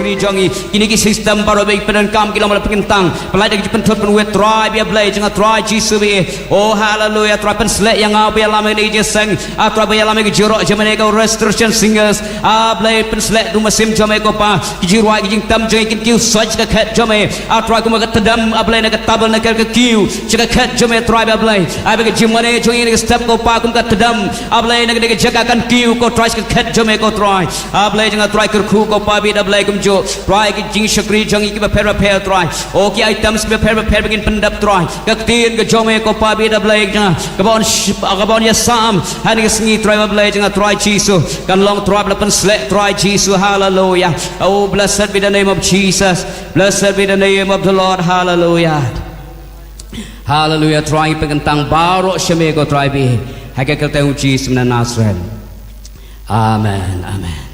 syukri jangi kini ki sistem baru baik penenkam kita malah pengentang pelai dari pentut penwet try biar belai jangan try Jesus be oh hallelujah try penselek yang apa yang lama ini jeseng atau apa yang lama ke jorok zaman ego restoration singers belai penselek rumah sim jam ego pa kijirwai kijing tam jangi kin kiu swatch ke kat jame atau aku makan tedam belai nak tabel nak ke kiu jaga kat jame try biar belai abi ke jimane jangi ni step ko pa aku makan tedam belai nak jaga kan kiu ko try ke kat jame ko try belai jangan try kerku ko pa bi belai kumjo try ke jing syukri jangi ki per try okay items per begin pendap try ke tin ke jome ko pa bi belai jangan kabon ya sam hani sengi try belai jangan try Jesus kan long try belapan select try Jesus hallelujah oh blessed be the name of Jesus blessed be the name of the Lord hallelujah hallelujah try pengentang baru syame ko try bi hakikat tahu Jesus na Nazareth amen amen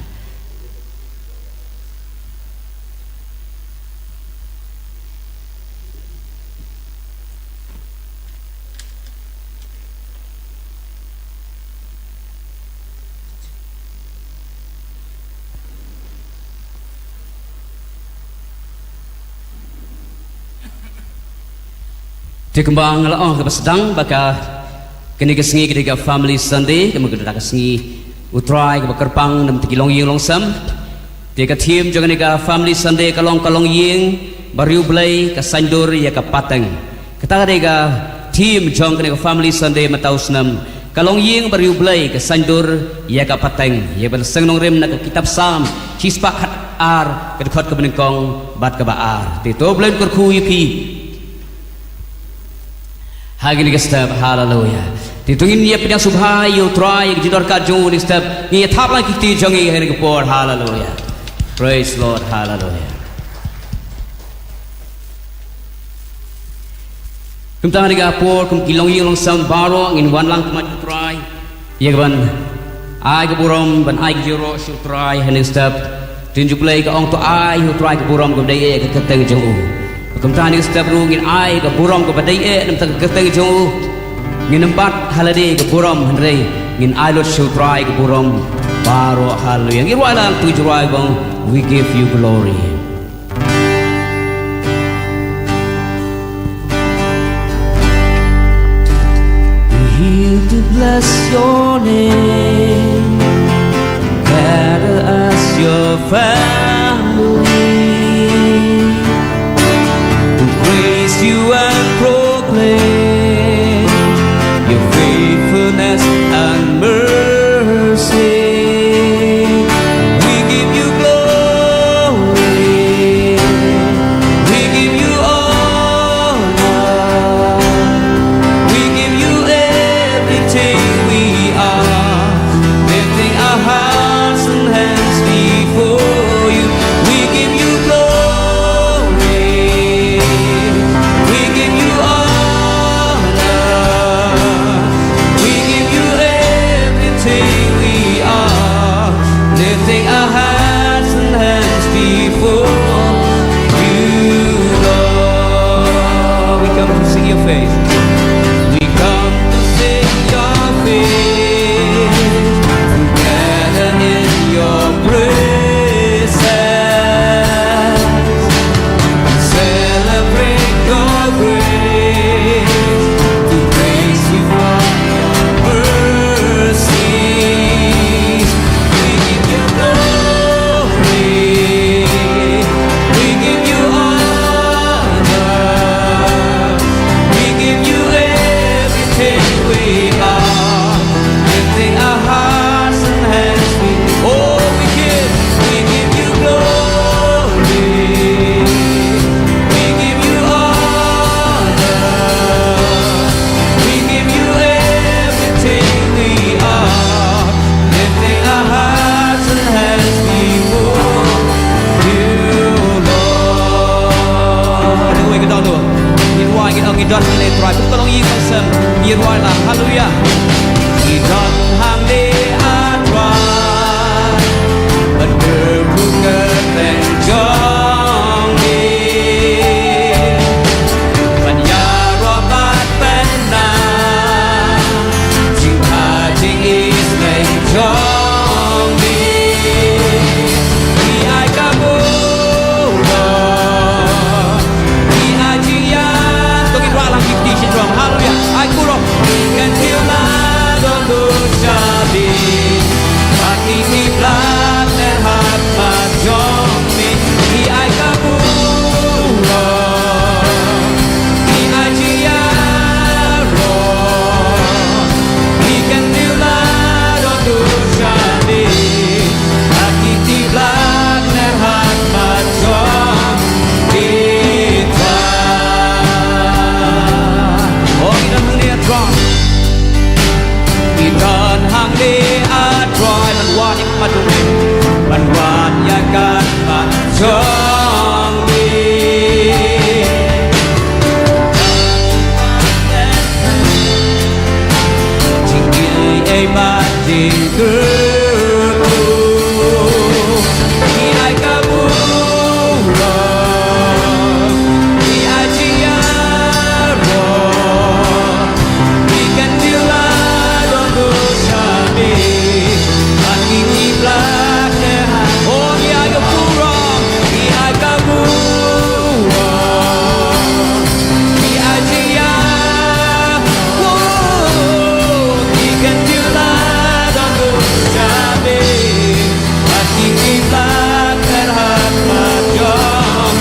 di kembang laong ke sedang baka kini kesengi ketika family Sunday kami kedak kesengi utrai ke kerpang nam tekilong ying longsam di ke team jangan ke family Sunday kalong ying bariu belai ke sandur ya ke pateng kita ke team jong ke family Sunday matau senam kalong ying bariu belai ke sandur ya ke pateng ya berseng nong rem nak kitab sam cispak hat ar ke dekat ke benengkong bat ke baar di to belai kerku yuki hagin ke step hallelujah ditungin dia pedang subhai you try jidor ka jong ni step ni thap la kiti jongi hen ke por hallelujah praise Lord hallelujah kum tang ni ga por kum kilong ying long sam baro ngin wan lang mat try ye ban ai ke burom ban ai jiro su try hen step tinju play ka ong to ai you try ke burom kum dai ke keteng jong Kemudian setiap rungin ai ke buram ke badai nam tak keteng jong ngin empat halade ke buram hendrei ngin ai lot sutrai ke buram baro haleluya ngir wala tuju rai bang we give you glory we here to bless your name gather as your family you and proclaim your faithfulness and mercy. We give you glory, we give you honor, we give you everything we are, lifting our hearts and hands before you. We give you glory. We give trong đi chính người ấy mà tình cứ khi ai cả buồn khi ai chỉ rồi khi cần điều là đón đưa cha mi anh đi là oh khi ai cả buồn khi ai cả buồn khi ai chỉ khi cần điều là đón đưa cha mi anh đi là cái hạt mà trong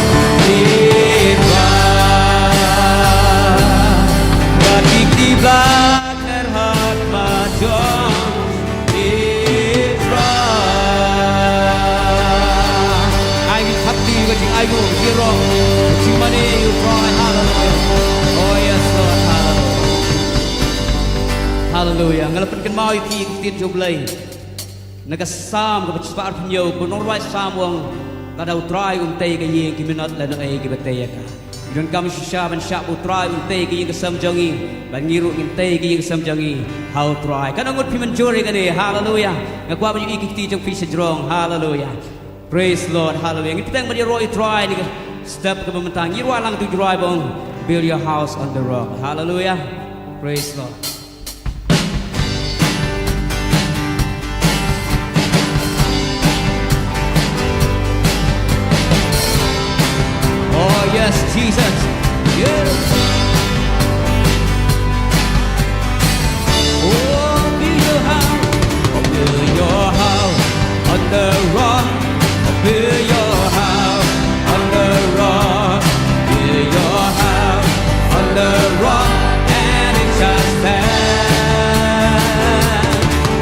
tim và đi là cái hạt mà trong ai khắp đi với chính ai cũng kia rồi chính mà đi you cry hallelujah oh yes Lord hallelujah hallelujah ngalapan kan mau ki tin jublay nagasam ka pagspar pinyo puno right samwang kadaw try tay ka yeng kiminat la no ay kibataya ka don kam shaban shabu try tay ka yeng sam jangi bangiru tay ka yeng sam jangi how try kanangot piman jori kani hallelujah ngakwa ba yung ikiti jang fish drong hallelujah praise Lord hallelujah ngitang ba roy try ni step ka pamantang yirwa lang tu drive on build your house on the rock hallelujah praise Lord. Oh yes, Jesus. Yes. Oh, build your house on the rock. Build your house on the rock. Build your house on the rock, and it shall stand.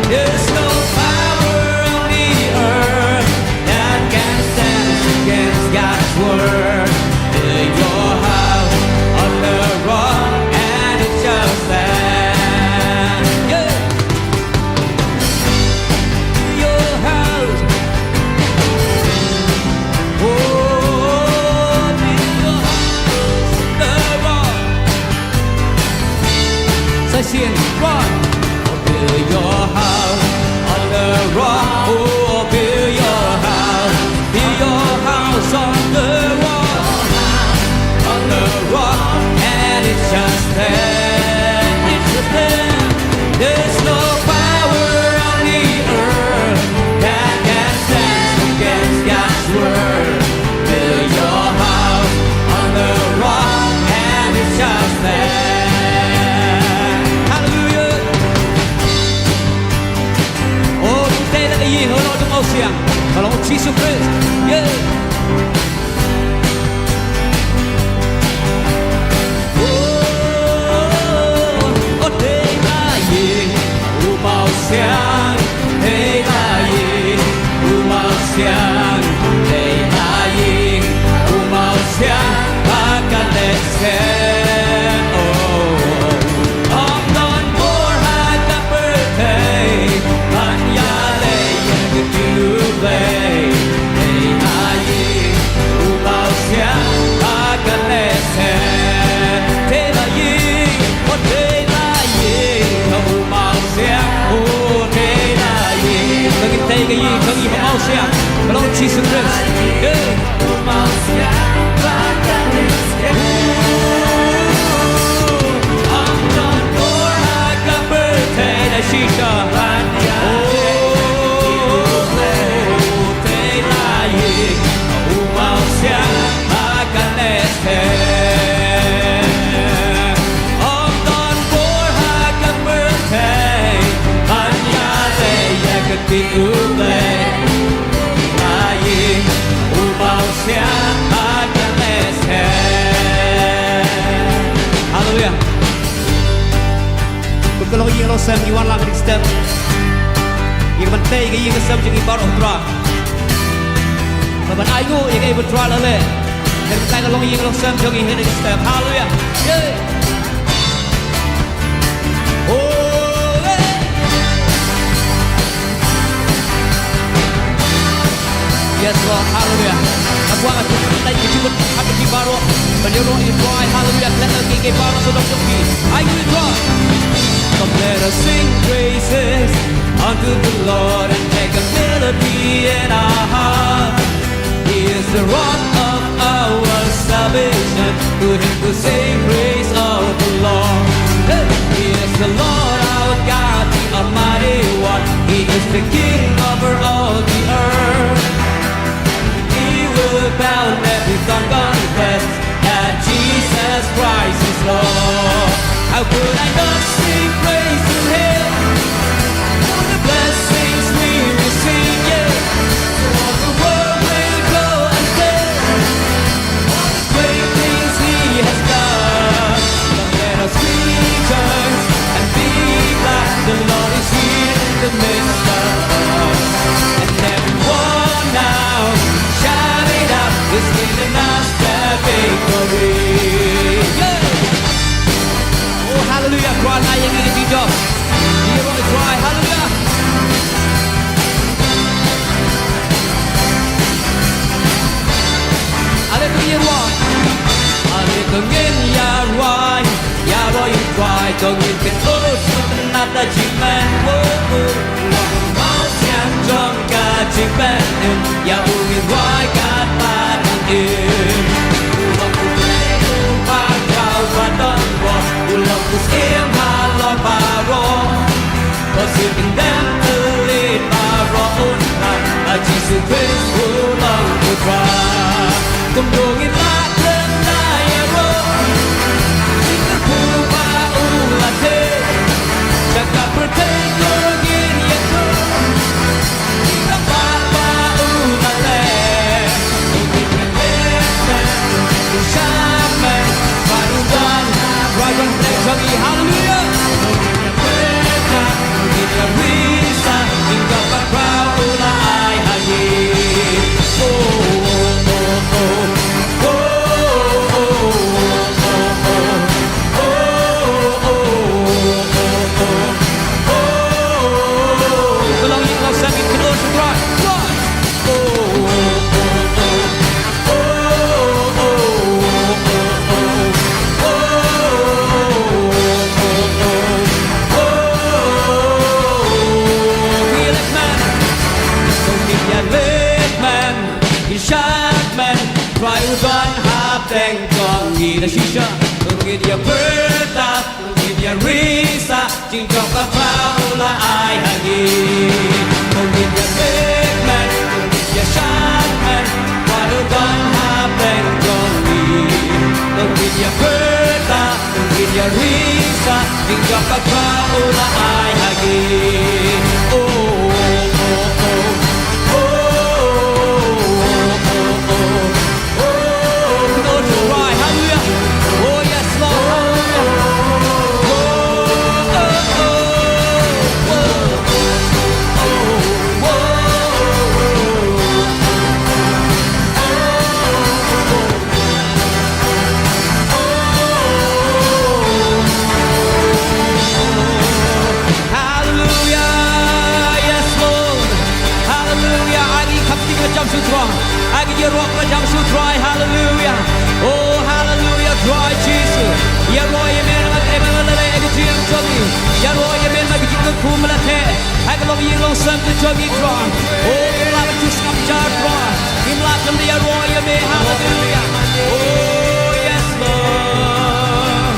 There's no power on the earth that can stand against God's word. Build your house on the rock, and it shall stand. Yeah. Your house. Oh, build your house on the rock. So sing, rock. Oh, build your house on the rock. Oh, build your house. Build your house on the rock. On the rock, and it shall stand. It shall stand. There's no power on the earth that can stand against God's word. Build your house on the rock, and it shall stand. Hallelujah. Oh, chúng ta đã nhìn hơn nó trong âu xiềng và nó Jesus Christ. Yeah. Đây là gì? Màu sáng. Đây là gì? Màu sáng. Đây là gì? Màu sáng. Và cả lệ xe. Ông đón bố hai các birthday. Bạn ya lệ yên được tiêu lệ. Đây là gì? Màu sáng. Và cả lệ xe. Đây là gì? Đây là gì? Màu sáng. Đây là gì? Tôi nhìn thấy cái gì? Không gì mà màu sáng. Lord Jesus Christ. Màu sáng. Và cả lệ xe. Ông đón bố hai các birthday. Đây là Shisha. Đây là gì? Màu sáng. Và cả lệ xe. Ông đón bố hai các birthday. Anh ya lệ ya cực kỳ ưu lệ. Là gì? Màu sáng. Và cả lệ xe. Hallelujah. Kalau yang lo sem iwan lang di step, yang penting cái yang sem jadi baru tra. Bapak ayu yang cái betra lah le. Dan kita kalau yang lo sem jadi di step. Hallelujah. Oh. Yes Lord. Hallelujah. kuat aku tak cuba aku di baru menyeru Israel hallelujah let us give baru sedang sepi I will draw come let us sing praises unto the Lord and make a melody in our heart He is the rock of our salvation to him to sing praise of the Lord He is the Lord our God the Almighty One He is the King over all the earth He will bow and every tongue confess that Jesus Christ is Lord How could I not sing praise to him for the blessings we receive yeah all the world will go and tell all the great things he has done Come let us rejoice and be glad the Lord is here in the midst of us and everyone now shout it out He's giving us the victory yeah. Oh hallelujah cry na yang ini hidup Dia boleh cry hallelujah Hallelujah Lord Hallelujah ya Roy Ya Roy cry cho nhìn cái ơn nát đã chỉ men máu xem trong cả chỉ bên ya ui Roy cả ta yên lòng của lễ ba cao và đơn bò lòng của xiêm hà lo bà rô có sự tình đem từ lên bà rô ôn lại là chỉ sự quên của lòng của ta cùng đồ nghìn lát lên lại rô chính là khu ba u là thế chẳng gặp bờ thế cơ nghìn yên thơ chính là ba u là lệ không biết là lệ mẹ Shame, Barudan, Ryan Blake, Hallelujah. Kita bisa tinggal berbaula ai haji. Oh oh oh oh oh oh oh oh. Kalau kita sakit terus berat, Try udan hapeng kong gida shisha Tungin ya berta, tungin ya risa Cingjok ka paula ay hagi Tungin ya big man, tungin ya shot man Try udan hapeng kong gida Tungin ya berta, tungin ya risa Cingjok ka paula ay hagi Oh oh oh oh Hallelujah, oh hallelujah, cry Jesus. Ya Roy Amen, magkailangan ay agutiyang jogi. Ya Roy Amen, magkikot pumalate. Agalong yilong samto jogi cry. Oh, kimlaban Diyos ng jar cry. Kimlaban ni Ya Roy Amen, hallelujah. Oh yes Lord.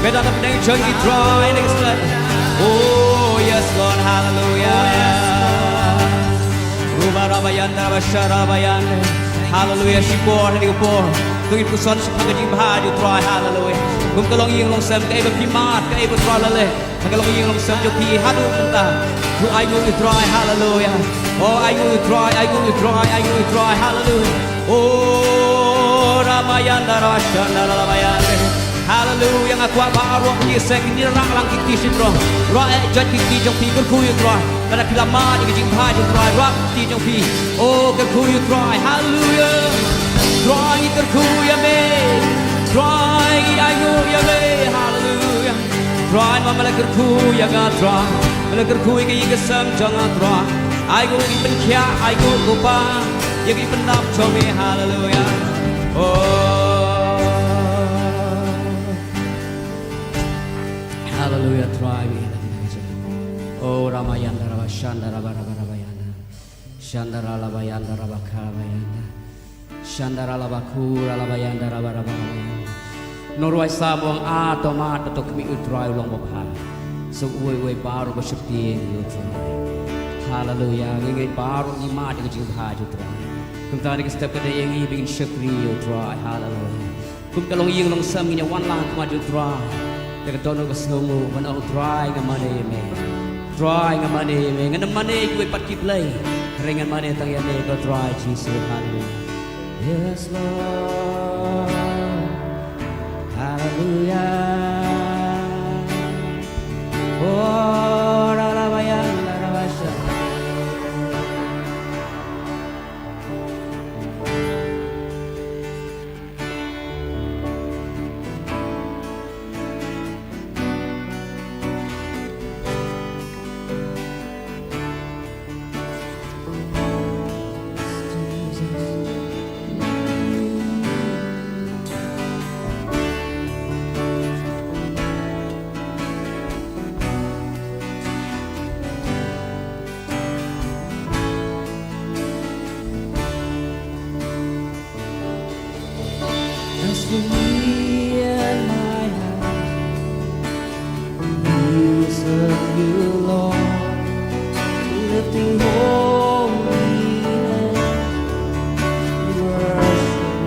Medang ng jogi cry next time. Oh yes Lord, hallelujah. Rubarabayan, Rabasharabayan. Hallelujah, Shipor, Nigopor. Tungin ko son sa pagkajing bahad, you try, hallelujah. Kung kalong yung long sam, kaiba pimat, kaiba try lale. Kalong yung long sam, you pi, hadu punta. To I go you try, hallelujah. Oh, I go you try, I go you try, I go you try, hallelujah. Oh, Ramayan, Darashan, Ramayan. Hallelujah, nga kwa baaro ni sek ni rang lang kiti sitro. Ra e jat kiti jong pi kur kuyu try. Kada kilama ni jing bhai jong try, ra kiti jong pi. Oh, kur kuyu try, hallelujah. Try kur kuyu me. Try I go ya me, hallelujah. Try ma mala kur kuyu ga try. Mala kur kuyu ga yiga sam jong try. I go i pen kya, I go pa. Yagi pen nam cho me, hallelujah. Oh, hallelujah, try me. Oh, Ramayanda, Rabashanda, Rabarabayana, Shandara Labayanda, Rabakarabayanda, Shandara Labakura, Labayanda, Rabarabayana. Norway Sabong Atomat, to me utry long of so we borrow a ship the hallelujah, we borrow the mat which you had to try. Kumtani step at the young begin shipri you try, hallelujah. Kumkalong ying long some in a one land come to try. The donor was no move when out drying a money man. Drying a money man and the money you but keep lay. Ring and money to your neighbor dry, Jesus, hallelujah. Yes, Lord, hallelujah. Oh, Ralabayanda, Rabashanda. As for me and my house, we will serve you, Lord, lifting holy hands, worship.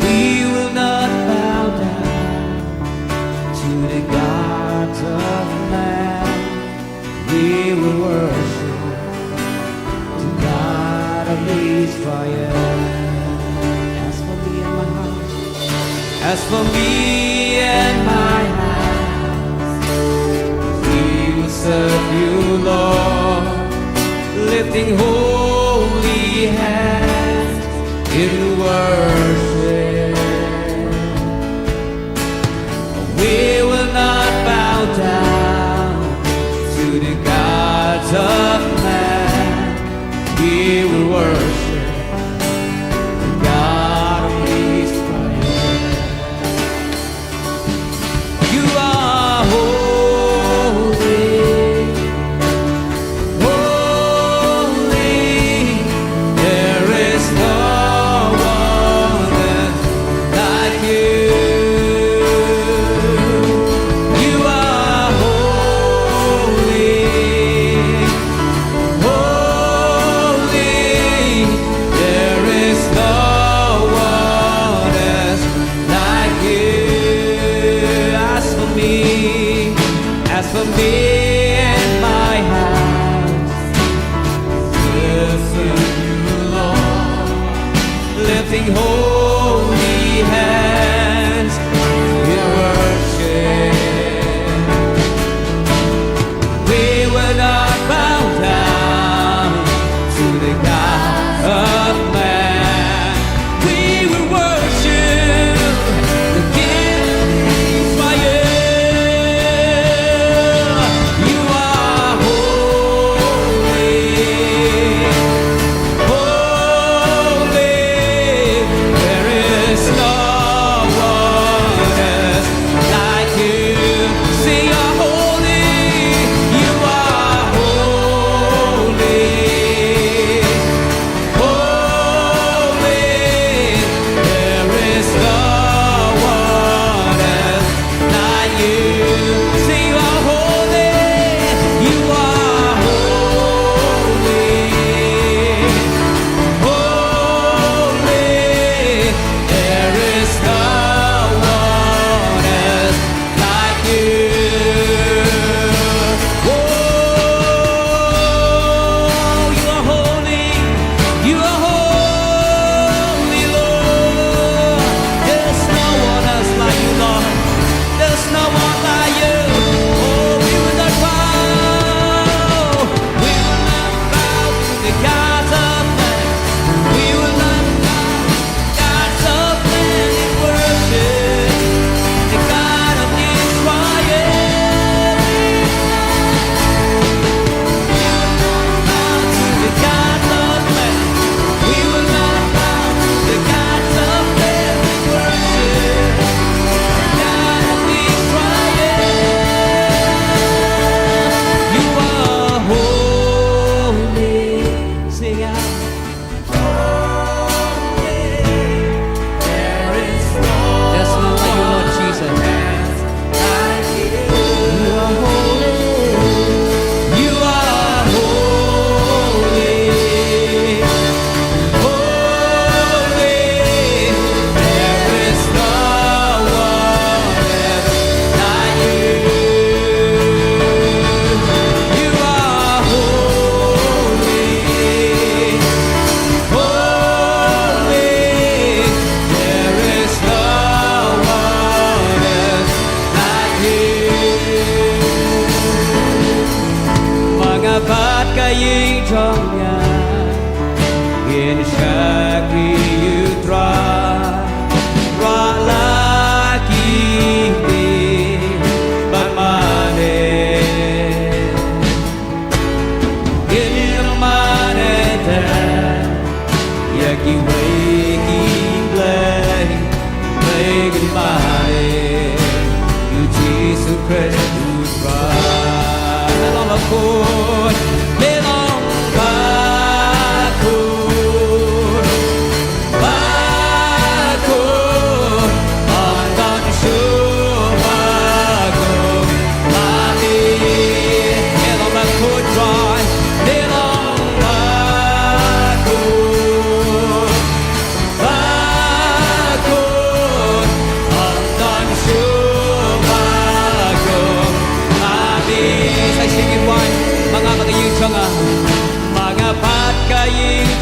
We will not bow down to the gods of man. We will worship the God of Israel. As for me and my house, we will serve you, Lord, lifting holy hands in worship. We will not bow down to the gods of man. We will worship the God of Israel.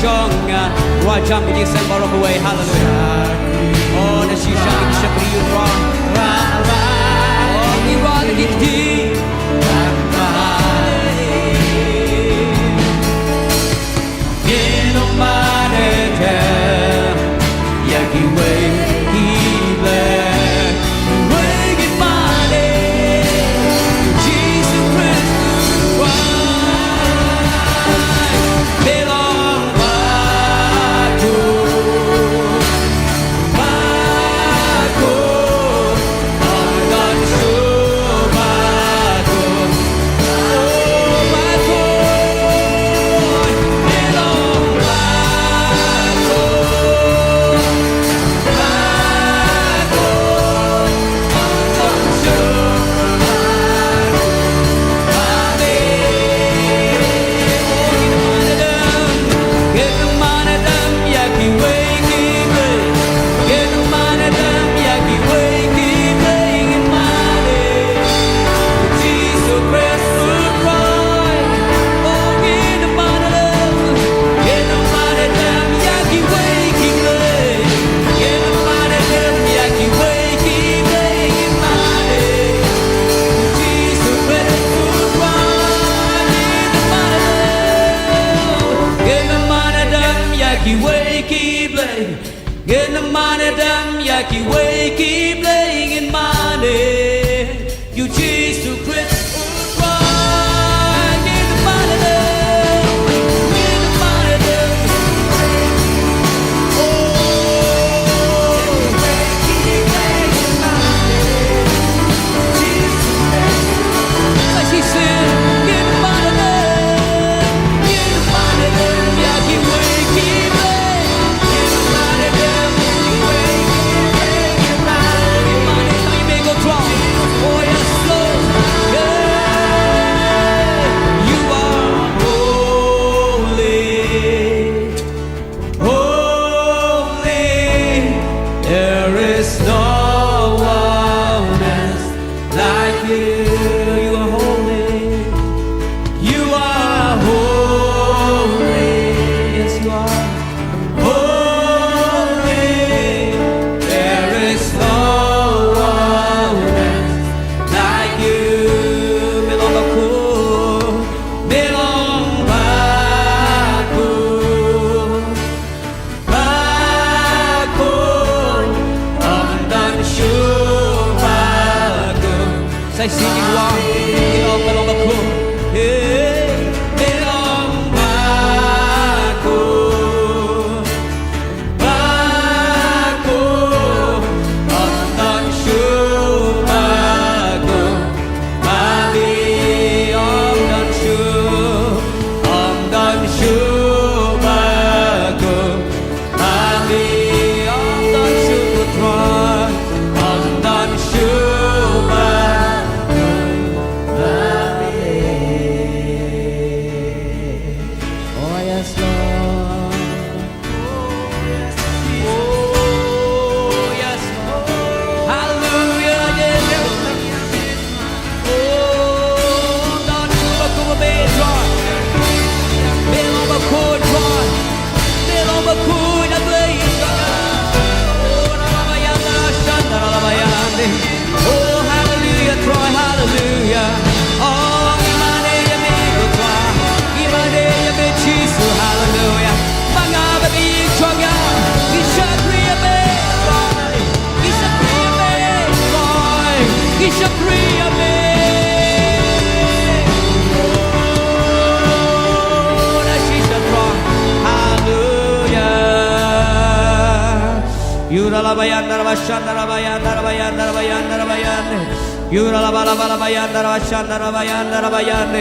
jonga Rajam di sang borong away hallelujah Oh na shisha kisha priyu ra ra ra Oh ni ra di di Geno mane te Yaki way healer Get the money done, yaki way keep playing in money. You choose to quit right. Get the money done, get the money done. Oh, keep playing in money. Like she said, get the money done, get the money done, yaki way keep playing. Say sing you are, you know, belong back home. Hey, belong back home, back home. I'm not sure back home, mommy. I'm not sure back home, mommy. I'm not sure to try. I'm not sure back. Oh hallelujah, Troy, hallelujah. Oh, imane ya me kutwa, imane ya me chisu, hallelujah. Mga babi choga, isha kriya me, Troy, isha kriya me, Troy, isha kriya me. Oh, na shisha Troy, hallelujah. Yura la bayanda la bashanda la bayanda la bayanda la bayanda la bayanda. Yura la bala bala bayanda la bashanda la bayanda la bayanda.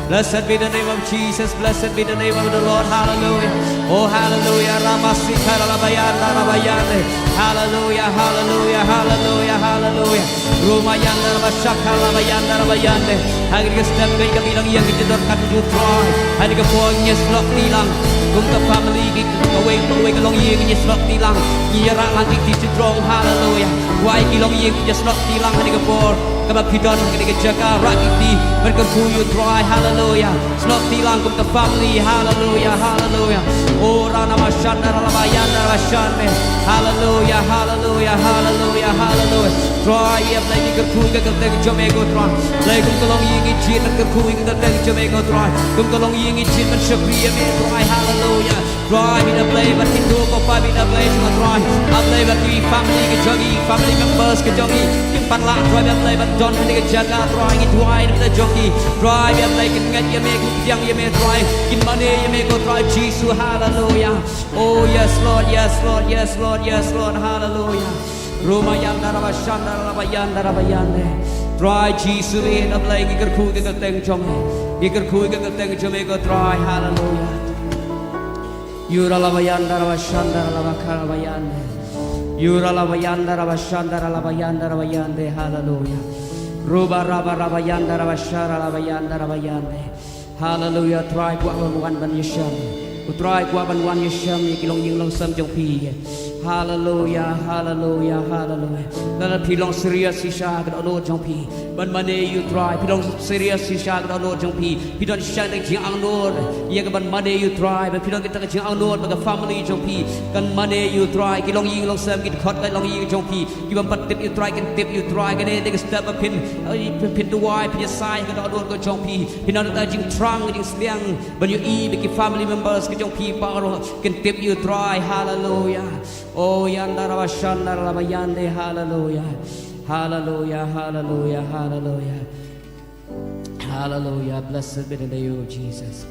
Blessed be the name of Jesus. Blessed be the name of the Lord. Hallelujah. Oh hallelujah. Ramasika la bayanda la bayanda. Hallelujah. Hallelujah. Hallelujah. Hallelujah. Rumayanda la bashaka la bayanda la bayanda. Hari ke setiap kami bilang yang dijedorkan tujuh Troy. Hari ke puangnya slot tilang. Kung ka family gig away kalong yeng ni slot tilang yara lang gig ti strong hallelujah wai kilong yeng just slot tilang ni ka por ka ba pidon ka ni ka jaga rak ti ber ka kuyu try hallelujah slot tilang kung ka family hallelujah hallelujah oh Hallelujah, hallelujah, hallelujah, hallelujah. Try ya play ni kerkui ke kerteng jomego try. Play kum kolong yingi chin kerkui ke kerteng jomego try. Kum kolong yingi chin man syukriya me try. Hallelujah. Try me to play but hindu ko pa me to play cuma try. I play but we family ke jogi, family members ke jogi. Kim pat la try me play but John ni ke jaga try ni try ni ke jogi. Try me play kin ngat ya me yang ya me try. Kin mane ya me ko try Jesus. Hallelujah. Oh yes Lord, yes Lord, yes Lord, yes Lord. Hallelujah. Roma yanda raba shanda raba yanda raba yande. Try Jesus in a play ikar khu ke teng chom. Ikar khu ke teng chom ko try. Hallelujah. Yura raba yanda raba shanda raba raba yande. Yura raba yanda raba shanda raba yanda raba yande. Hallelujah. Ruba raba yanda raba shara raba yanda raba yande. Hallelujah. Try kwa wan ban yesham. Utrai kwa ban wan yesham ikilong ying long sam jong pi. Hallelujah, hallelujah, hallelujah. Nala pilong serious si sha ka do jong pi. Ban mane you try pilong serious si sha ka do jong pi. Pilong sha ding jing ang lord. Ye ka ban mane you try ba pilong kita ka jing ang lord ba ka family jong pi. Kan mane you try kilong ying long sam kit khot ka long ying jong pi. Ki ban pat tip you try kan tip you try ka ne ding step up pin pin to why pin sai ka do ko jong pi. Pilong ta jing trang ding sliang ban you e ba ki family members ka jong pi pa kan tip you try. Hallelujah. Oh yanda raba shanda raba yande. Hallelujah, hallelujah, hallelujah, hallelujah, hallelujah. Blessed be the name of Jesus.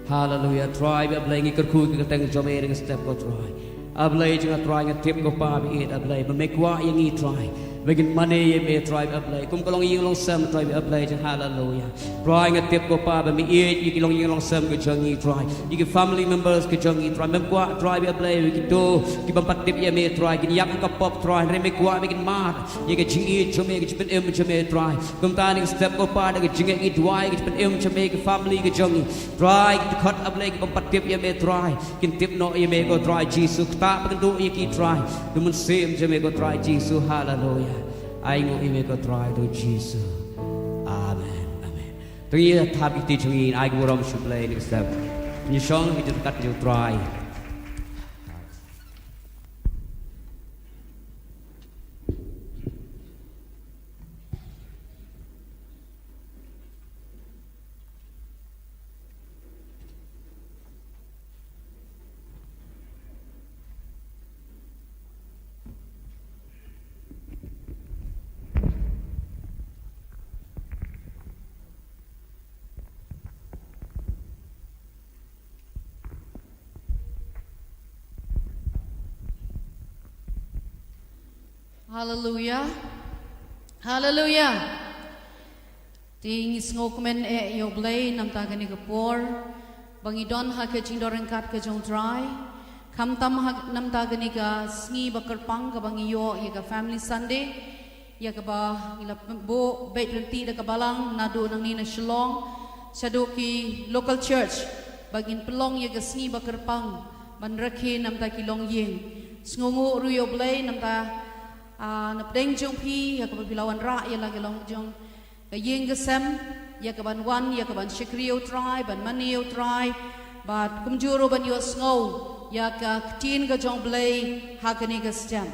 Hallelujah. Try be ablaying ikerku ikateng jomering step ko try. Ablay jeng try ngetip ko pa bi it ablay ba mekwa yang i try. Begin money me try ablay. Kum kalong ying long sam try be ablay jeng. Hallelujah. Try ngetip ko pa ba mi it ikilong ying long sam ke jeng i try. Iki family members ke jeng i try. Mekwa try be ablay iki do ki bampat tip ye me try. Gin yak ka pop try. Re mekwa begin mat. Ye ke jing i jome ke jipen em jome try. Kum taning step ko pa de ke jing i dwai ke jipen em jome ke family ke jeng i try. Cut ablay ki bampat tip ye me try. Kin tip no ye me ko try Jesus. Ta pa do ye ki try. Dumun same jome ko try Jesus. Hallelujah. I ngo ime ko try to Jesus. Amen. Amen. Tui thap iti chungin I go rom should play next step. Ni song it cut you try. Hallelujah. Hallelujah. Ting ngokmen yo blay nam ta kani kapor bangidon ha ke chingdoren kat ke jong try kam tam ha nam ta kani ka sngi bakar pang ka bangiyo ye ka family Sunday ya ka ba ila bo bait renti da ka balang nadu nang ni na shlong sadu ki local church bagin pelong ye ka sngi bakar pang ban rakhi nam ta ki long yeng sngongo ru yo blay nam ta na pdeng jong pi ya ka bilawan ra ya lagi long jong ka yeng ka sem ya ka ban wan ya ka ban shikrio try ban manio try but kumjuro ban yo snow ya ka tin ka jong blay ha ka ni ka stem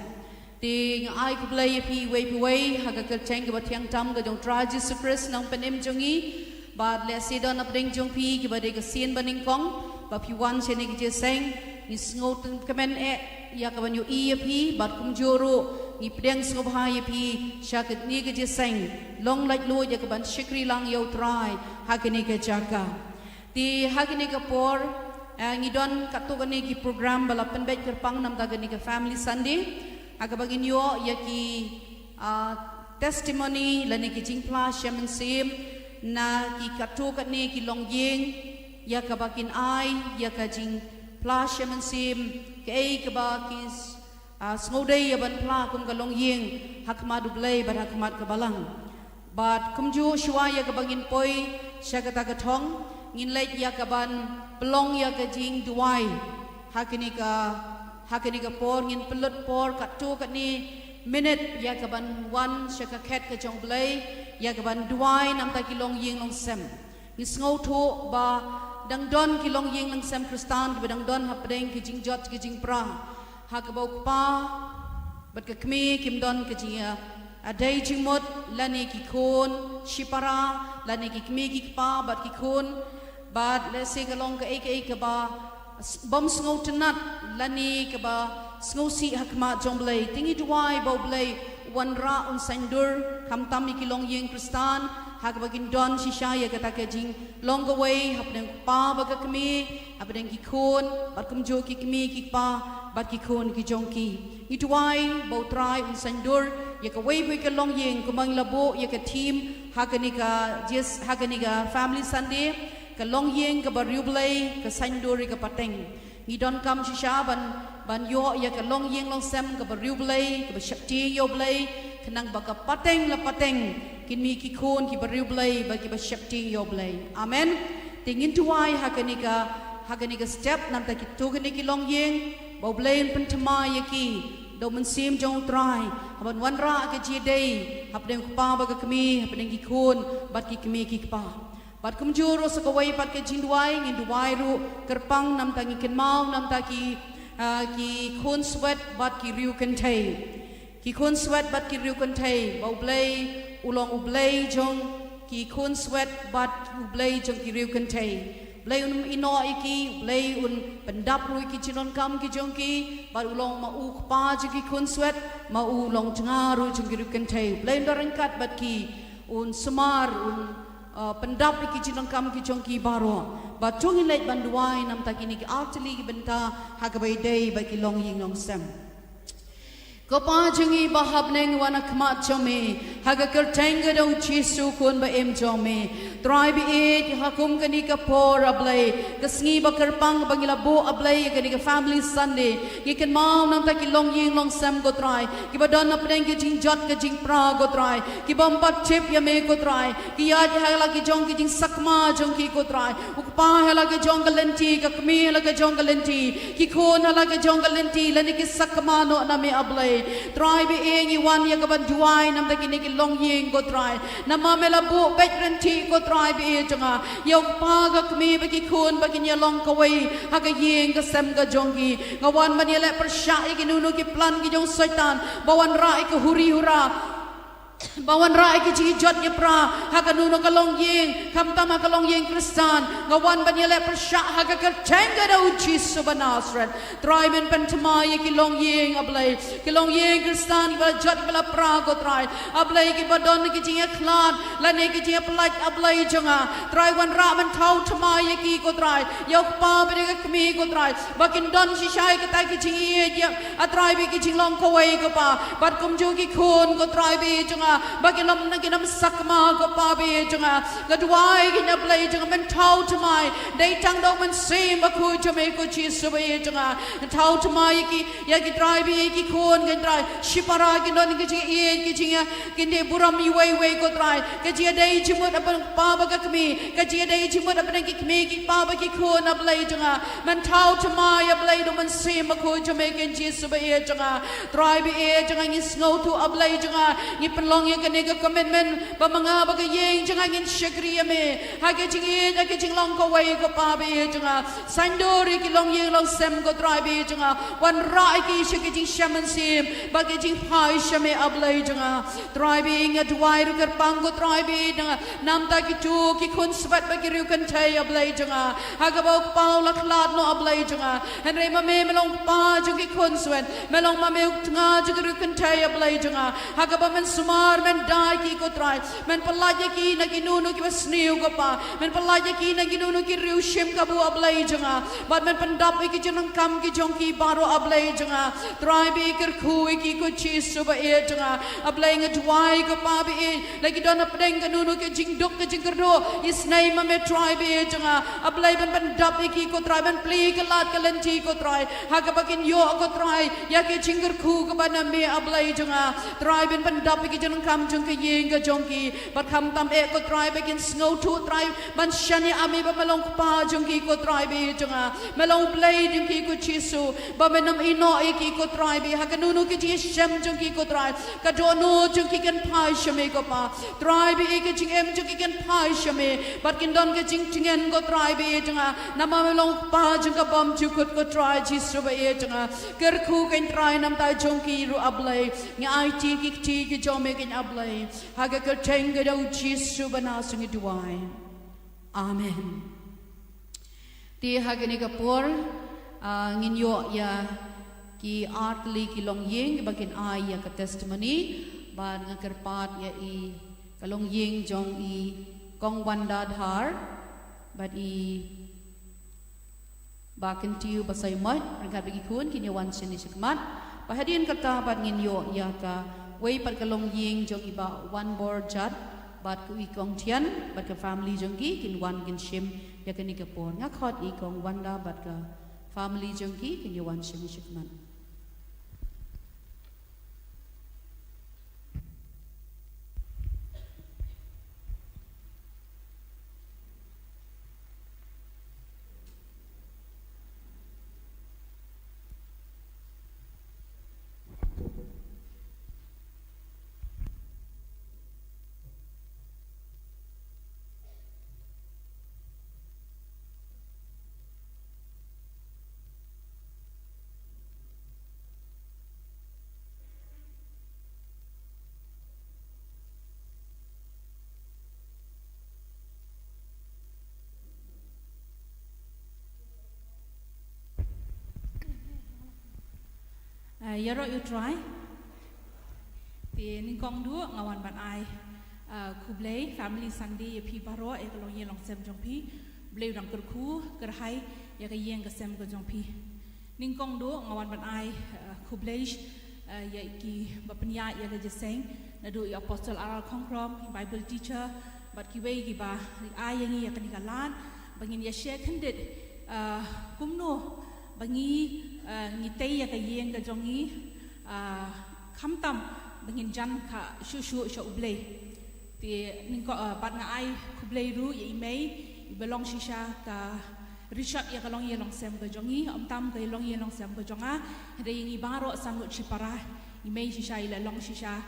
ting ai ka blay pi way ha ka cheng ka bathyang tam ka jong try Jesus Christ nang penem jongi but le si don na pdeng jong pi ki ba de ka sin baning kong ba pi wan chen ni ki seng ni snow ten kamen ya ka ban yo e pi but kumjuro ni pedang sobhaya pi syakat ni ke jeseng long like lo ya ke ban shikri lang yo try hakini ke jaka ti hakini ke por ngidon katu kani ki program balapan baik terpang nam tagani ke family Sunday aga bagin yo ya ki testimony lani ki jingpla shaman sim na ki katu kani ki long yeng ya ka bakin ai ya ka jing pla shaman sim ke ke ba ki Snowday ya ban pla kum kalong yeng hakmat dublay ban hakmat kabalang but kumju shwa ya kabangin poi sya kata katong ngin lait ya kaban pelong ya ka jing duai hakini ka por ngin pelut por katu katni minute ya kaban wan sya ka ket ka jong blay ya kaban duai nam ta kilong yeng long sem ni snow tho ba dang don ki long yeng lang sem kristan ki dang don hapdeng ki jing jot ki jing pra ha ka bau pa bat ka kmi kim don ki jia adai jing mot lani ki khon shipara lani ki kmi ki pa bat ki khon bat le se ka long ka ek ka ba bom sngo tenat lani ka ba sngo si hakma jong blai tingi duai bau blai wan ra un sandur kam tam ki long yeng kristan hak bagin don shisha ya kata ke jing long away hapdeng pa baga kami hapdeng ki khon bat kum jo ki kami ki pa bat ki khon ki jong ki ituai bau trai un sandur ya ka way ka long yeng kumang labo ya ka team hakanika just hakanika family sunday ka long yeng ka bariu blai ka sandur ka pateng ni don kam shisha ban yo ya ka long yeng long sem ka bariu blai ka shakti yo blai kanang baka pateng la pateng kin mi ki khon ki bariu blai ba ki ba shakti yo blai amen tingin tuai hakanika step nam ta ki tugani ki long yeng bo blai pen thama ya ki do man sim jong trai haban wan ra ke ji dei hapdeng pa ba ka kmi hapdeng ki khon bat ki kmi ki pa bat kum juro sa kawai pat ke jindwai ngin duai ru kerpang nam ta ngi ken mau nam ta ki khon sweat bat ki riu kan thai ki khon sweat bat ki riu kan thai bo blai ulong ublay jong ki khon sweat bat ublay jong ki riu kan thai blay un ino iki blay un pendap ru ki chinon kam ki jong ki bat ulong ma u pa jong ki khon sweat ma u long changa ru jong ki riu kan thai blay dorang kat bat ki un semar un pendap ki chinon kam ki jong ki baro bat jong ilait banduai nam takini ki artili ki benta hakabai dei ba ki long ying long sem Kopa jengi bahab neng wana kmat jome haga kertengga dong Jesu kun ba em jome try bi it hakum kani ka por ablay kasngi ba kerpang bangila bo ablay kani ka family sunday ki kan mau nang ta ki long ying long sam go try ki ba don apneng ki jing jot ka jing pra go try ki bam pat chip ya me go try ki ya hala ki jong ki jing sakma jong ki go try ukpa hala ki jong ka lenti ka kmi hala ka jong ka lenti ki khon hala ka jong ka lenti lani ki sakma no na me ablay try bi eng wan ya ka ban duai nam ta ki ni ki long ying go try na ma me la bu bet renti go try bi janga yo pa ga kmi ba ki khon ba ki ni long ka wei ha ka ying ka sem ka jongi ngawan man ya le persha ki nunu ki plan ki jong setan bawan ra ki huri hura bawan rai ki ji jot ye pra ha ka nuno ka long ying kam tama ka long ying kristan ngawan ban ye le persha ha ka tengga da uji subanasret try men pen tama ye ki long ying ablay ki long ying kristan ba jot bala pra go try ablay ki badon ki ji khlan la ne ki ji plaj ablay janga try wan ra man thau tama ye ki go try yok pa ba ka kmi go try ba kin don shi shai ka ta ki ji ye a try bi ki ji long ko wei go pa bat kum ju ki khon go try bi janga bagi lam na ginam sakma ko pa be janga gadwai gina play janga men thau tmai dei tang dong men sim ba khu chme ko chi su be janga thau tmai ki ya ki try bi ki khon gen try shipara ki non ki chi e ki chi ya ki ne buram i wei ko try ke ji dei chi mot apan pa ba ka kmi ke ji dei chi mot apan ki kmi ki pa ba ki khon ap play janga men thau tmai ap play do men sim ba khu chme gen chi su be janga try bi e janga ni snow to ap play janga ni long ye kane ka commitment ba mga ba ka yeng janga ngin shakriya me ha ke jing ye ha ke jing long ko wei ko pa be janga sandori ki long ye long sem ko try be janga wan rai ki shake jing shaman sim ba ke jing phai shame ablai janga try be nga duai ru kar pang ko try be janga nam ta ki chu ki khun sbat ba ki ru kan thai ablai janga ha ka ba pau la khlat no ablai janga henre ma me long pa ju ki khun swen me long ma me nga ju ki ru kan thai ablai janga ha ka ba men sumar men dai ki ko try men palaja ki na ki nunu ki basniu ko pa men palaja ki na ki nunu ki riu shim ka bu ablai janga but men pandap ki junang kam ki jong ki baro ablai janga try be ker khu ki ko chi su ba e janga ablai nga duai ko pa be e la ki don apdeng ka nunu ki jing dok ki jing kerdo is nai ma me try be janga ablai ben pandap ki ko try ben pli ka lat ka lenti ko try ha ka bakin yo ko try ya ki jing ker khu ko ba na me ablai janga try ben pandap ki junang don kam jong ke yeng ke jong ki bat kam tam e ko try begin snow to try ban shani ami ba melong pa jong ki ko try be jong a melong play jong ki ko chisu ba menam ino e ki ko try be ha kanunu ke ji shem jong ki ko try ka do no jong ki kan pai shame ko pa try be e ke jing em jong ki kan pai shame bat kin don ke jing tingen ko try be jong a nama melong pa jong ka bom chu ko try chisu ba e jong a ker khu kan try nam ta jong ki ru ablay ngai ti ki jome kin ablay haga ker teng ga do chisu ba na sung duai amen ti haga ni ka por ngin yo ya ki artli ki long yeng bakin ai ya ka testimony ban nga kerpat ya i kalong yeng jong i kong wanda dhar but i bakin tiu basay mat rangkat bagi kun kini wan sini sikmat pahadian kata bat ngin yo ya ka way pat kalong yeng jong iba one board jat bat ku ikong tian bat ka family jong ki kin wan kin shim ya ka ni ka por nga khot ikong wanda bat ka family jong ki kin yo wan sini sikmat Yaro you try. Ti ning kong du ngawan ban ai kublei family Sunday pi baro e kalong ye long sem jong pi bleu dang ker khu ker hai ya ka yeng ka sem ko jong pi ning kong du ngawan ban ai kublei ya ki bapnya ya ka jeseng na du apostle aral kongkrom bible teacher bat ki wei ki ba ai yang ya ka ni kalan bangin ya share khandit kumno bangi ngitei ya ka yeng ka jongi khamtam bangin jan ka shu sha ublei ti ning ko bat nga ai kublei ru ye mei belong shisha ka Richard ya kalong ye long sem ka jongi tam ka long ye long sem ka jonga re ngi baro sangut chipara mei shisha ila long shisha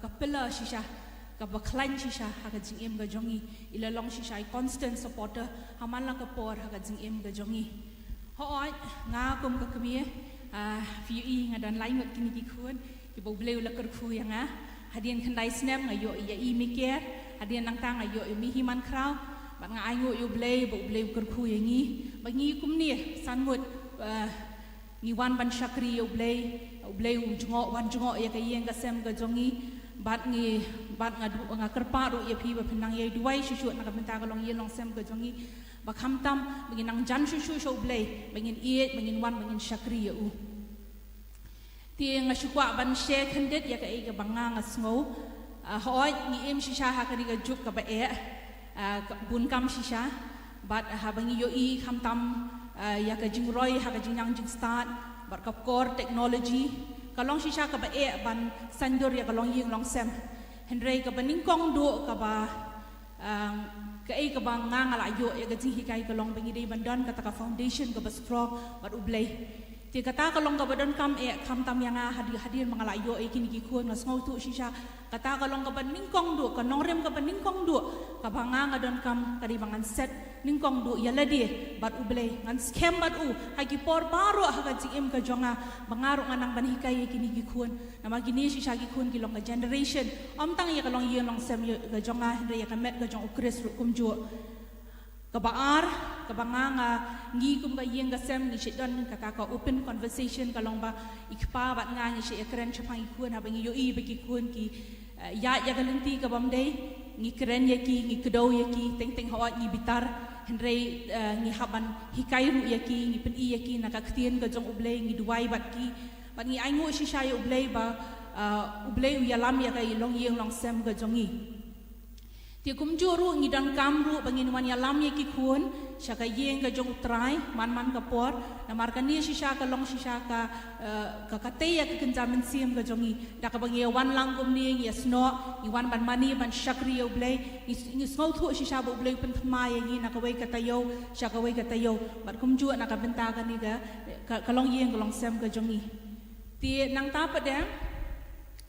ka pillar shisha ka baklan shisha ha ka jing em ka jongi ila long shisha constant supporter hamala ka por ha ka jing em ka jongi hoi nga kum ka kemie fi i nga dan lai ngot kini ki khun ki bo bleu la ker khu yang hadien khandai snap nga yo ya i miker hadien nang tang nga yo mi himan kraw ba nga ai ngo yo bleu bo bleu ker khu yang ngi ba ngi kum ni san ngot ngi wan ban shakri yo bleu jongo wan jongo ya ka yeng ka sem ka jongi bat nga kerpa ru ya phi ba phenang ye duai shu shu na ka menta ka long ye long sem ka jongi ba khamtam bangin nang jan shu shu shu blei bangin iet bangin wan bangin shakri ya u ti nga shukwa ban she khandet ya ka e ka banga nga sngo hoi ni em shisha ha ka ni ka juk ka ba e bun kam shisha bat ha bangi yo i khamtam ya ka jing roi ha ka jing nang jing start bat ka core technology ka long shisha ka ba e ban sandor ya ka long ying long sem henrei ka baning kong do ka ba ka ai ka bang nga ngala yo ya ga jing hikai ka long bangi dei bandan ka ta ka foundation ka ba strong bat ublei ti kata ka long ka badan kam e kam tam yang hadir mangala yo e kini ki khon nga ngau tu shisha kata ka long ka ban ningkong do ka nong rem ka ban ningkong do ka banga nga don kam ka di bangan set ningkong do ya ladi bat ublei ngan scam bat u ha ki por baro ha ka jim ka jonga bangaro nga nang ban hikai e kini ki khon nama gini shisha ki khon ki long ka generation tang ya ka long ye long sem ka jonga re ya ka met ka jong ukres kum jo kabaar kabanganga ngi kum ga yeng ga sem ni shedon ka open conversation ka long ba ikpa bat nga ni she ekren chapang ikun ha bangi yo i bagi kun ki ya galenti ka bam dei ngi kren ye ki ngi kedo ye ki teng hawat ngi bitar henrei ngi haban hikai ru ye ki ngi pen i ye ki na ka ktien ka jong ublei ngi duai bat ki bat ngi aingo shisha ye ublei ba ublei ya lam ya ka long yeng long sem ga jongi ti kum juru ngi dan kamru bangin wan ya lam ye ki kun syaka yeng ka jong try man ka por na marka ni shisha ka long shisha ka kateya ka kenjamin sim ka jongi da ka bangi wan lang gum ni ya sno i wan ban mani ban shakri yo blay i small thu shisha bo blay pen thma ya ni na ka wei ka tayo syaka wei ka tayo bat kum ju na ka benta ka ni ka long yeng ka long sem ka jongi ti nang ta pa dang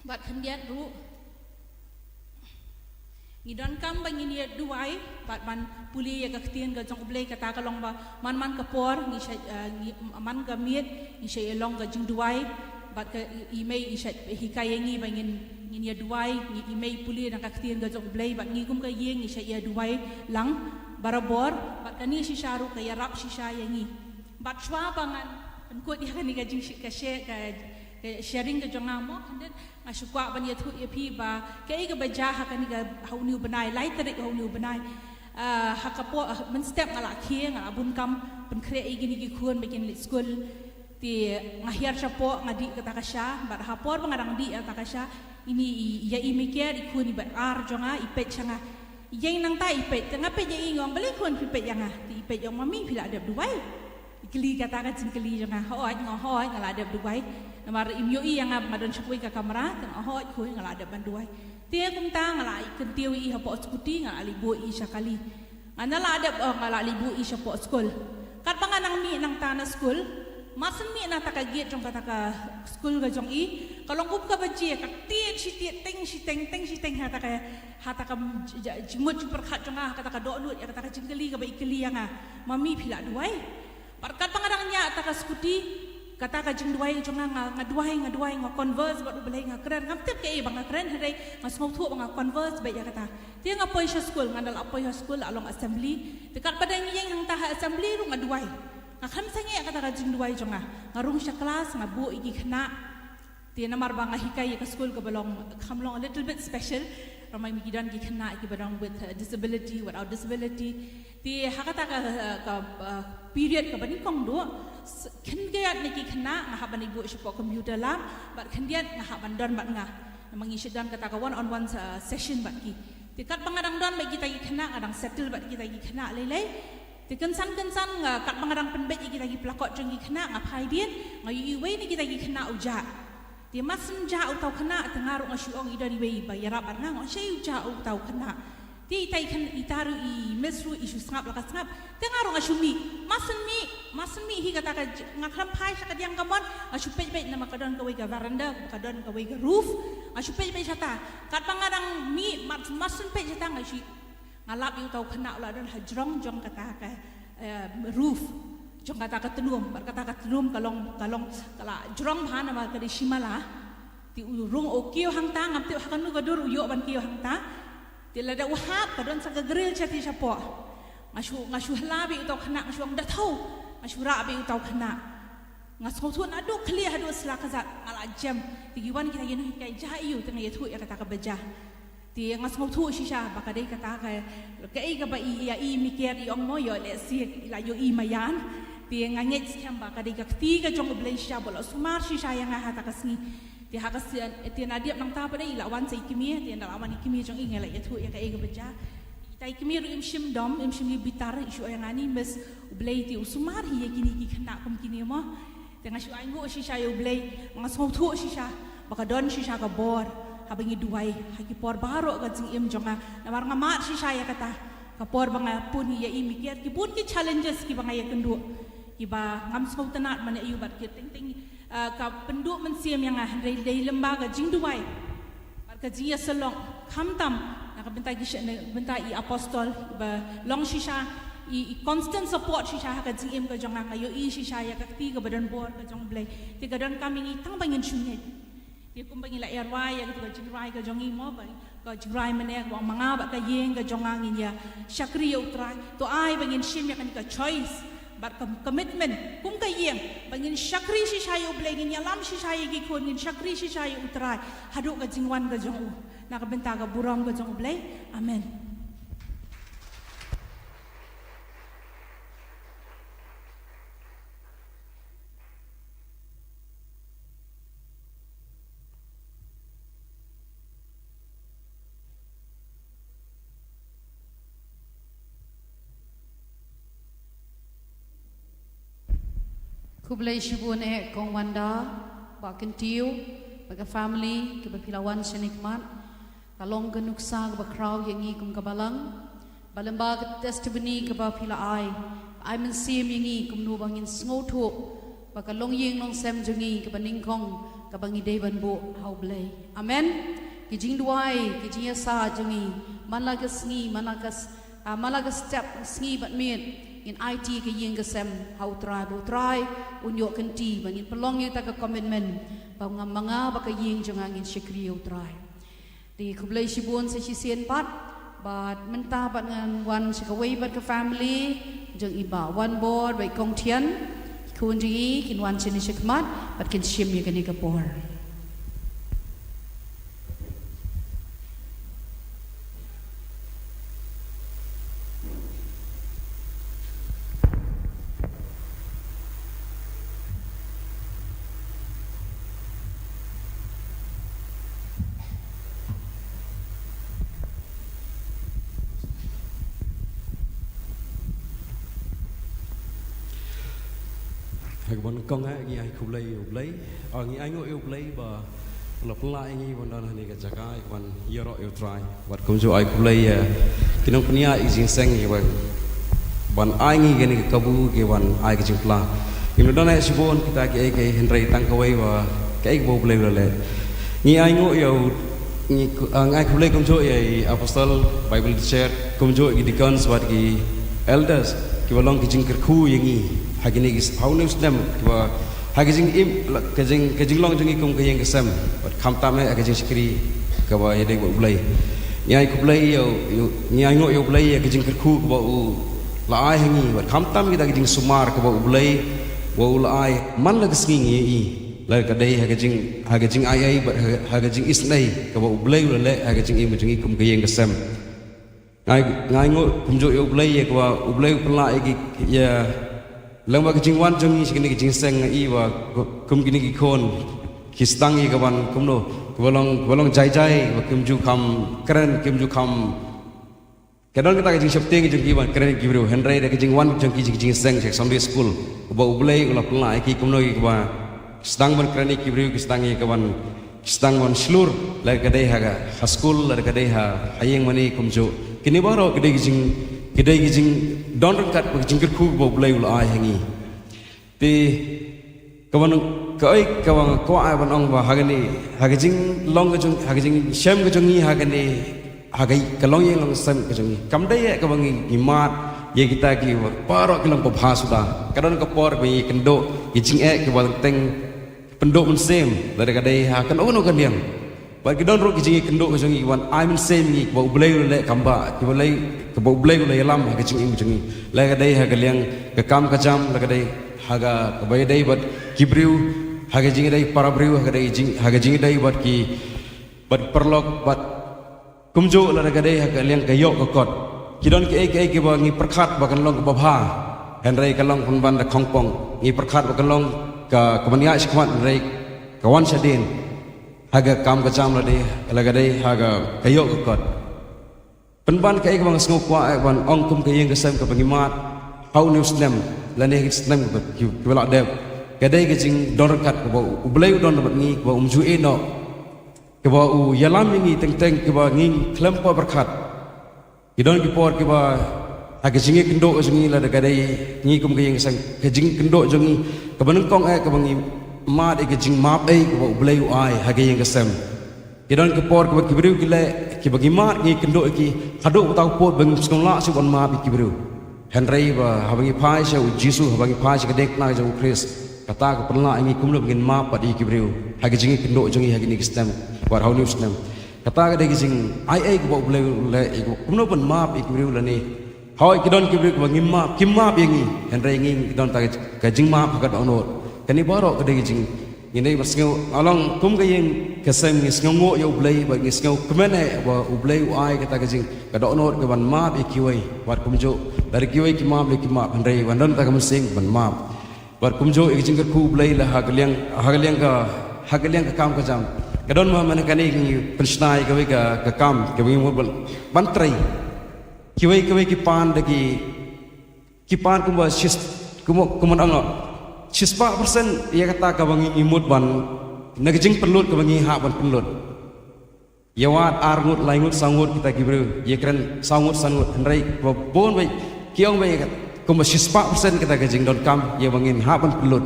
bat khendiat ru ni don kam bang ni duai bat man puli ya ka ktien ga jong blai ka ta ka long ba man ka por ni man ka miet ni shay long ga jing duai bat ka email i shat hikay ngi bangin ni duai ni email puli na ka ktien ga jong blai bat ni kum ka yeng ni shay ya duai lang barabor bat ka ni si sharu ka ya rap si sha yangi bat shwa bangan kan ko di ka ni ga jing ka share ka sharing ka jong mo kandet asukwa ban ya thu ya pi ba kai ga baja ha kan ga hau niu banai lai tare hau niu banai ha ka po man step ngala khie nga bun kam pen kre i gini gi khun begin school ti ngahiar chapo ngadi ka takasha bar ha por bangarang di takasha ini ya i mikir i khun i ba ar jonga i pe changa yang nang ta i pe tanga pe ya i ngong bali khun pi pe yang ti pe yong mami phila deb duai ikli kata ka jingkli jonga hoi ngoi ngala deb duai namar imyo i yang madon chakui ka kamera tang hoi khoi ngala deb ban duai tia kum ta ngala ikan tiu i hapo skuti ngala libu i syakali ngala adab ngala libu i syapo school kat panganang mi nang tana school masen mi na takaget jong kataka school ga jong i kalong up ka baje ka tiet si tiet teng si teng hataka jimut perkhat jong kataka do lut ya kataka jingkeli ka ba ikeli yang mami phila duai parkat panganang nya taka skuti kata ka jing duai jong ngaduai nga converse ba belai nga keren ngaptep ke bang keren hare nga smok thu bang converse ba ya kata ti nga poi school nga dal apoi school along assembly dekat padang yang hang ta assembly ru ngaduai nga kham sange kata ka jing duai jong nga rung sya kelas nga bu igi khna ti namar bang hikai ka school ka belong khamlong a little bit special ramai migidan gi khna igi badang with disability without disability ti hakata ka period ka bani kong do khendiat ni ki khna nga haban ibu support computer lab bat khendiat nga haban don bat nga mangisi dan kata ka one on one session bat ki tikat pangadang don bagi kita ki khna adang settle bat kita ki khna lelai tikan san nga kat pangadang penbet kita ki plakot jeng ki khna nga phai bien nga yu we ni kita ki khna uja ti masen ja utau khna tengaru nga shuong idari we ba yarap nga nga shay uja utau khna ti tai kan itaru I mesru isu sngap laka sngap tengaru nga shumi masen mi hi kata nga khram phai sa kadyang kamon asu pe na makadon ka we ga veranda kadon ka we ga roof asu pe chata kat pangadang mi masen pe chata nga shi ngalap yu tau khna la don hajrong jong kata ka roof jong kata ka telum bar kata ka telum kalong kala jrong bhana ma ka shimala ti urung o kio hang ta ngap ti hakanu ka dur uyo ban kio hang ta tila da wahab kadon sa grill chati sapo ngashu halabi utaw khana ngashu ang dathaw ngashu rabi utaw khana ngasau thun adu clear hadu selakazat ala jam tigiwan kita yin kai jayu teng ye thu ya kata ka beja ti ngasau thu shisha bakade kata ka ai ka ba I mikir I ong moyo le si la yo I mayan ti nganget siam bakade ka tiga jong blai sha bola sumar shisha yang hata kasni ti hakasian ti nadiap nang ta pa dai la wan sai kimi ti na wan kimi jong ingela ya thu ya ka ai ka beja tai kimi ru im shim li bitar isu yang ani mes blai ti usumar hi ya kini ki khana kum kini mo tengah syu aingo shisha yo blai ngasau thu shisha bakadon shisha ka bor habangi duai haki por baro ka jing im jonga namar ngamat shisha ya kata ka por banga pun ya I mikir ki pun ki challenges ki banga ya kendu ki ba ngam sau tanat man ayu bat ki ting ka penduk mensiam yang dai lembaga jing duai bar ka jing ya selong khamtam nak bentai I apostol ba long shisha I constant support shisha ka jing im ka jonga ka yo I shisha ya ka ti ka badan bor ka jong blai ti ka don kami ni tang bangin shunet ti kum bangin la erwai ya ka jing rai ka jong I mo ba ka jing rai mane ka manga ba ka yeng ka jonga ngin ya shakri ya utrai to ai bangin shim ya ka choice but commitment kum ka yeng bangin shakri shisha yo blai ngin ya lam shisha ya gi kon ngin shakri shisha ya utrai hadu ka jing wan ka jong nak benta ka burong ka jong blai amen Kublai shibun kong wanda bakin tiu baga family ke bapilawan senikmat kalong genuksa ke bakrau yangi kum kabalang balamba ke testimony ke bapila ai mensim yangi kum nu bangin sngotu bakalong ying long sem jungi ke baningkong ke bangi deban bo hau blai amen kijing duai kijing sa jungi malagas ngi malagas step ngi batmit in IT ke yeng kesem hau try unyo kenti bangin pelong yang tak commitment bang manga baka yeng jangangin syakri try di kublai shibun se sien pat bat menta bat ngan wan sikawai bat ke family jeng iba one board bai kong tian kun ji kin wan chini shikmat bat kin shim ye kani kapor Hãy subscribe cho kênh Ghiền Mì Gõ để không bỏ lỡ những hagini gis haunus dem wa hagijing im kajing long jungi kum kayeng kesem bat khamta me hagijing sikri ka wa yede bo blai nyai ku blai yo nyai ngo yo blai hagijing kerku ka u la ai hangi bat khamta me hagijing sumar ka u blai wa u la ai man la gisngi ngi la ka dei hagijing ai bat hagijing isnai ka u blai la le hagijing im jungi kum kayeng kesem ngai ngo kum jo yo blai ka wa u blai pla ya lama kecing wan jongi sekini kecing seng i wa kum kini kikon kistang i kawan kum no kebalong jai wa kum ju kam keren kum ju kam kadang kita kecing septing jongi wan keren kibru Henry da kecing wan jongi kecing seng cek Sunday school ba ublai ulah pula ki kum no i kawa kistang wan keren kibru kistang i kawan kistang wan slur la kadai ha school la kadai ha ayeng mani kum ju kini baro kedai kecing don kat kecing kerku bo blai ula ai hangi ti kawan ko ai ban ong ba hagani hagijing long ka jong hagijing shem ka jongi hagani hagai kalong yang long sem ka jongi kamdai ya ka bangi imat ye kita ki paro ki long pa bhasuda kadon ka por bi kendo kecing ke bang teng pendok men sem la kadai ha kan ono kan diam bagi don ro kecing kendo ka jongi wan ai men sem ni bo blai le kamba ki bolai ke bau blai ulai lam ha kecing im jungi la ka dai ha kaliang ke kam ka jam la ka dai ha ga ka bai dai bat kibriu ha ga jing dai parabriu ha ga dai jing ha ga jing dai bat ki bat perlok bat kumjo la ka dai ha kaliang ka yok ka kot ki don ki ba ngi perkhat ba kan long ka bha henry ka long pun ban da khongpong ngi perkhat ba kan long ka kemania ikhwan rei kawan sadin ha ga kam ka jam la ka dai ha ga ka yok ka kot penban kai bang sngok kwa ban ong kum kayeng kesem ka bangimat hau news nem lane snem ka ki wala de kadai ke jing dorkat ka ublai don bat ngi ka umju e no ka ba u yalam ngi teng ka ba ngi klempo berkat idon ki por ka ba aga jingi kendo jingi la de kadai ngi kum kayeng kesem ka jing kendo jingi ka banung kong ka bangi mat e ka jing map e ka ba ublai u ai ha kayeng kesem idon ki por ka kibriu ki le ki bagimat ngi kendo ki haduk tau pot bang snola si bon ma bi kibriu Henry ba habangi phai sha u Jesu habangi phai sha kadek na jong Chris kata ka perla ngi kumlo ngin ma pa di kibriu hagi jingi kendo jongi hagi ni kistem war hau news nem kata ka de jing ai ko bo le kumlo bon ma bi kibriu la ni hoi ki don kibriu ko ngim ma kim ma bi ngi Henry ngi don ta ka jing ma ka don no kani baro ka de jing ini bersengau along kum kayeng kesem ngisengau ngo yo blai ba ngisengau kemene ba ublai ai kata kajing kadok not ke ban map ikiwai wat kumjo dari kiwai ki map le ki map handai wandon ta kam sing ban map wat kumjo ikjing ku blai la hagaliang ka kam ka jam kadon ma man kani pensnai ka kam ke wi mo ban trai kiwai ki pan dagi ki pan kumba sis kumon ang 60% ia kata kabangi imut ban nagajing pelut kabangi hak ban pelut yawat arngut laingut sangut kita gibru ia keren sangut hendrai bon baik kiong baik kuma 60% kita gajing don kam ia bangin hak ban pelut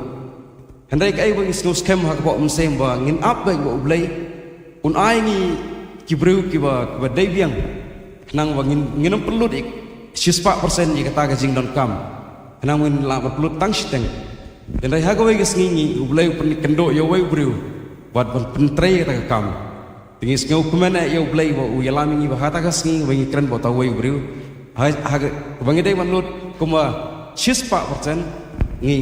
hendrai kai bangi snus kem hak bo msem bangin up baik bo blai un ai ngi gibru kiba dai biang nang bangin nginam pelut 60% ia kata gajing don kam nang min la pelut tang siteng dan rai hagawai gesngi ublai kendo yo wai bru buat pentre kata kam tingis ngau kumana yo ublai bo uyalami ba hata gesngi wangi keren bo tawai bru hag bangi dai manut kuma 60% ngi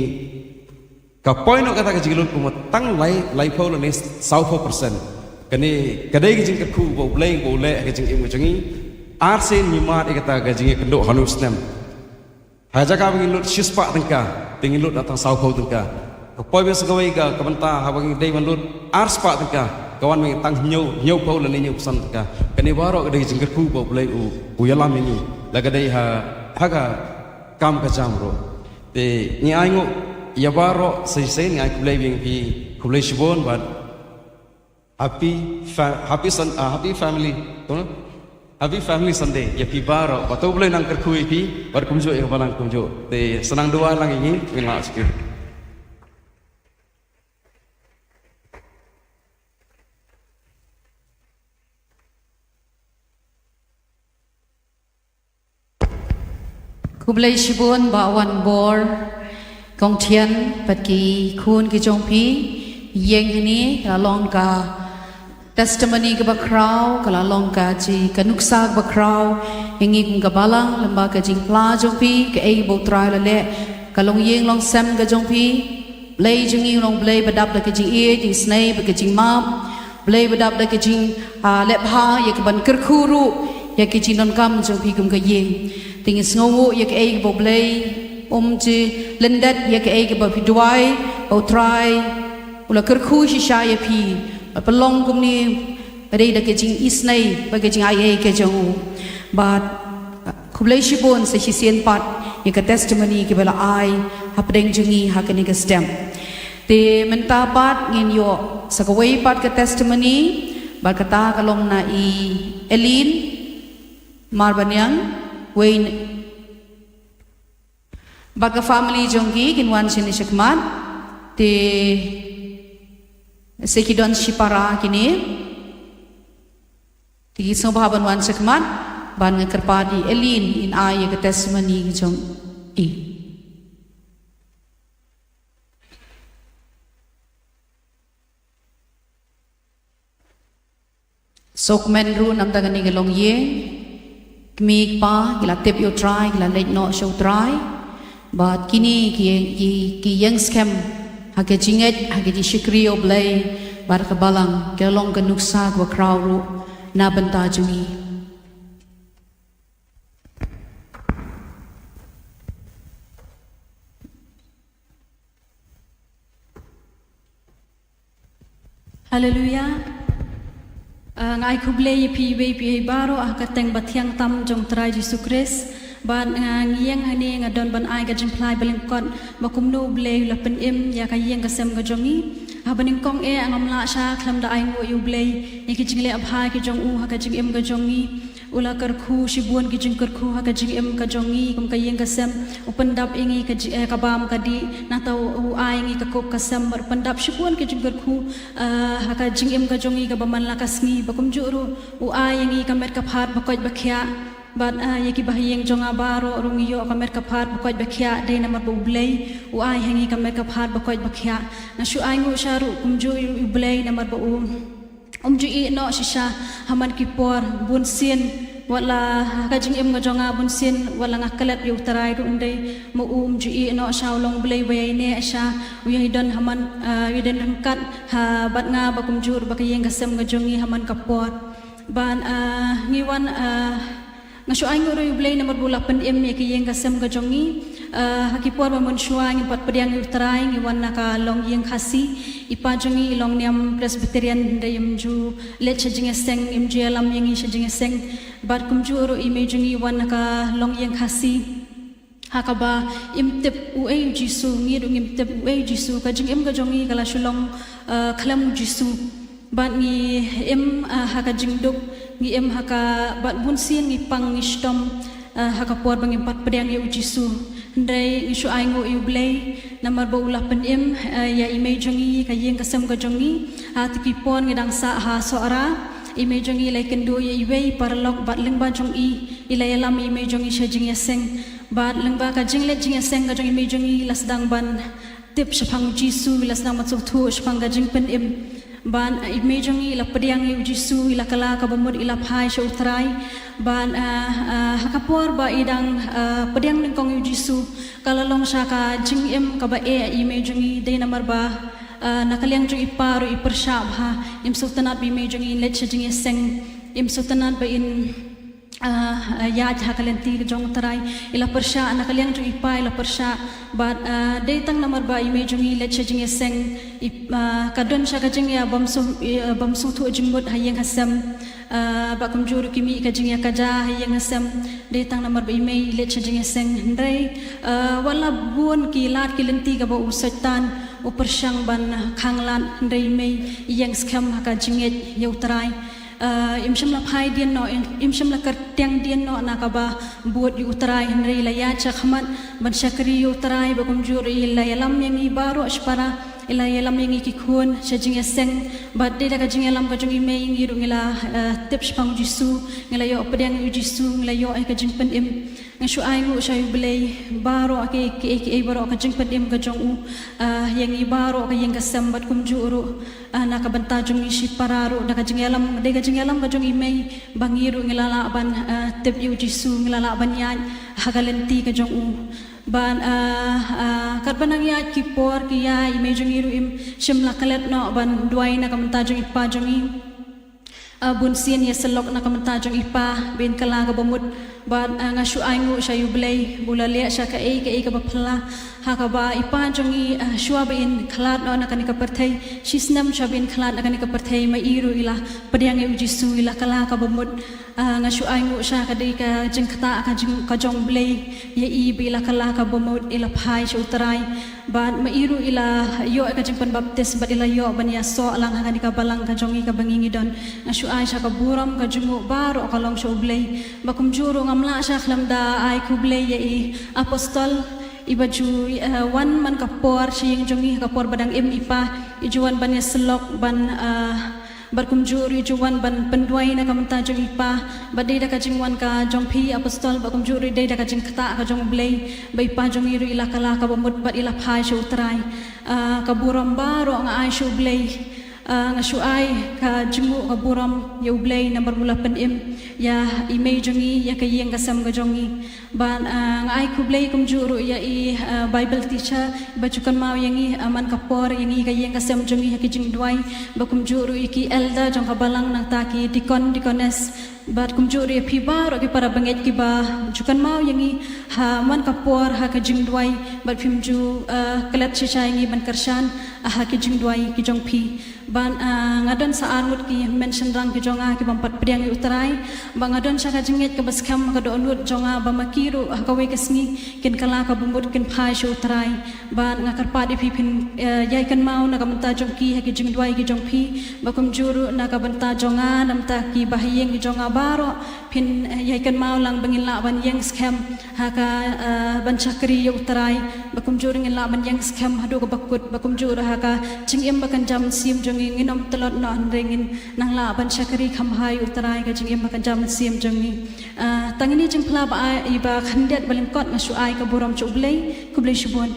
ka poino kata ka jilut kuma tang lai pol ni 60% kani kadai ki jing ku bo ublai bo le ka jing im jangi arsen nyimat kata ka jing kendo hanus nem haja ka bangi lut 60% tengka tingin lut datang sauko tengka kapoi biasa kawai ka kabanta habang dai man lut arspa tengka kawan mi tang nyau pau lan nyau pesan tengka kani baro ka dai jingker ku bo blai u yalam ini laga dai haga kam ka jamro te ni aingo ya baro sai ni ai blai bing pi blai shibon but happy family to Happy Family Sunday ya pi baro batau boleh nang kerkui pi bar kumjo ya balang kumjo te senang dua lang ini mina sikit Kublai shibun bawan bor kong tian pat ki khun ki jong pi yeng ni la long ka testimony ke bakrau kala long ka ji kanuksa bakrau ingi kung kabalang lamba ka jing pla jong pi ke ei bo trai la le kalong yeng long sem ka jong pi blai jing yi long blai badap la ka jing e jing snai ba ka jing map blai badap la ka jing le pha ye ka ban ker khuru ye ki jing non kam jong pi kum ka yeng ting sngowo ye ka ei bo blai ji lendat ye ka ei ka ba pi duai bo trai ula ker khu shi sha ye pi pelong kum ni pada ida kejing isnai bagi kejing ai kejong but kublai shibon se sien pat ye ka testimony ke bela ai hapdeng jungi hakani ka stem te menta pat ngin yo sakawai pat ka testimony ba kata kalong na i elin marbanyang wain ba ka family jongi kinwan sini shakmat te Sekidon Shipara kini Tigi sobahaban wan sekmat ban ngekerpadi elin in ay ke testimony jong i Sokmen ru nam tagani gelong ye kmik pa gila tip yo try gila late no show try but kini ki young scam hake jinget hake di shikriyo blay bar kabalang kelong kanuksa kwa crowd na banta jungi Hallelujah ngai kublay pi pi baro akateng bathyang tam jong trai Jesu Christ ban ngieng hani ngadon ban ai ga jimplai balingkot bakumno blay lapen im ya ka yeng ka sem ga jongi habaning kong e angam la sha khlam da ai ngo yu blay yeki jingle abha ki jong u ha ka jing im ga jongi ula kar khu shibun ki jing kar khu ha ka jing im ka jongi kum ka yeng ka sem upandap ingi ka bam ka di na tau u ai ngi ka kop ka sem bar pandap shibun ki jing kar khu ha ka jing im ka jongi ka baman la ka sngi bakum juru u ai ngi ka mer ka phat ba koj ba khya bat yeki bahiyeng jonga baro rungiyo kamer kaphat bakoj bakhya de namar bublei u ai hangi kamer kaphat bakoj bakhya na shu ai ngu sharu kumju ublei namar bu umju i no shisha haman ki por bun sin wala kajing im ngajonga bun sin wala ngakalat yu tarai ru ndai mu umju i no shaulong blei wei ne asha uyidon haman uyidon rangkat ha bat nga bakumjur bakayeng gasem ngajongi haman kapor ban ngiwan ngasu aingu ru blay namar bula pen em ye kiyeng gasem ga jongi hakipor ba munshwa ngi pat pediang utrai ngi wanna ka long yeng khasi ipa jongi long niam presbyterian dayem ju leche jinge seng im je lam yengi she jinge seng bat kum ju ru ime jongi wanna ka long yeng khasi hakaba imtip uai Jisu ngir imtip uai Jisu ka jing em ka jongi kala shulong khalam Jisu bat ngi em haka jing duk ngi em haka bat bun sin ngi pang ngi stom haka por bang empat pedang ya Jisu ndai isu aingo yu blay namar ba ulah pen em ya imei jongi ka yeng kasam ka jongi hati ki pon ngi dang sa ha soara imei jongi lai kendo ya iwei parlok bat leng ba jongi ilai alam imei jongi shajing ya seng bat leng ba ka jingle jing ya seng ka jongi imei jongi lasdang ban tip shapang Jisu lasdang mat sok thu shapang ka jing pen em ban imei jongi ila pediang yu Jisu ila kala ka bamud ila phai sho utrai ban hakapor ba idang pediang ning kong yu Jisu kala long sha ka jing em ka ba imei jongi de namar ba nakaliang jong iparu ipersyab ha im sultanat bi imei jongi let jing ya seng im sultanat ba in yaj hakalenti jong tarai ila persya nakaliang jong ipa ila persya but datang namar ba imei jongi let jing ya seng kadon sha ka jing ya bamsu thu jingbot hayeng hasam ba kumjur kimi ka jing ya kaja hayeng hasam datang namar ba imei let jing ya seng ndai wala buon ki lat ki lenti ka ba usatan upersyang ban khanglan ndai mei yang skam ka jinget yautrai imsham la phai dian no imsham la kartiang dian no nakaba buat yu utrai henry la ya chakhamat ban shakri yu utrai ba kumjuri la yalam yang ibaro aspara ila yalam yang ikikun shajing seng bat de daga jing yalam ka jung imei ngiru ngila tips pang Jisu ngila yo pedang yu Jisu ngila yo ai ka jing pen im ngashu ai ngu shay belai baro ake ke baro ka jing pen im ka jong u yang ibaro ka yang kasam bat kumjuru nakabanta jung isi pararu daga jing yalam de ga jing yalam ka jung imei bangiru ngila la ban tip yu Jisu ngila la ban yan hagalenti ka jong u ban karbanang ya kipor kiya imei jong iru im shimla kalet no ban duai na kamanta jong ipa jongi bunsin ya selok na kamanta jong ipa bin kala ka bamut ban ngashu aingu shayu blay bulale sha ka ka bapla hakaba ipa jongi shwa bin khalat no na kanika perthai shisnam shabin khalat na kanika perthai mai iru ila padiang yu Jisu ila kala ka bamut ngashu aingu sha ka dei ka jingkata ka jong blay ya i bila kala ka bamut ila phai shu tarai ban mai iru ila yo ka jingpan baptis bat ila yo ban ya so alang ha kanika balang ka jongi ka bangingi don ngashu ai sha ka buram ka jungu baro ka long shu blay bakum juru ngamla sha khlamda ai ku blay ya i apostol ibaju wan man kapor sing jongi kapor badang im ipa ijuan ban ya selok ban berkumjuri juwan ban penduai na kamanta jong ipa badai da ka jingwan ka jong phi apostol berkumjuri dai da ka jing khata ka jong blay bai pa jong iru ila kala ka bamut bat ila phai shu trai ka buram baro nga ai shu blay nga shu ai ka jingu ka buram yu blay number mula pen im ya imei jongi ya ka yeng ka sam ka jongi ban nga ai ku blay kumjuru ya i bible teacher bajukan mau yangi aman kapor yangi ka yeng ka sam jongi ya ki jing duai bakumjuru iki elder jong ka balang nang taki deaconess bat kumjuru ya phi baro ki para banget ki ba jukan mau yangi ha man kapor ha ka jing duai bat phimju kalat chicha yangi ban karshan ha ki jing duai ki jong phi ban ngadon sa armut ki mention rang ki jonga ki bampat pediang yu utrai bang ngadon sa ka jinget ka baskam ka donut jonga bamakiru ka we kasngi ken kala ka bumbut ken phai shu utrai ban ngakar pa di phin yai kan mau na ka manta jong ki ha ki jing duai ki jong phi bakum juru na ka banta jonga namta ki bahiyeng ki jonga baro phin yai kan mau lang bangin la ban yeng scam ha ka ban chakri yu utrai bakum juru ngin la ban yeng scam hadu ka bakut bakum juru ha ka jingem bakan jam sim jong nginom telot no andringin nang la ban chakri khamhai utrai ka jingem bakan jam sim jongi tangini jing phla ba iba khandet balim kot ngashu ai ka buram chublei kublei shubon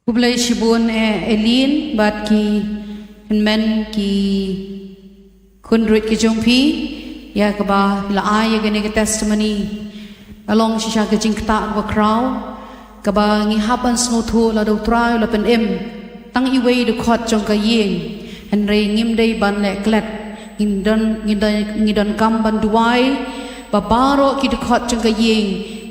kublai shubon elin bat ki men ki kundrit ki jongpi ya kaba la ay gane ke testimony along shisha ke jingta ko crow kaba ngi hapan snothu la do try la pen em tang iwei de khot jong ka yeng en re ngim dei ban le klet ngidon kam ban duai ba baro ki de khot jong ka yeng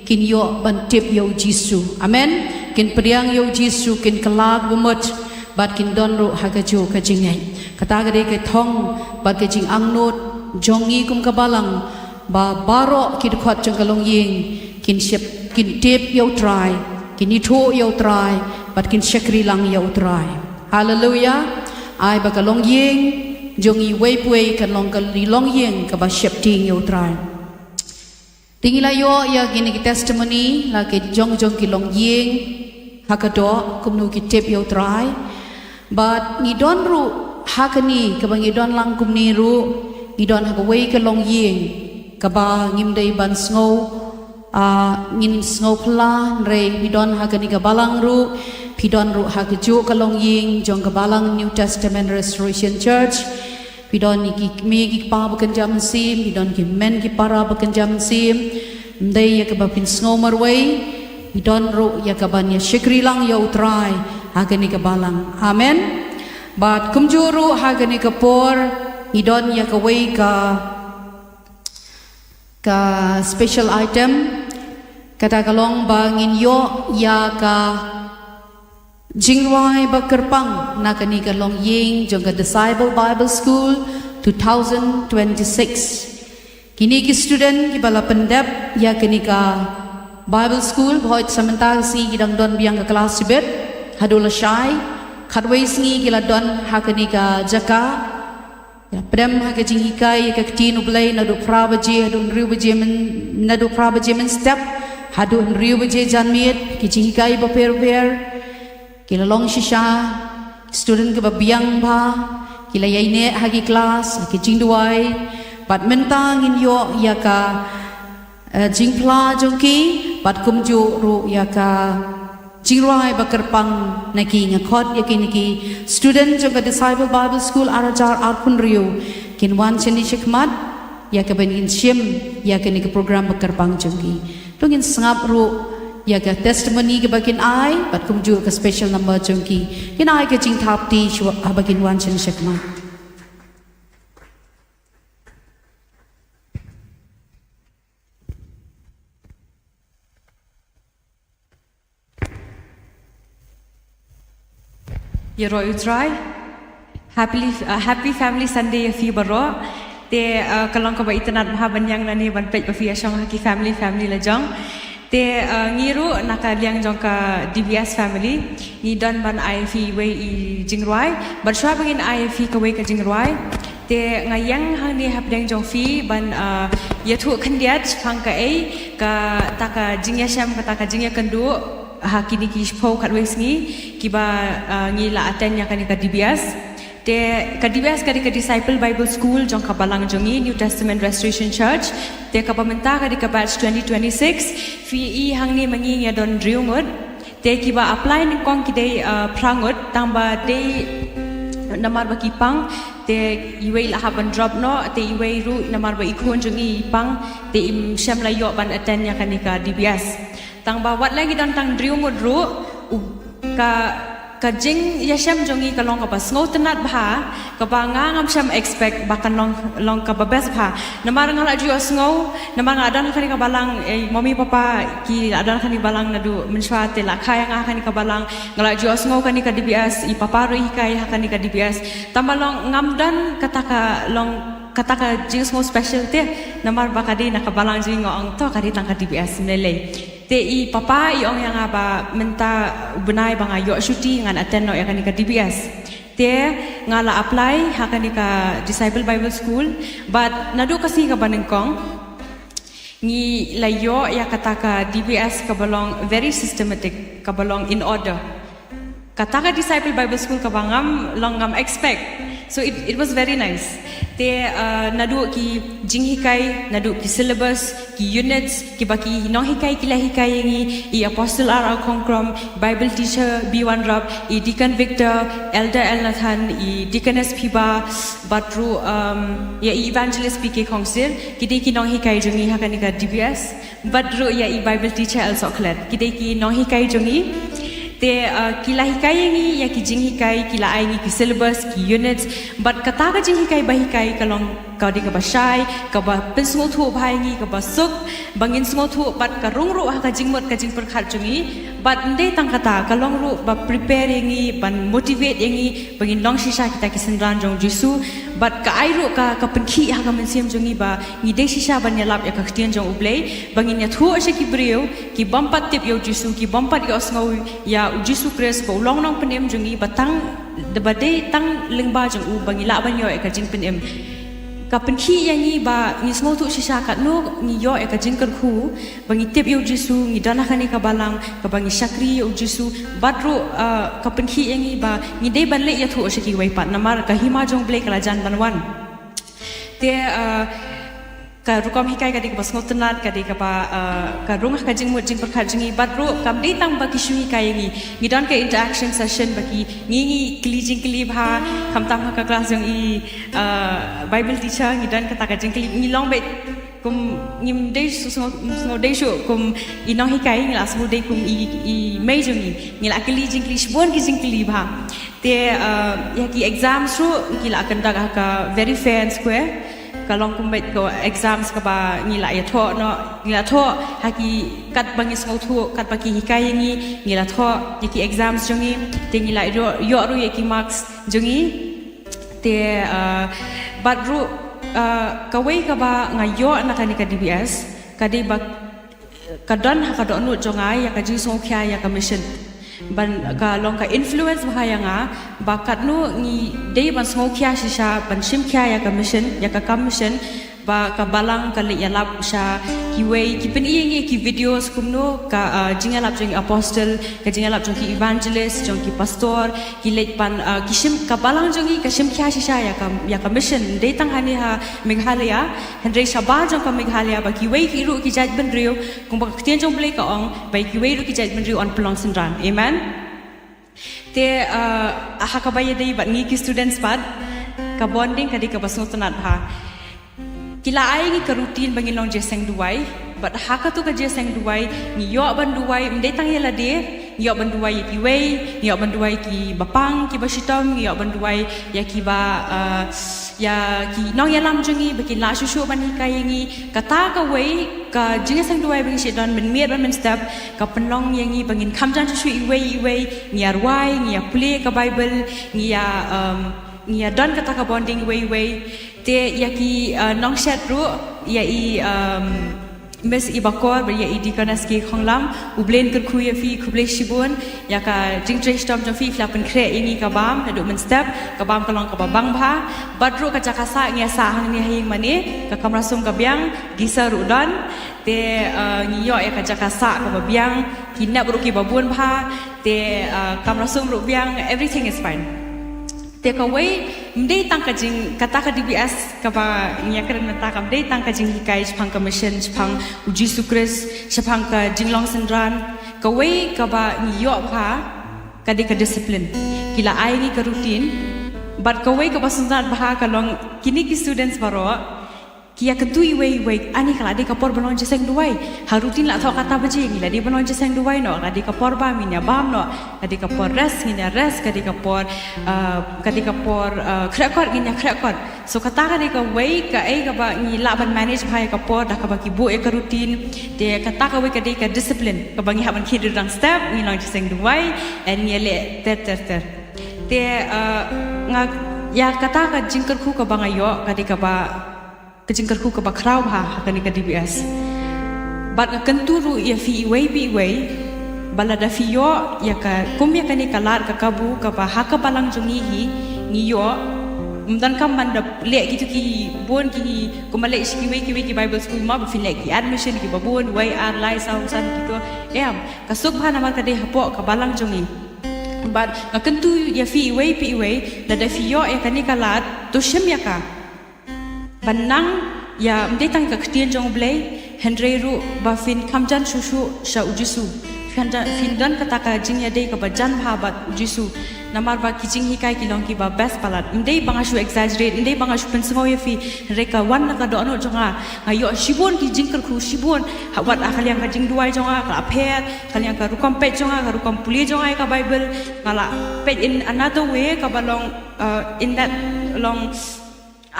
kin yo ban tip yo Jisu amen kin priang yo Jisu kin kalag bumot bat kin don ru hagaju ka jingai kata gade ke thong bat ke jing angnut jongi kum kabalang ba baro kid khot jong kalong ying kin shep kin tep yo try kin itho yo try bat kin shakri lang yo try hallelujah ai ba kalong ying jongi wei pui kan long kal li long ying ka ba shep ting yo try tingila yo ya gini ki testimony la ke jong ki long ying hakado kumnu ki tep yo try but ni don ru hakani ka bang i don lang kum ni ru i don ha wei ka long ying ka ba ngim dei ban snow ngin snow pla re i don hakani ka balang ru pi don ru ha ju ka long ying jong ka balang New Testament Restoration Church pi don ni ki me ki pa ba kan jam sim pi don ki men ki para ba kan jam sim dei ya ka ba pin snow mar wei pi don ru ya ka ban ya shikri lang yo try hakani ka balang amen but kumjuru hagani ka por idon ya ka wei ka special item kata kalong bangin yo ya ka jingwai ba kerpang na kani ka long ying jong ka Disciple Bible School 2026 kini ki student ki bala pendep ya kani ka Bible School boit sementara si kidang don biang ka kelas sibet hadula syai khatwei singi kila don hakani ka jaka ya prem haka jingikai ka ktinu blai nadu prabaje hadun riubaje men nadu prabaje men step hadun riubaje janmiet ki jingikai ba per kila long shisha student ke ba biang ba kila yaine hagi class ki jingduai bat mentang in yo ya ka jingpla jongki bat kumju ru ya ka Jingrai bakerpang naki ngakot yakin naki student jangka Disciple Bible School arajar arpun riu kin wan cheni shikmat ya ka ben shim ya ka ni program bakerpang jangki tungin sangap ru ya ka testimony ke bakin ai bat kumju ka special number jangki kin ai ka jing thap ti shwa bakin wan cheni shikmat Yero utrai happy family Sunday ya fi baro te kalong ka ba itanat mahaban yang nani ban pej ba fi asong haki family la jong te ngiru naka liang jong ka DBS family ni don ban ai fi wei i jingruai ban shwa bangin ai fi ka wei ka jingruai te ngayang hang ni hap liang jong fi ban yathu khandiat phang ka ei ka taka jingya sham ka taka jingya kandu hakini ki shpo khatwei singi kiba ngi la aten ya kani ka DBS te ka DBS ka Disciple Bible School jong ka balang jongi New Testament Restoration Church te ka pamenta ka batch 2026 fi i hangni mangi ya don driumut te kiba apply ni kong ki dei prangut tamba dei namar ba kipang te iwei la haban drop no te iwei ru namar ba ikon jongi pang te im sham la yo ban aten ya kani ka DBS tang bawat lagi dan tang driumut ru ka jing yasham jongi ka long ka pas ngau tenat bha ka ba ngam sham expect bakan long ka ba best bha namar ngala ju ngau namar ngadan khani ka balang mommy papa ki adan khani balang nadu menshwa te la khaya nga khani ka balang ngala ju ngau khani ka DBS i papa ru hikai khani ka DBS tambalong ngam dan kata ka jing ngau special te namar bakadi nakabalang jing ngong to kadi tang ka DBS melei te i papa i ong yang aba menta benai bang ayo syuti ngan aten no yakani ka DBS te ngala apply hakani ka Disciple Bible School but nadu kasi ka banengkong ngi layo ya kata ka DBS ka balong very systematic ka balong in order kata ka Disciple Bible School ka bangam longam expect so it was very nice te nadu ki jinghikai nadu ki syllabus ki units ki baki nong hikai kila hikai ngi I apostle R Kongkrom Bible teacher B1 Rab I deacon Victor elder Elnathan I deaconess Piba batru ya evangelist PK Kongsil kidai ki nong hikai jongi hakani ka DBS batru ya I Bible teacher also klet kidai ki nong hikai jongi te kila hikai ngi ya ki jing hikai kila ai ngi ki syllabus ki units but kata ka jing hikai ba hikai kalong kau di ka ba shai ka ba pensung thu bhai ngi ka ba suk bangin sung thu but ka rung ru ha ka jing mot ka jing per khat chungi but ndei tang kata kalong ru ba prepare ngi ban motivate ngi bangin long shisha kita ki sendran jong jisu but ka ai ru ka penkhi ha ka mensiam jongi ba ngi dei shisha ban ya lap ya ka khtian jong ublei bangin ya thu ashe ki breu ki bampat tip yo jisu ki bampat yo ngau ya jisu kres ko long long penem jongi batang de badai tang lengba jong u bangi la ban yo ka jing penem ka penkhi yang ni ba ni ngau thu shisha ka no ni yo ka jing ker khu bangi tip yo jisu ni dana khani ka balang ka bangi shakri yo jisu batru ka penkhi yang ni ba ni dei ban le ya thu ashe ki wai pat namar ka hima jong blek la jan banwan te ka rukom hikai ka dik bas ngotenat ka dik apa ka rungah ka jing mut jing perkhat jingi batru kam dei tang ba ki shui kai ngi dan ka interaction session baki ngi kli jing kli bha kam tam ka class jong i bible teacher ngi dan kata ka jing kli ngi long bet kum ngim dei su ngo dei shu kum i nong hikai ngi la su dei kum i mei jong ngi la kli jing kli shbon ki jing kli bha te ya ki exams ru ki la kan da ka very fair and square kalong kumbet ko exams ka ba ngila ya tho no ngila tho haki kat bangis ngau thu kat paki hikai ngi ngila tho yaki exams jongi te ngila yo ru yaki marks jongi te badru kawai ka ba ngayo na kani ka DBS kadi ba kadon ha kadon nu jongai ya ka ji song kya ya ka mission ban ka long ka influence bahaya nga bakat nu ni dei ban song kya shisha ban sim kya ya ka mission ya ka commission ba ka balang ka le ya lap sha ki wei ki pen ngi ki videos kumno ka jingalap jing apostle ka jingalap jong ki evangelist jong ki pastor ki le pan ki sim ka balang jong ka sim kya shisha ya ka mission dei tang hani ha Meghalaya hendrei shaba jong ka Meghalaya ba ki wei ki ru ki jaj ben riu kum ba ktien jong blei ka ong ba ki wei ru ki jaj ben riu on pelong sendran amen te ha ka ba ye dei ba ngi ki students pad ka bonding ka di ka basnotanat ha kila ai ngi ka routine bangin long jeseng duai but haka tu ka jeseng duai ni yo ban duai mdei tang yela de yo ban duai ki wei yo ban duai ki bapang ki basitam yo ban duai ya ki ba ya ki nong yalam jungi baki la shushu ban hikai ngi kata ka wei ka jeseng duai bang shi don men miet ban men step ka penlong yangi bangin khamjan shushu i wei ni arwai ni apli ka bible ni ya don kata ka bonding wei te yaki nong shat ru ya i mes ibakor ber ya i dikonas ki khonglam ublen ker khu ya fi khuble shibun ya ka jing tre stom jo fi flapen kre ingi ka bam hadu men step ka bam kalong ka bang bha badru ka jakasa ngia sa hang ni hing mani ka kamrasum ka biang gisa ru don te ngi yo ya ka jakasa ka biang kinap ru ki babun bha te kamrasum ru biang everything is fine take away mdei tang ka jing kata ka DBS ka ba nya kren mata ka mdei tang ka jing hikai chpang ka mission chpang Jisu Kris chpang ka jinglong sendran ka wei ka ba ni yo bha ka de ka discipline kila ai ni ka routine but ka wei ka ba sendran bha ka long kini ki students baro kia ketui wei ani kala de ka por balon jeseng duai ha routine la tho kata baje ni la de balon jeseng duai no ka de ka por ba minya bam no ka de ka por res ni res ka de ka por krakor ni krakor so kata ka de ka wei ka ai ka ba ni la ban manage bhai ka por da ka ba ki bu e ka routine de kata ka wei ka de ka discipline ka ba ngi ha ban ki de rang step ni long jeseng duai and ni le ter te nga ya kata ka jingker khu ka ba ngayo ka de ka ba kejingker ku ke bakrau ha hakani ka DBS bat ka kenturu ya fi wei balada fi yo ya ka kum ya kani kalar ka kabu ka ba ha ka balang jungi hi ni yo mdan kam manda le gitu ki bon ki kumale ki wei ki bible school ma ba fi le ki admission ki babon wei ar lai sound san gitu em ka suk bha na ka de hapo ka balang jungi bat ka kentu ya fi wei la da fi yo ya kani kalar to shem ya ka banang ya mdei tang ka ktien jong blei hendrei ru ba fin khamjan shushu sha ujisu fin dan kata ka jing ya dei ka bajan bha bat ujisu namar ba kijing hikai kilong ki ba best palat indai bang asu exaggerate indai bang asu pensmo ye fi reka wan na ka do no jonga ngayo shibon ki jingkar khu shibon hawat akaliang ka jing duai jonga ka aphet kaliang ka rukom pet jonga ka rukom puli jonga ka bible ngala pet in another way ka balong in that long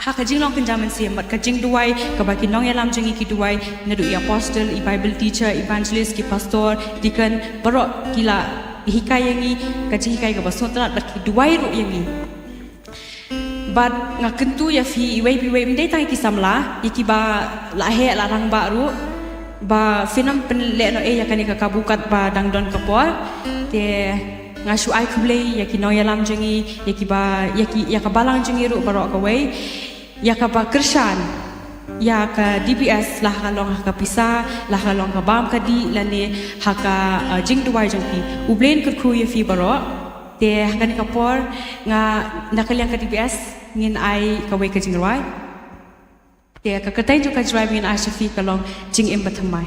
haka jing long kenjaman siam mat ka jing duai ka baki nong yalam jing ki duai nadu i apostle i bible teacher evangelist ki pastor deacon baro kila hikai yangi ka jing hikai ka basot rat bat ki duai ru yangi bat nga kentu ya fi iwei piwei mendai tang ki samla iki ba la he la rang ba ru ba film pen le no e yakani ka kabukat ba dangdon kapor te ngasu ai kublei yaki no yalam jengi yaki ba yaki yakabalang jengi ru baro ka wei yakaba krishan ya ka DBS lah kalong ka pisa lah kalong ka bam ka di lane haka jing duai jongki ublen ku ye fi baro te hakan kapor nga nakaliang ka DBS ngin ai ka wei ka jing ruai te ka katay jo ka drive ngin ai shafi kalong jing em bathamai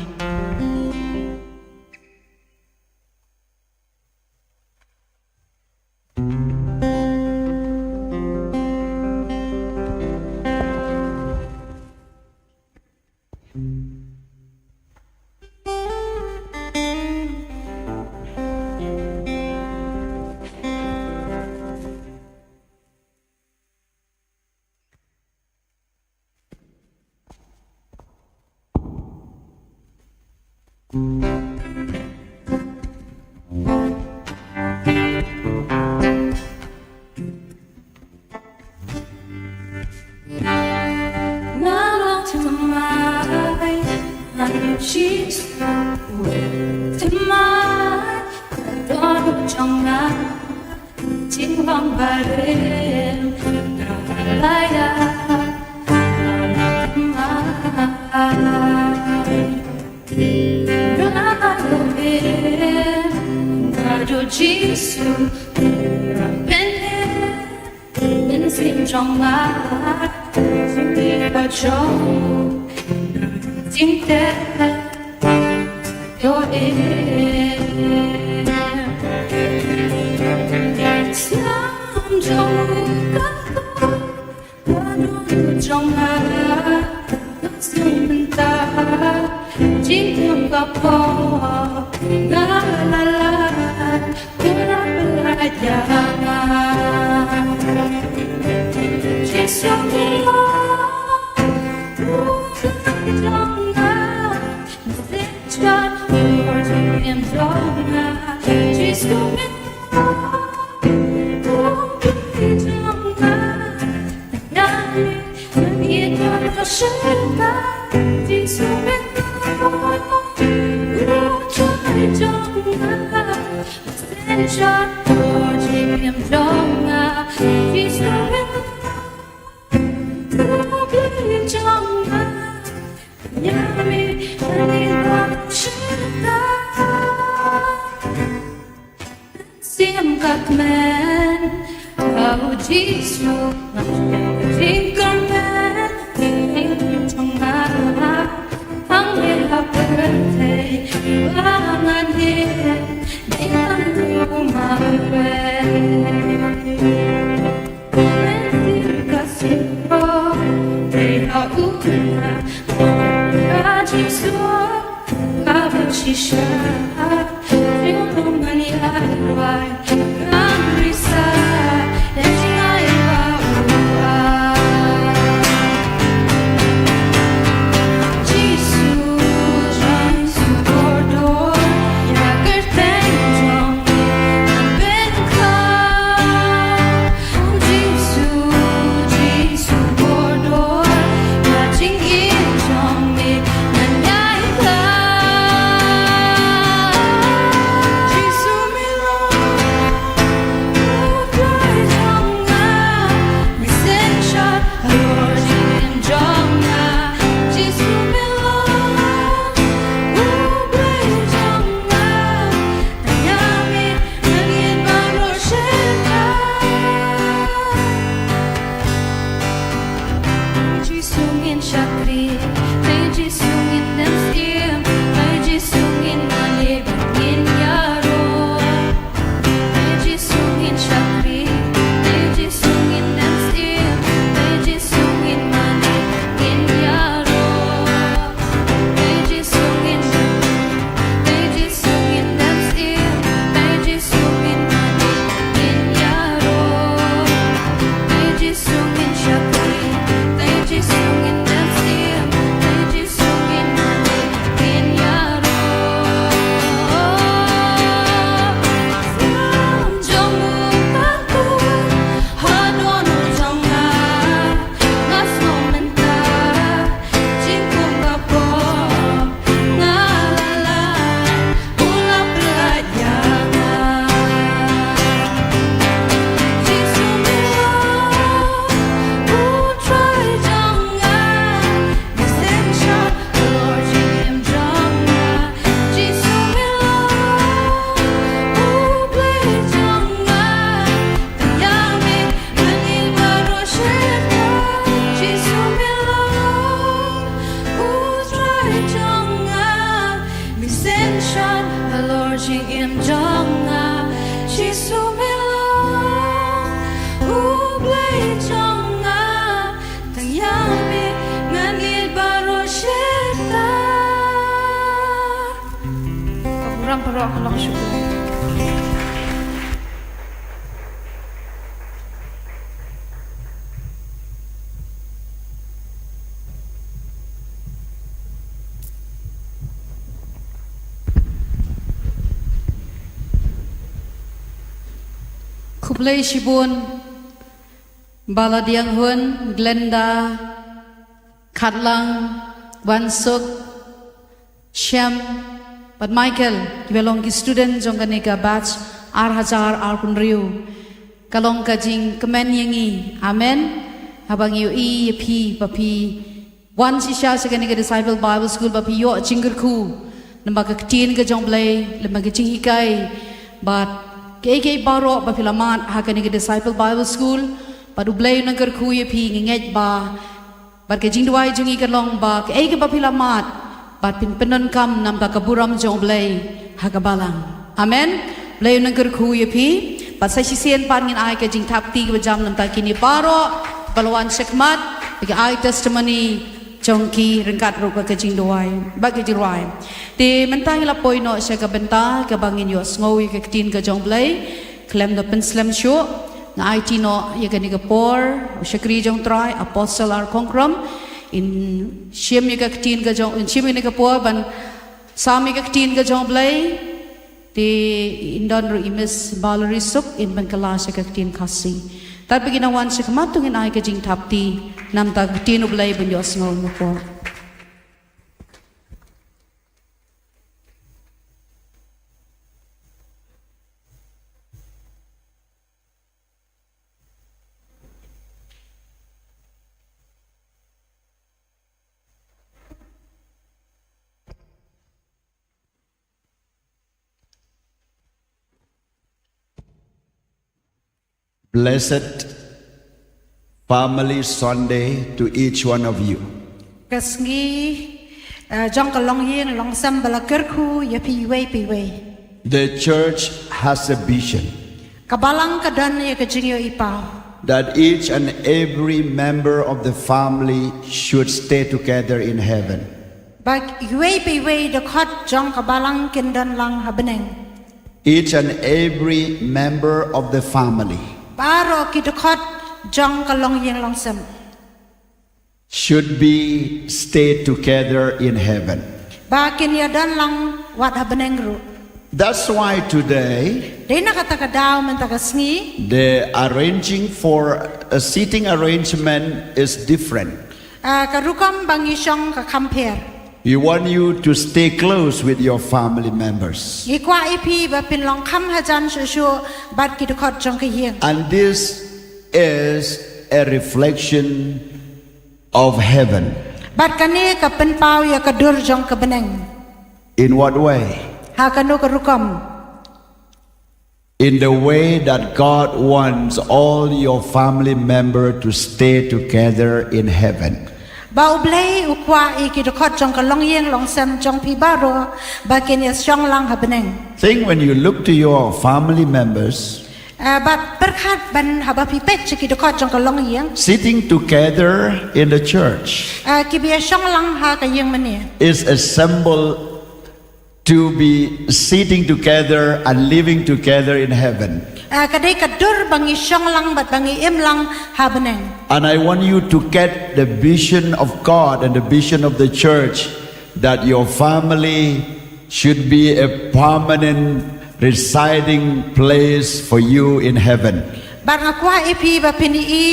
jing im jonga Jisu milong ublay jonga tang yami nganil baro sheta kaburang paro akalong syukur Kublai Shibun, Baladiang Hun, Glenda, Katlang, Wansuk, Shem, but Michael, belong ki student jong kanika batch, Hazar Punriu, Kalong Kajing, Kemen Yangi, Amen, Habang yu I, P, Papi, Wan Sisha, Sakanika Disciple Bible School, Papi Yo, Chingerku, Namaka Ktiin ka jong blay, Lamaka Chingikai, but KK Baro Bapilamat Hakani Disciple Bible School Padu Blay Nagar Kuya Pi Ngej Ba But Kajing Duai Jungi Kalong Ba KK Bapilamat But Pin Penon Kam Nam Bakaburam Jong Blay Hagabalang Amen Blay Nagar Kuya Pi But Sashi Sien Pan Ngin Ai Kajing Tap Ti Bajam Nam Takini Baro Balawan Shekmat Bagi Ai Testimony Jongki Rengkat Ruka Kajing Duai Bagi Jiruai Di mentang ila poi no siya kabenta kabangin yo sngowi kaktin ka jong blay klem do penslam shu na IT no ya gani ka por shakri jong try apostle ar konkram in shim ya kaktin ka jong in shim ni ka por ban sami kaktin ka jong blay di indon ro imes balari sup in ban kala siya kaktin kasi tat ginawan siya kamatungin ay ka jing tapti nam tag kaktin blay ban yo sngow mo por Blessed Family Sunday to each one of you. Kasngi jong kalong yeng long sam balakerku ya pi wei The church has a vision kabalang kadan ya kajing yo ipaw that each and every member of the family should stay together in heaven. bag wei the khot jong kabalang kindan lang habeneng Each and every member of the family baro ki de khot jong kalong yeng long sam should be stay together in heaven. ba kin ya dan lang wat habeneng ru That's why today dena kata kadaw men tagasngi the arranging for a seating arrangement is different. karukam bangi syong ka compare We want you to stay close with your family members. ikwa ipi ba pin long kham hajan shu bat ki de khot jong ka yeng And this is a reflection of heaven. bat kane ka pen paw ya ka dur jong ka beneng In what way? ha kanu karukam In the way that God wants all your family members to stay together in heaven. Bau blay ukwa iki de khot jong ka long yeng long sam jong pi baro ba ken ya syong lang ha beneng Think when you look to your family members bat perkhat ban ha ba pi pet ki de khot jong ka long yeng sitting together in the church ki bia syong lang ha ka yeng mane is a symbol to be sitting together and living together in heaven. kadai ka dur bangi syong lang bat bangi im lang ha beneng And I want you to get the vision of God and the vision of the church that your family should be a permanent residing place for you in heaven. bat ngakwa ipi ba pini I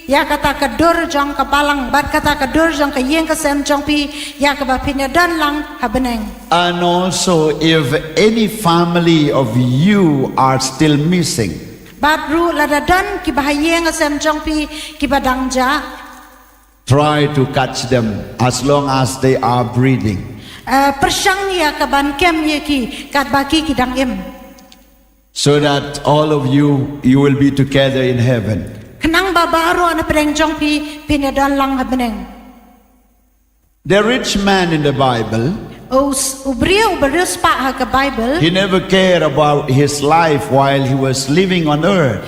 ya kata ka dur jong ka balang bat kata ka dur jong ka yeng ka sem jong pi ya ka ba pini dan lang ha beneng And also, if any family of you are still missing, bat ru la da dan ki ba yeng ka sem jong pi ki ba dang ja try to catch them as long as they are breathing. Persyang ya ka ban kem ye ki kat baki ki dang im So that all of you will be together in heaven. kenang babaro na pedeng jong pi pinadan lang ha beneng The rich man in the Bible ubrio spa ha ka Bible He never cared about his life while he was living on earth.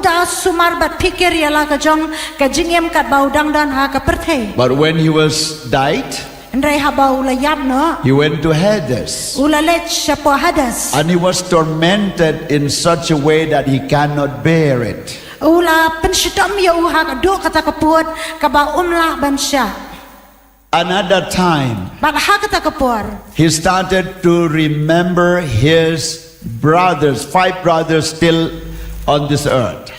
da sumar bat pikir yala ka jong ka jingem kat bau dang dan ha ka perthei But when he was died, ndrai ha bau la yap no he went to Hades. ula lech shapo hadas And he was tormented in such a way that he cannot bear it. ula penshitam ya ha ka do kata ka puat ka ba la ban sha Another time, bat ha kata ka por he started to remember his brothers, 5 brothers still on this earth.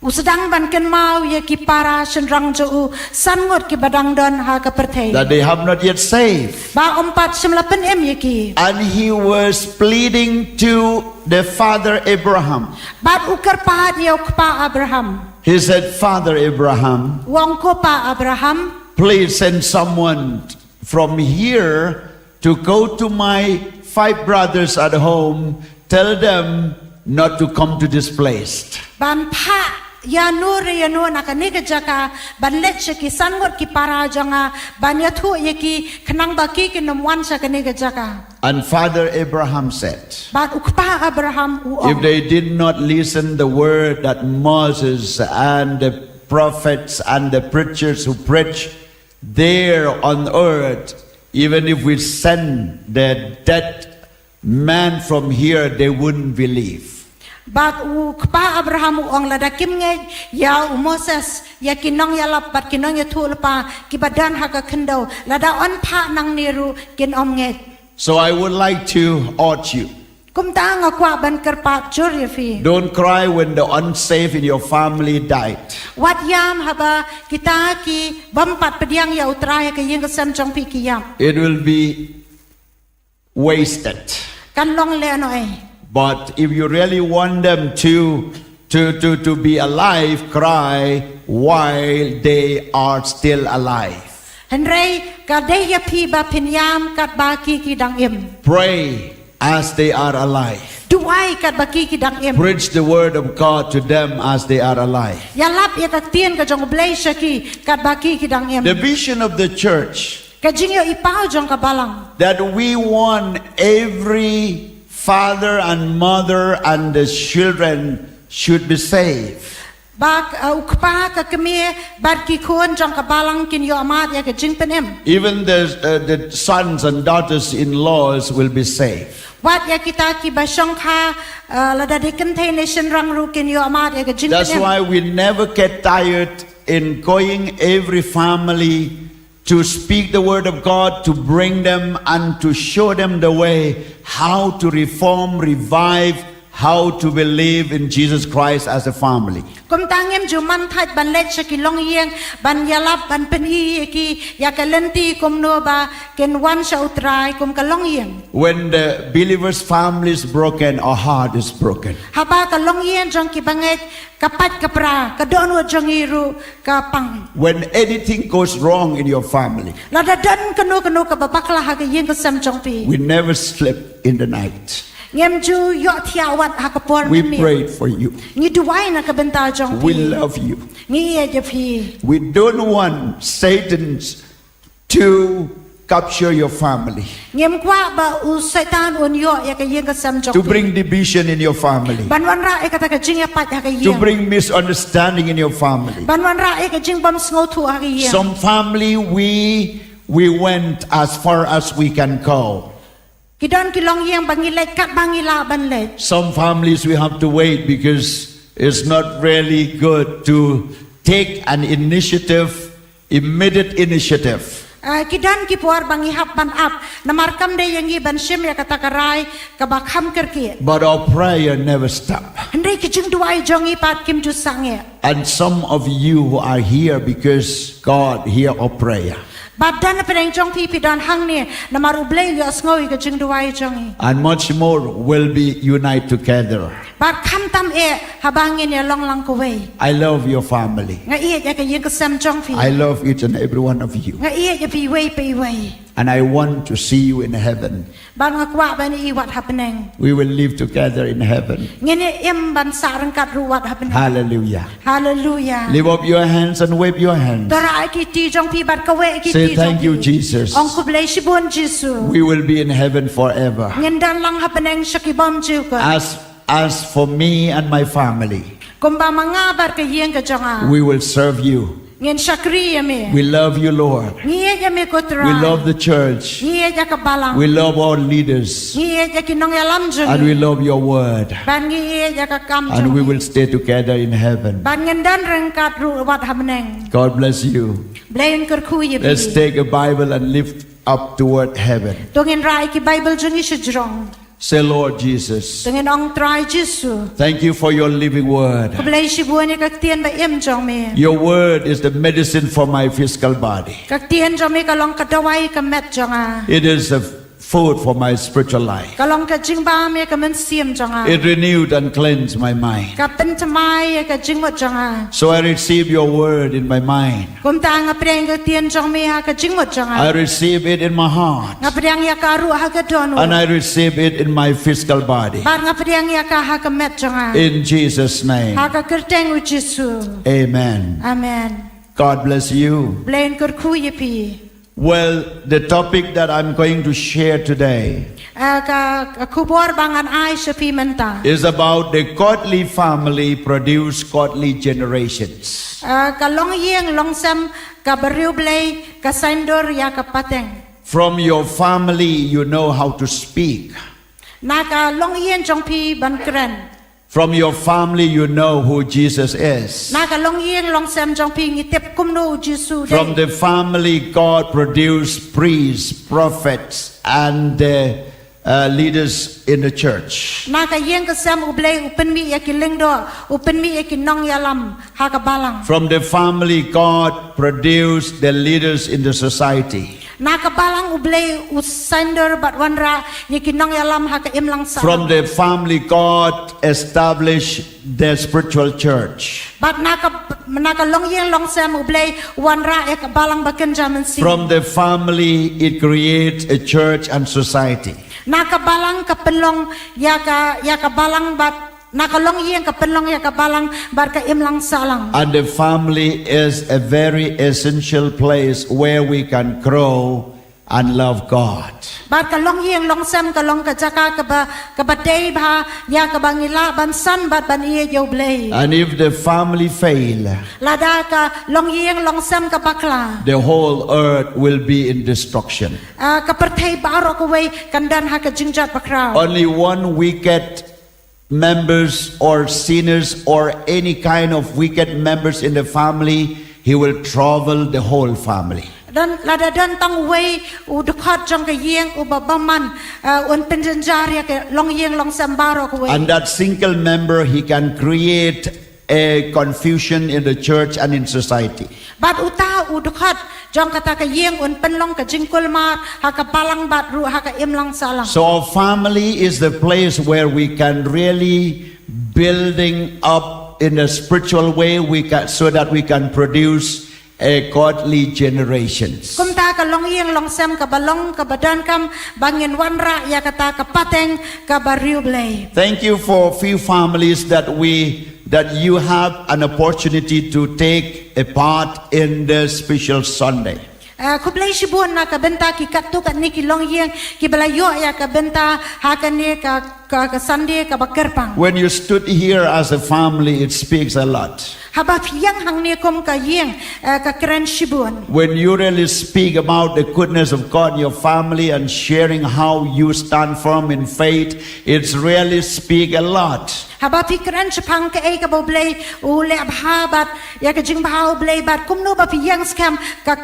usadang ban ken mau ya ki para senrang jo sangot ki badang don ha ka perthei That they have not yet saved. ba ompat semlapen ya ki And he was pleading to the father Abraham. bat ukar pahat ya pa Abraham He said, Father Abraham, wong ko pa Abraham please send someone from here to go to my 5 brothers at home. Tell them not to come to this place. ban pa ya nur nakani ka jaka ban let ki sangot ki para janga ban ya thu ye ki khnang ba ki nomwan sa kani ka jaka And Father Abraham said, bat ukpa Abraham if they did not listen the word that Moses and the prophets and the preachers who preach there on earth, even if we send the dead man from here, they wouldn't believe. bat ukpa Abraham ong ladakim nge ya Moses ya kinong ya lap bat kinong ya thu lapa ki badan ha ka khendo lada on pha nang niru kin om nge So I would like to urge you, kum ta nga kwa ban kerpat jor ya fi don't cry when the unsaved in your family died. wat yam haba kita ki bampat pediang ya utrai ka yeng kesam jong pi ki yam It will be wasted. kan long le no ai But if you really want them to be alive, cry while they are still alive. Henry ka de ya pi ba pin yam kat ba ki dang im Pray as they are alive. duai kat ba ki dang im Preach the word of God to them as they are alive. ya lap ya ka tien ka jong blai shaki kat ba ki dang im The vision of the church ka jing yo ipao jong ka balang that we want every father and mother and the children should be saved. bak ukpa ka kemie bat ki khon jong ka balang kin yo amat ya ka jing penem Even the sons and daughters-in-laws will be saved. wat ya kita ki ba shong kha lada de contain nation rang ru kin yo amat ya ka jing That's penem why we never get tired in going every family to speak the word of God, to bring them and to show them the way how to reform, revive, how to believe in Jesus Christ as a family. kum tangem juman thaj ban let shaki long yeng ban yalap ban pen hi ki ya ka lenti kum no ba ken wan sha utrai kum ka long yeng When the believer's family is broken, our heart is broken. haba ka long yeng jong ki banget kapat kapra ka don wo jong iru ka pang When anything goes wrong in your family, lada dan kanu ka babakla ha ka yeng ka sam jong pi we never sleep in the night. ngem ju yo thia wat ha ka por We mi prayed for you. ni duai na ka benta jong We pi love you. ni ye je pi We don't want Satan to capture your family, ngem kwa ba u setan un yo ya ka yeng ka sam jong to pi bring division in your family, ban wan ra e ka ta ka jing ya pat ha ka to yeng bring misunderstanding in your family. ban wan ra e ka jing bam sngo thu ha ka yeng Some family we went as far as we can go. Kidon kilong yang bangi let kat bangi la ban let. Some families we have to wait because it's not really good to take an initiative, immediate initiative. Kidon ki puar bangi hap ban up. Namar kam de yang ban shim ya kata karai kabakam kerki. But our prayer never stops. Hendai kijing duai jongi pat kim ju sang ya. And some of you who are here because God hear our prayer. Badan pedang jong pi pidon hang ni namar ublei yo sngoy kijing duai jongi. And much more will be united together. Bat kam tam e habangin ya long lang kaway. I love your family. Nga iya ya ka yeng kasam jong pi. I love each and every one of you. Nga iya ya pi way pi way. And I want to see you in heaven. ban ngakwa ban I wat happening We will live together in heaven. ngene em ban sarang kat ru wat happening Hallelujah. hallelujah Lift up your hands and wave your hands. Dora ki ti jong pi bat ka we ki Say ti jong thank you, pi. Jesus. Ong ku blai shibun Jesu We will be in heaven forever. ngin dan lang happening shakibam ju ko As for me and my family, kumba manga bar ka yeng ka jonga we will serve you. ngin shakri me We love you, Lord. ngie ya me ko tra We love the church. ngie ya ka balang We love our leaders. ngie ya ki nong ya lam ju And we love your word. ban ngie ya ka kam And we ju will stay together in heaven. ban ngin dan rang kat ru wat happening God bless you. blain ker khu ye Let's bi take a Bible and lift up toward heaven. tongin rai ki bible jungi shujrong Say, Lord Jesus, tongin ong try Jesu thank you for your living word. ko blai shibun ni ka tien ba em jong me Your word is the medicine for my physical body. ka tien jong me ka long ka dawai ka met jonga It is a food for my spiritual life. ka long ka jing ba me ka men siem jonga It renewed and cleansed my mind. ka pen tamai ka jing mo jonga So I receive your word in my mind. kum ta nga preng ka tien jong me ha ka jing mo I jonga receive it in my heart. nga preng ya ka ru ha ka don And I receive it in my physical body. bar nga preng ya ka ha ka met jonga In Jesus' name. ha ka kerteng u Jesu Amen. amen God bless you. blain ker khu ye pi Well, the topic that I'm going to share today ka kubor bangan ai shapi menta is about the godly family produce godly generations. ka long yeng long sam ka beriu blai ka sandor ya ka pateng From your family, you know how to speak. na ka long yen jong pi ban kren From your family, you know who Jesus is. na ka long yen long sam jong pi ngi tep kum no Jesu From de the family, God produced priests, prophets, and leaders in the church. na ka yen ka sam u blai u pen mi ya ki leng do u pen mi ya ki nong ya lam ha ka balang From the family, God produced the leaders in the society. na ka balang u blai u sandor bat wanra ya ki nong ya lam ha ka im lang sa From the family, God established the spiritual church. bat na ka long yen long sam u blai wanra ya ka balang baken jaman si From the family, it creates a church and society. na ka balang ka pelong ya ka balang bat na ka long yen ka pelong ya ka balang bar ka im lang salang And the family is a very essential place where we can grow and love God. bar ka long yen long sam ka long ka jaka ka ba dei ba ya ka bangila ban san bat ban ie yo blei And if the family fail, lada ka long yen long sam ka bakla the whole earth will be in destruction. ka perthei baro ka wei kandan ha ka jingjat bakrao Only one wicked members or sinners or any kind of wicked members in the family, he will trouble the whole family. dan lada dan tang wei u dekat jong ka yen u babaman un penjenjar ya ka long yen long sam baro ka wei And that single member, he can create a confusion in the church and in society. bat uta u dekat jong kata ka yen un penlong ka jingkul mar ha ka palang bat ru ha ka im lang salang So our family is the place where we can really building up in a spiritual way so that we can produce a godly generations. kum ta ka long yen long sam ka balong ka badan kam bangin wanra ya kata ka pateng ka bariu blei Thank you for few families that you have an opportunity to take a part in the special Sunday. ku blei shibun na ka benta ki katu ka ni ki long yen ki balayo ya ka benta ha ka ni ka sande ka bakerpang When you stood here as a family, it speaks a lot. haba yang hang ni kom ka yen ka kren shibun When you really speak about the goodness of God in your family and sharing how you stand firm in faith, it's really speak a lot. haba pikran chapang ka ai ka boblei u le abhabat ya ka jing bhau blei bat kum no ba pi yang scam ka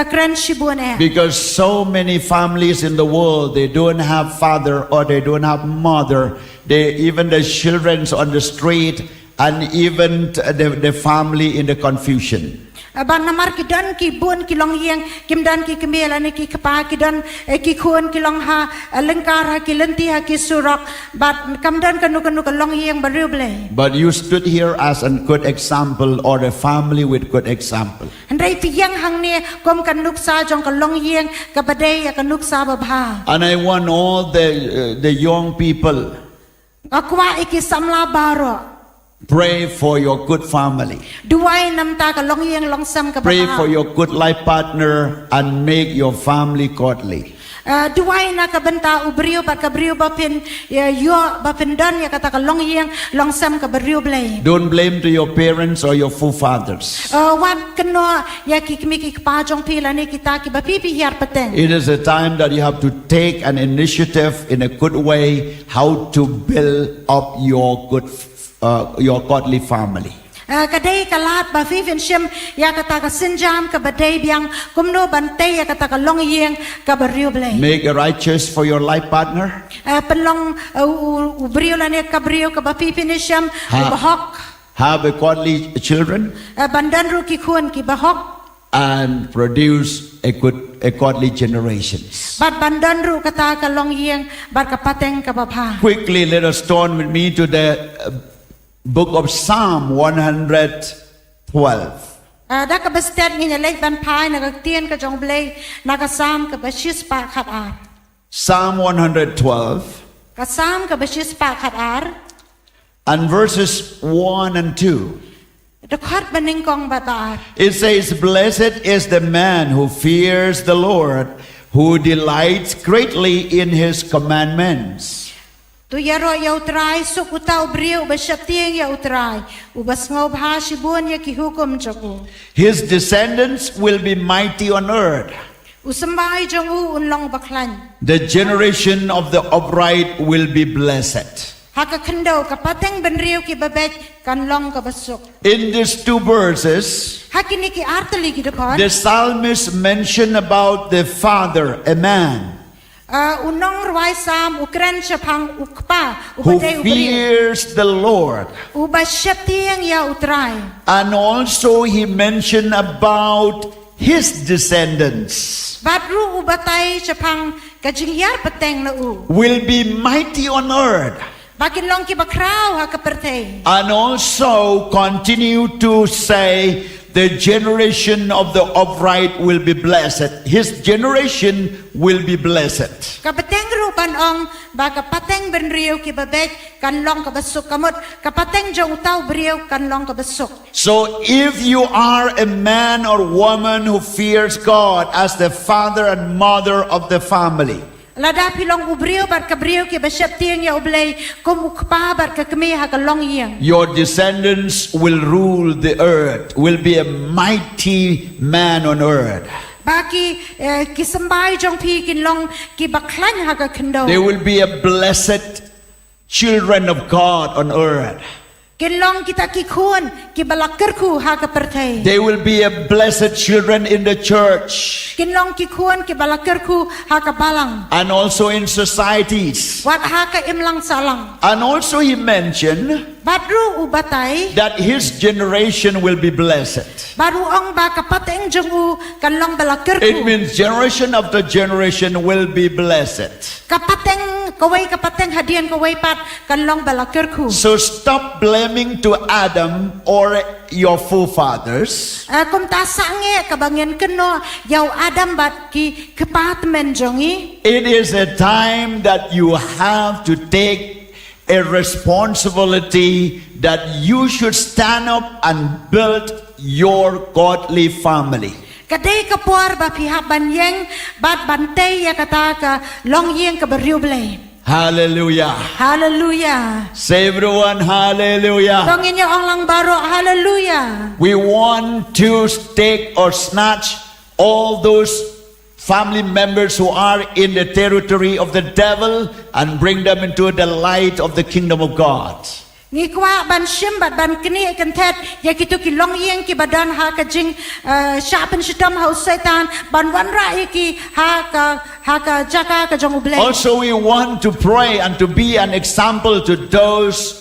kren shibun Because so many families in the world, they don't have father or they don't have mother. Even the children's on the street and even the family in the confusion. ban namar ki don ki bun ki long yeng kim dan ki kemela ni ki kapa ki don ki khun ki long ha lengkar ha ki lenti ha ki surak bat kam dan kanu kanu ka long yeng bariu ble But you stood here as a good example or a family with good example. handai pi yang hang ne kom kan nuk sa jong ka long yeng ka badai ya ka nuk sa ba bha And I want all the young people akwa iki samla baro pray for your good family. duai nam ta ka long yeng long sam ka ba Pray for your good life partner and make your family godly. duai na ka benta ubriu ba ka briu ba pin yo ba pin dan ya kata ka long yeng long sam ka bariu ble Don't blame to your parents or your forefathers. wat keno ya ki kmi ki pa jong pi la ni kita ki ba pi pi hiar pateng It is a time that you have to take an initiative in a good way how to build up your godly family. kadai kalat ba fi fin shim ya kata ka sinjam ka badai biang kumno bante ya kata ka long yeng ka bariu ble Make a right choice for your life partner. penlong ubriu la ni ka briu ka ba pi pi ni shim bahok Have a godly children bandan ru ki khun ki bahok and produce a godly generations. bat bandan ru kata ka long yeng bat ka pateng ka ba pha Quickly, let us turn with me to the book of Psalm 112. da ka bestet ni lek ban phai na ka tien ka jong ble na ka sam ka bashis pa khat ar Psalm 112 ka sam ka bashis pa khat ar and verses 1 and 2. da khat baning kong ba ta It says, Blessed is the man who fears the Lord, who delights greatly in his commandments. tu yaro ya utrai suk utau briu ba shatieng ya utrai u bas ngau bha shibun ya ki hukum jaku His descendants will be mighty on earth. u sambai jong u unlong baklan The generation of the upright will be blessed. haka kendo ka pateng benriu ki babet kan long ka basuk In these two verses, hakini ki artali ki dokon the psalmist mentioned about the father, a man, unong rwai sam ukran chapang ukpa who ubadai ubriu fears the Lord. u ba shatieng ya utrai And also he mentioned about his descendants Badru ubatai chapang kajingyar pateng na u. will be mighty on earth. Bakin long ki bakraw ha kaperte. And also continue to say the generation of the upright will be blessed. His generation will be blessed. Kapateng rupan ong baka pateng benriu ki babet kan long ka basuk kamot kapateng jong tau briu kan long ka basuk. So if you are a man or woman who fears God as the father and mother of the family, Lada pilong ubriu bar ka briu ki basyap tieng ya ublay kum ukpa bar ka kemi ha ka long yang. your descendants will rule the earth, will be a mighty man on earth. Baki kisambai jong pi kin long ki baklan ha ka kendo. They will be a blessed children of God on earth. Kin long kita ki kun ki balakar ku ha ka perthai. They will be a blessed children in the church Kin long ki kun ki balakar ku ha ka balang. and also in societies. Wat ha ka imlang salang. And also he mentioned Badru ubatai that his generation will be blessed. baru ong ba kapateng jong u kan long balakar It ku. means generation after generation will be blessed. Kapateng kawai kapateng hadian kawai pat kan long balakar ku. So stop blaming to Adam or your forefathers. Kum ta sange kabangyan keno yaw Adam bat ki kepat men jongi. It is a time that you have to take a responsibility that you should stand up and build your godly family. Kadai kapuar ba pihak banyeng bat bantay ya kata ka long yeng ka beriu blay. Hallelujah. Hallelujah. Say everyone, hallelujah. Tongin niyo ang lang baro hallelujah. We want to take or snatch all those family members who are in the territory of the devil and bring them into the light of the kingdom of God. Ngi kwa ban shim bat ban kini kan tet ya kitu ki long yeng ki badan ha ka jing shapen shitam ha setan ban wan ra ki ha ka jaka ka jong ublay. Also, we want to pray and to be an example to those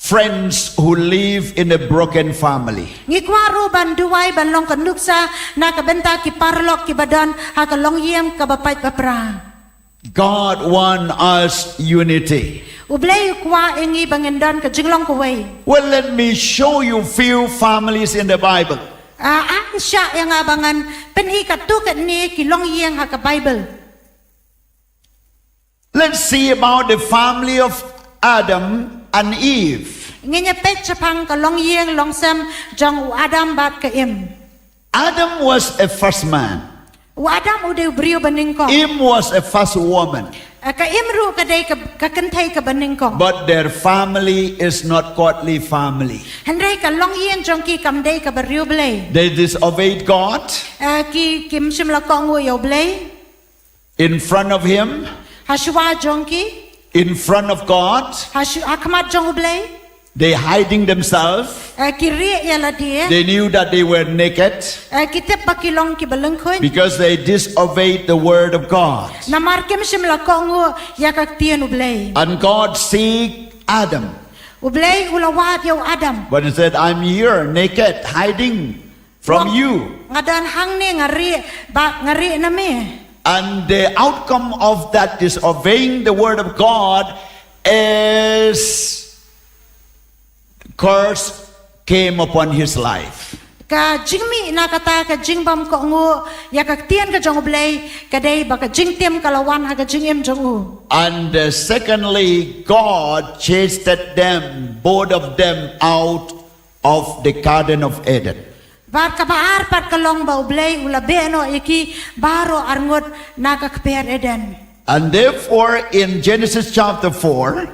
friends who live in a broken family. Ngi kwaru ban duwai ban long kan nuksa na ka benta ki parlok ki badan ha ka long yem ka bapait bapra. God wants us unity. Ublay kwa ingi bangendan ka jinglong ko way. Well, let me show you few families in the Bible. Ang siya yang abangan peni katukat ni ki long yeng ha ka Bible. Let's see about the family of Adam and Eve. Nginya pet chapang ka long yeng long sam jong u Adam bat ka im. Adam was a first man. U Adam ude brio baningkong. Eve was a first woman. Ka imru ka day ka kentay ka baningkong. But their family is not godly family. Handray ka long yeng jong ki kam day ka brio blay. They disobeyed God Ki kim sim la kong u yo blay. in front of him, Hashwa jong ki in front of God. hashu akamat jong u blay. They hiding themselves. Ki ri ya la dia. They knew that they were naked Ki tep pa ki long ki balengkoy. because they disobeyed the word of God. Namar kim sim la kong u ya ka tien u blay. And God seek Adam. Ublay ulawat yo Adam. But he said, I'm here naked, hiding from you. Ngadan hang ni ngari na me. And the outcome of that disobeying the word of God is curse came upon his life. Ka jingmi na kata ka jingbam ko ngu ya ka tien ka jong ublay ka day ba ka jingtem kalawan ha ka jingem jong u. And secondly, God chased them, both of them, out of the Garden of Eden. Bar ka baar par ka long ba ublay ulabe no iki baro arngot na ka kper Eden. And therefore, in Genesis chapter 4,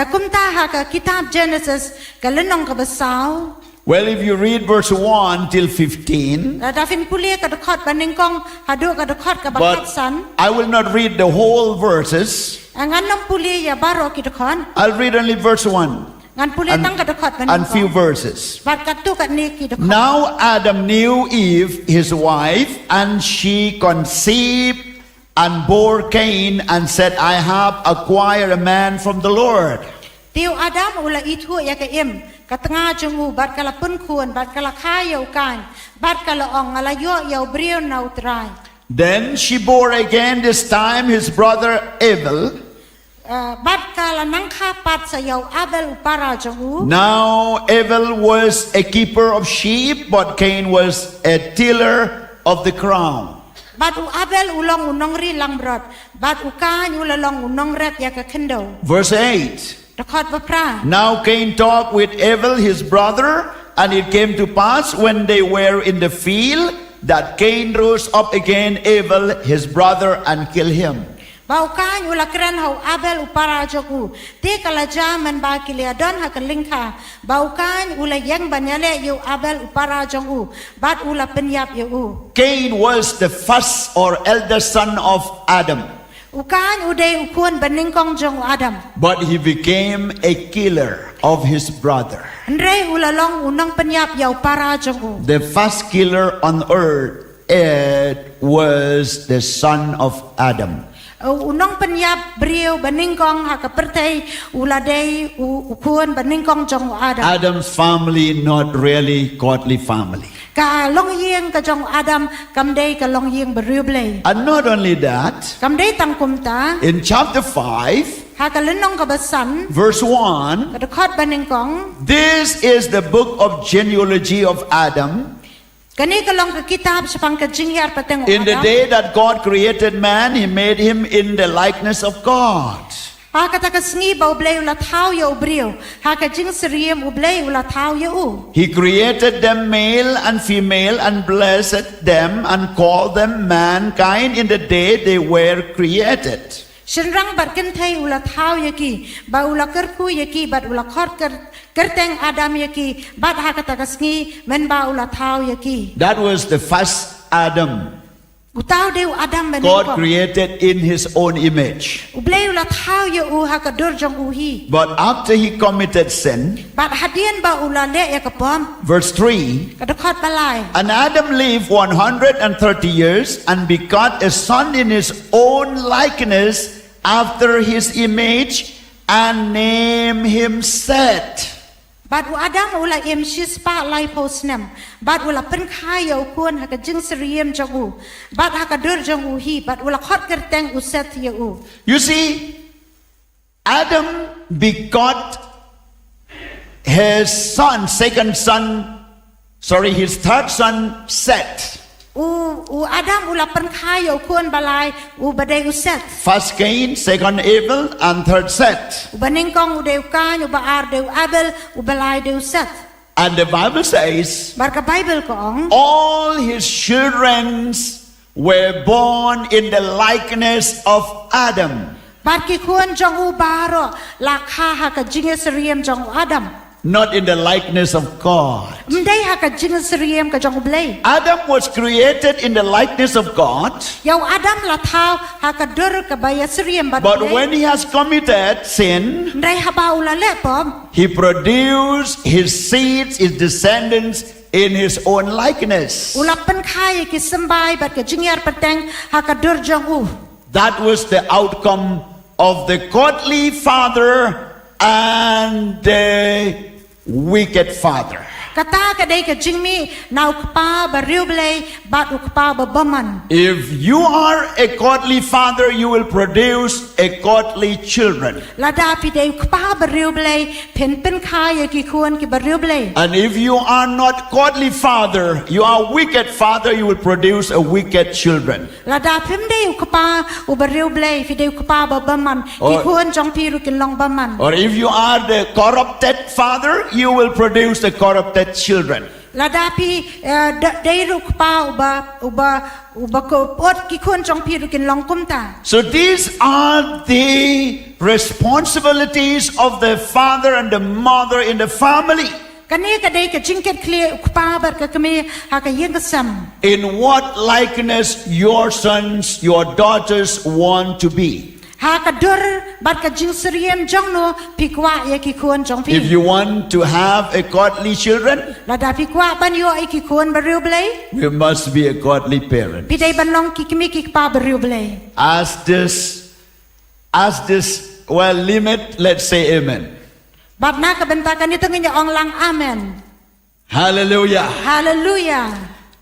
Kumta ha ka kitab Genesis ka lenong ka basaw. well, if you read verse 1 till 15, Dafin puli ka dekot baningkong hadu ka dekot ka bakat but san. I will not read the whole verses. Ngan nang puli ya baro ki dekon. I'll read only verse 1 Ngan puli tang ka dekot and few baningkong. verses. Bar ka tu ka ni ki dekot. Now Adam knew Eve, his wife, and she conceived and bore Cain and said, I have acquired a man from the Lord. Tiu Adam ula itu ya ka im ka tengah jengu bat kala pun kuan bat kala kaya kan bat kala ong ngala yo yo brio na utrai. Then she bore again this time his brother Abel. Bat kala nang kapat sa yo Abel upara jengu. Now Abel was a keeper of sheep, but Cain was a tiller of the ground. Bat u Abel ulong unong ri lang brot bat u kan ulalong unong ret ya ka kendo. Verse 8. Dekot bapra. Now Cain talked with Abel his brother, and it came to pass when they were in the field that Cain rose up against Abel his brother and killed him. Bau kan ula kran hau Abel upara joku. Te kala jaman ba kilia don ha kalingka. Bau kan ula yang banyale yo Abel upara jongu. Bat ula penyap yo u. Cain was the first or eldest son of Adam, Ukan uday ukun baningkong jong Adam. but he became a killer of his brother. Andre ulalong unong penyap yo para jongu. The first killer on earth was the son of Adam. Unong penyap brio baningkong ha kapertay uladay ukun baningkong jong Adam. Adam's family not really godly family. Ka long yeng ka jong Adam kamday ka long yeng brio blay. And not only that, Kamday tang kumta in chapter 5, ha kalenong ka basan verse 1, kadakot baningkong. this is the book of genealogy of Adam. Kani kalong ka kitab sa pangkajingyar pateng In the Adam. day that God created man, he made him in the likeness of God. Ha katakas ngi ba ublay ulat haw ya ubrio. Ha kajing seriem ublay ulat haw ya u. He created them male and female and blessed them and called them mankind in the day they were created. Shenrang bat kentay ulat haw ya ki. Ba ulat kerku ya ki bat ulat khot kerteng Adam ya ki. Bat ha katakas ngi men ba ulat haw ya ki. That was the first Adam. Utaw dew Adam God beningkong. created in his own image. Ublay ulat haw ya u ha kadur jong uhi. But after he committed sin, Bat hadian ba ulale ya kapom. verse 3, Kadakot balay. and Adam lived 130 years and begot a son in his own likeness after his image and named him Seth. But Adam ula shis pa lai posnem. But ula pen kaya ukun haka jing seriem jagu. But haka dur jagu hi. But ula khot kerteng uset ya u. You see, Adam begot his third son, Seth. Adam ula pen kaya ukun balai badai uset. First Cain, second Abel, and third Seth. Ubaningkong udeu kan ubaar deu Abel ubalai deu Set. And the Bible says, Barka Bible kong all his children were born in the likeness of Adam, Barki kun jong ubaro lakha haka jinges riem jong Adam. not in the likeness of God. Mdai haka jinges riem ka jong blay. Adam was created in the likeness of God, Yau Adam la thao haka dur ka baya sriem bat. but when he has committed sin, Mdai haba ula le pom. he produced his seeds, his descendants in his own likeness. Ula pen kaya ki sembai bat ka jingyar peteng haka dur jong u. That was the outcome of the godly father and the wicked father. Kata ka day ka jingmi na ukpa ba riu blay bat ukpa ba baman. If you are a godly father, you will produce a godly children. Lada pi day ukpa ba riu blay pen pen kaya ki kun ki ba riu blay. And if you are not godly father, you are wicked father, you will produce a wicked children. Lada pim day ukpa u ba riu blay fi day ukpa ba baman ki Or- kun jong pi ru kin long baman. Or if you are the corrupted father, you will produce the corrupted children. Lada pi day ru ukpa uba ko pot ki kun jong pi ru kin long kumta. So these are the responsibilities of the father and the mother in the family. Kani ka day ka jingket clear ukpa bar ka kami haka yin ka sam. In what likeness your sons, your daughters want to be. Haka dur bar ka jing seriem jong no pi kwa ya ki kun jong pi. If you want to have a godly children, Lada pi kwa ban yo ai ki kun ba riu blay. you must be a godly parent. Pi day ban long ki kimi ki pa ba riu blay. As this limit, let's say amen. Bat na ka benta ka nito nginya ong lang amen. Hallelujah. Hallelujah.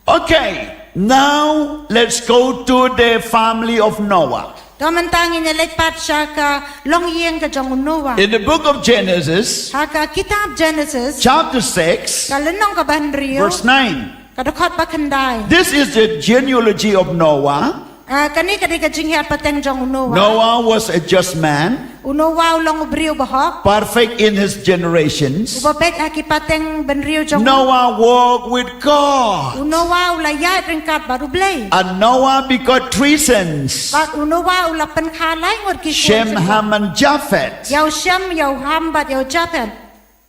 Okay, now let's go to the family of Noah. Kamantangin niya letpat siya ka long yeng ka jong Noah. In the book of Genesis, Haka kitab Genesis chapter 6, kalenong ka ban riyo verse 9. kadakot pa kanday. This is the genealogy of Noah. Kani ka di ka jinghiat pateng jong Noah. Noah was a just man, Unowa long ubriyo bahok. perfect in his generations. Ubabek aki pateng ban riyo jong Noah walked with God. Unowa ulayat ringkat baru blay. And Noah begot three sons, Bat unowa ulapan kalay ngot ki Shem, Ham, and Japheth. Yaw Shem, yaw Ham, bat yaw Japhet.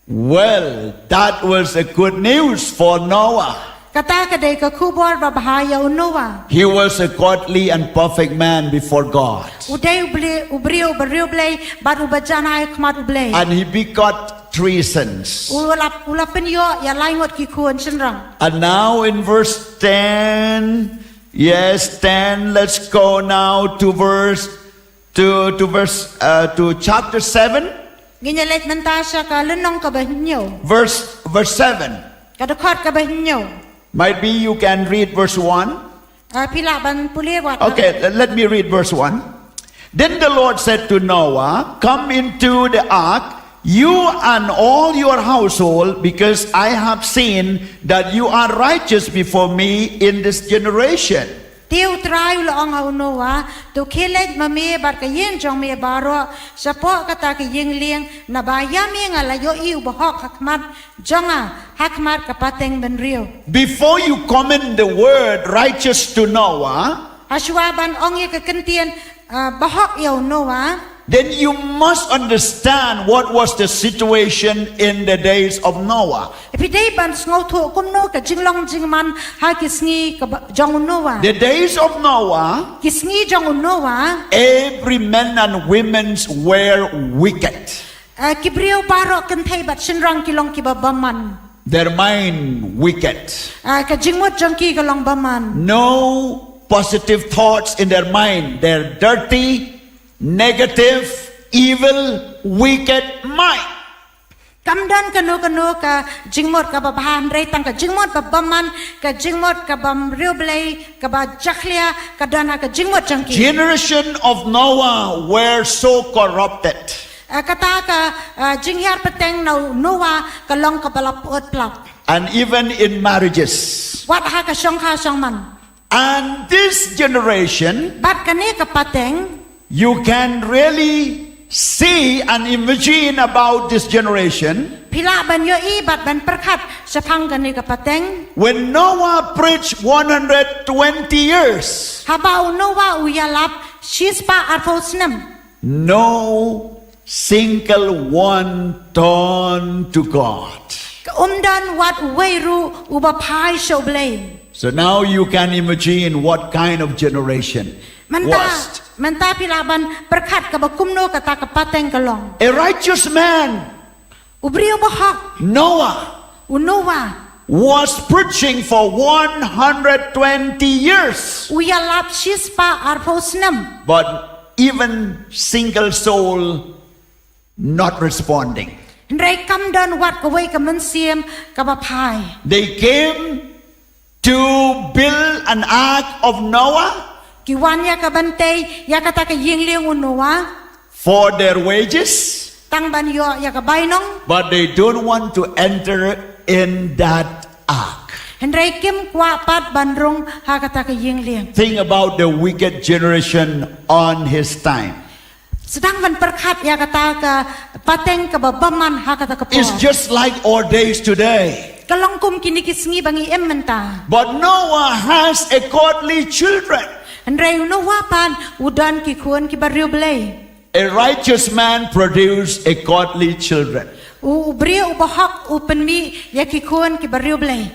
Well, that was a good news for Noah. Kata ka day ka kubor babahaya Noah. He was a godly and perfect man before God. Uday ubriyo bariyo blay bat ubajanay kmat ublay. And he begot three sons. Ulapan yo ya lay ngot ki kuan senrang. And now in verse 10, yes, 10, let's go now to chapter 7, Ginyalet mentasya ka lenong ka bahinyo. verse 7. Kadakot ka bahinyo. Might be you can read verse 1. Pila ban puliwat. Okay, let me read verse 1. Then the Lord said to Noah, come into the ark, you and all your household, because I have seen that you are righteous before me in this generation. Tiu try ulang au Noah, tu kilet mami bar ka yen jong me baro, sapo kata ka yen liang na bayami ngalayo iu bahok hakmat jonga hakmat kapateng benrio. Before you comment the word righteous to Noah, Haswaban ong ka kentian bahok yaw Noah. then you must understand what was the situation in the days of Noah. Ipidai ban sngo tu kumno ka jinglong jingman ha kisngi ka jong Noah. The days of Noah, Kisngi jong Noah. every man and women were wicked. Kibriyo baro kentay bat sinrang kilong kibabaman. Their mind wicked. Ka jingmot jong ki kalong baman. No positive thoughts in their mind. They're dirty, negative, evil, wicked mind. Kamdan kanu ka jingmot ka babahan rei tang ka jingmot babaman ka jingmot ka bam riublei ka ba jaklia ka dana ka jingmot jangki. Generation of Noah were so corrupted. Kata ka jinghyar peteng nau Noah ka long ka balap ut plap. And even in marriages. Wat ha ka shong ka shong man. And this generation, Bat kani ka pateng you can really see and imagine about this generation. pila ban yo I bat ban perkat sapang kani ka pateng. When Noah preached 120 years, Habau Noah uyalap shispa arfosnem. no single one turned to God. Umdan wat weiru ubapai shoblei. So now you can imagine what kind of generation was. Manta pilaban perkat ka bakumno kata ka pateng kalong. A righteous man, Ubriyo bahak Noah, Noah was preaching for 120 years. uyalap shispa arfosnem. But even single soul not responding. Ndrai kamdan wat ka wei ka mensiem ka bapai. They came to build an ark of Noah Kiwan ya ka bantay ya kata ka yingling Noah. for their wages, Tang ban yo ya ka bainong. but they don't want to enter in that ark. Ndrai kim kwa pat bandrong ha kata ka yingling. Think about the wicked generation on his time. Sedang ban perkat ya kata ka pateng ka babaman ha kata ka po. It's just like our days today. Kalong kum kini kisngi bangi ementa. But Noah has a godly children. Ndrai Noah pan udan ki kuan ki bariu blei. A righteous man produced a godly children. Ubrio ubahak upenmi ya ki kuan ki bariu blei.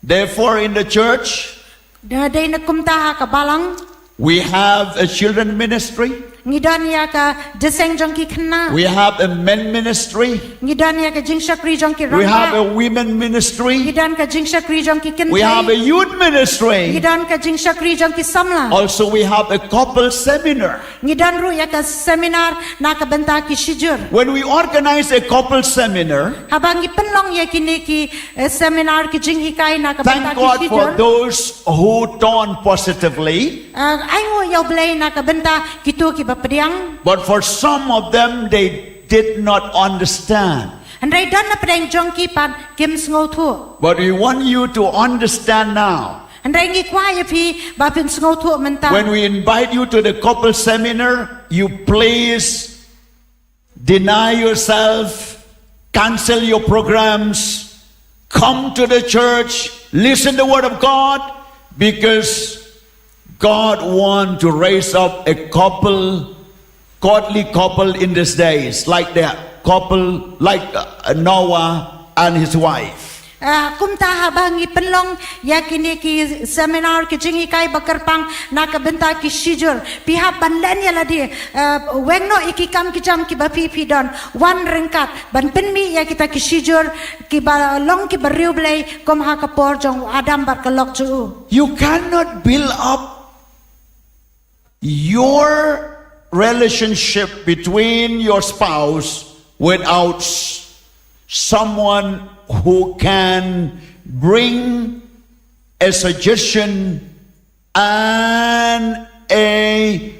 Therefore, in the church, Day na kumta ha ka balang. we have a children ministry. Ngidan ya ka deseng jong ki khna. We have a men ministry. Ngidan ya ka jing shakri jong ki We have a ramba. women ministry. Ngidan ka jing shakri jong ki We have kentai. a youth ministry. Ngidan ka jing shakri jong ki samla. Also, we have a couple seminar. Ngidan ru ya ka seminar na ka benta ki shijur. When we organize a couple seminar, Habang ipenlong ya kini ki seminar ki jing hikai na ka benta thank ki God for shijur. those who turn positively. Ay ngo yaw blay na ka benta kitu ki bapediang. But for some of them, they did not understand. Andai dan na pedang jong ki pan kim sngo thu. But we want you to understand now. Andai ngi kwa ya phi ba pin sngo thu menta. When we invite you to the couple seminar, you please deny yourself, cancel your programs, come to the church, listen the word of God, because God wants to raise up a couple, godly couple in these days, like the couple, like Noah and his wife. Kumta habang ipenlong ya kini ki seminar ki jing hikai bakarpang na ka benta ki shijur. Pihak bandan ya ladi wengno iki kam ki jam ki bapi pidon wan rengkat ban penmi ya kita ki shijur ki ba long ki bariu blai kom ha ka por jong adam bar ka lok ju. You cannot build up your relationship between your spouse without someone who can bring a suggestion and a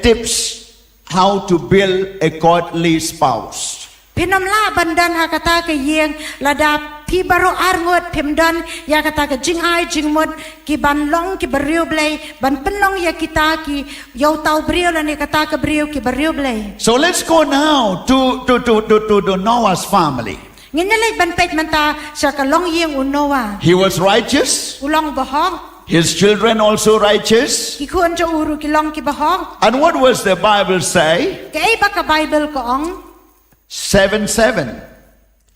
tips how to build a godly spouse. Pinamla bandan ha kata ka yeng ladap pi baro arngot pimdan ya kata ka jing ai jing mod ki ban long ki bariu blai ban penlong ya kita ki yau tau brio la ne kata ka brio ki bariu blai. So let's go now to Noah's family. Nginalay ban pet manta sa ka long yeng unowa. He was righteous. Ulong bahong His children also righteous. ki kuan jo uru ki long ki bahong. And what was the Bible say? Kay ba ka Bible ko ong 7:7.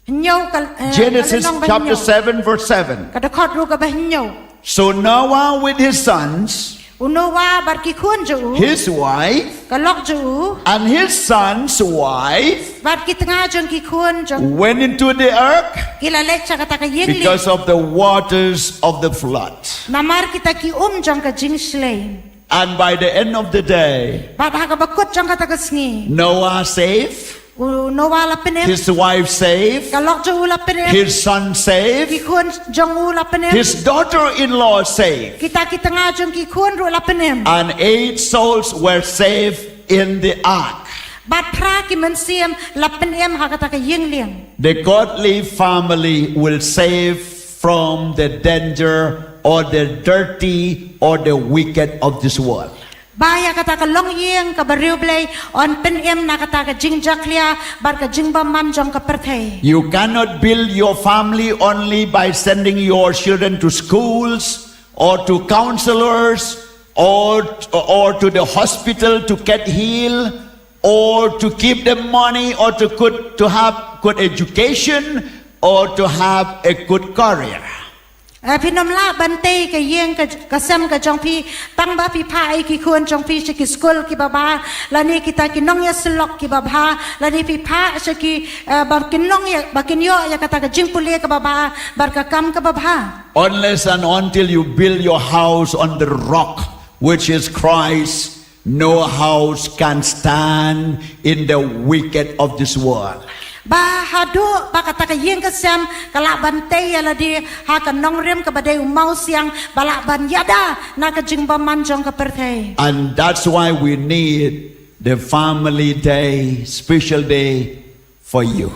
hinyo ka Genesis chapter 7 verse 7. kada khot ru ka ba hinyo. So Noah with his sons, Unowa bar ki kuan jo his wife, ka lok jo and his son's wife bar ki tengah jong ki kuan jong went into the ark kilalek sa kata ka yeng li. because of the waters of the flood. Namar kita ki jong ka jing slay. And by the end of the day, Bat ha ka bakut jong kata ka sngi. Noah safe, no wala penem his wife saved, kalok jo ula penem his son ki saved, kun jong ula penem his daughter-in-law saved, kita nga jong ki kun ru la penem and 8 souls were saved in the ark. bat pra ki men siem la penem ha kata ka yeng liang The godly family will save from the danger or the dirty or the wicked of this world. baya kata ka long yeng ka bariu blay on penem na kata ka jing jaklia bar ka jing ba man jong ka perthei You cannot build your family only by sending your children to schools or to counselors or to the hospital to get healed or to give them money or to have good education or to have a good career. พี่น้ำลาบันเตยกะเยียงกะซ้ำกะจองพี่ตั้งบาพี่พายกี่ควรจองพี่ชกิสกุลกี่บาบาแล้วนี่กิตากิน้องยาสลอกกี่บาบาแล้วนี่พี่พาชกิบากินน้องยาบากินย่อยากะตากะจิงปุเลียกะบาบาบารกะกำกะบาบา Unless and until you build your house on the rock, which is Christ, no house can stand in the wicked of this world. บาฮาดูบากะตากะเยียงกะซ้ำกะละบันเตยละดีหากะน้องเรียมกะบะเดอุเมาเสียงบาละบันยาดานากะจิงบามันจองกะเปรเท And that's why we need the family day, special day for you.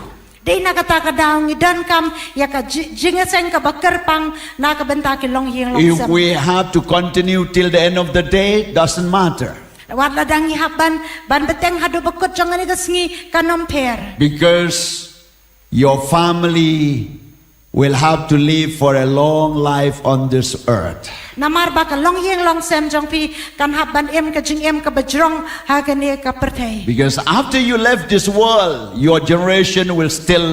ดีนากะตากะดาวงิดันคำยากะจิงะเซงกะบะเกรปังนากะบันตากิลองเยียงลอง If ซ้ำ we have to continue till the end of the day, doesn't matter. Wat ladang ihaban ban beteng hadu bekut jangan ni kesengi kanom per. Because your family will have to live for a long life on this earth. Namar baka long yeng long sem jong pi kan haban em ka jing em ka bejrong ha ka ne ka perthai. Because after you left this world, your generation will still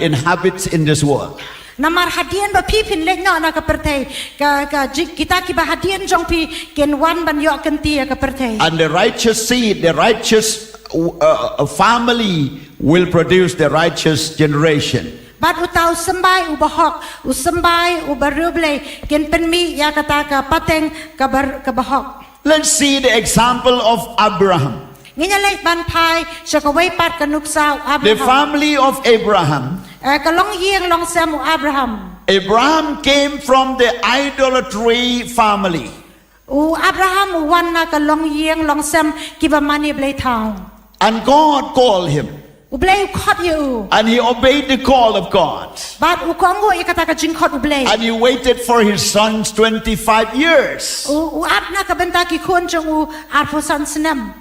inhabit in this world. Namar hadian ba pi pin lek no na ka perthai ka kita ki ba hadian jong pi ken wan ban yo kan ti ka perthai. And the righteous seed, the righteous family will produce the righteous generation. Bat utau sembai ubahok usembai ubaruble ken penmi ya kata ka pateng ka bahok. Let's see the example of Abraham. Nginya lek ban pai sakawai pat kanuk saw The Abraham. family of Abraham. Ka long yeng long sem Abraham. Abraham came from the idolatry family. Abraham wan na ka long yeng long sem ki ba mani blay tao. And God called him. Ublay khot you. And he obeyed the call of God. Bat ukongo ikata ka jing khot ublay. And he waited for his sons 25 years. Ap na ka benta ki khon jong arpo san snem.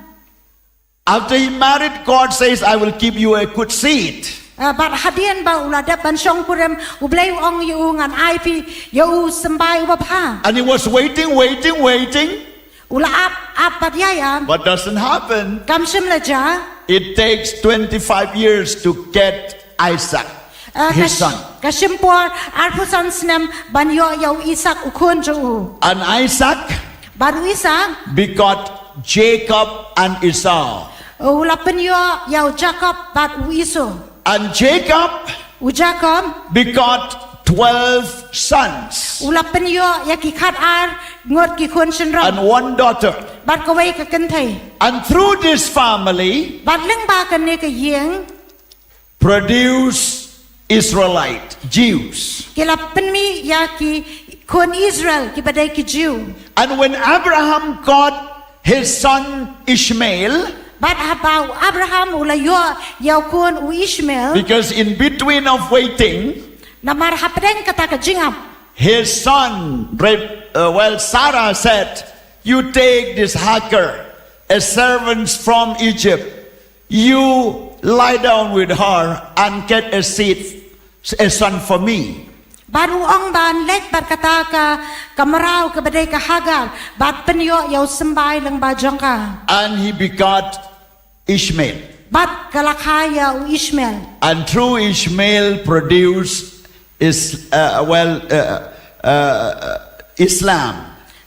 After he married, God says, I will give you a good seed. Bat hadian ba uladap ban shong purem ublay ong yu ngan ai pi yu sembai ubapha. And he was waiting. Ula ap bat yaya. But doesn't happen. Kam shim la ja. It takes 25 years to get Isaac, his son. Ka shimpor arpo san snem ban yo Isaac ukon jo. And Isaac Baru Isaac begot Jacob and Esau. Ula penyo yau Jacob bat Esau. And Jacob Jacob begot 12 sons ula penyo ya ki khat ar ngot ki khon shin ram and 1 daughter. bat ka wai ka kan thai And through this family bat leng ba kan ne ka yeng produce Israelite, Jews. ki la penmi ya ki khon Israel ki badai ki Jew. And when Abraham got his son Ishmael, Bat habau Abraham ula yo yau khon Ishmael because in between of waiting, namar hapdeng kata ka jingap his son, Sarah said, you take this Hagar, a servant from Egypt, you lie down with her and get a son for me. Baru ong ban lek bat kata ka kamarau ka badai ka Hagar bat penyo yau sembai leng ba jongka. And he begot Ishmael. Bat kalakaya Ishmael. And through Ishmael produced Islam.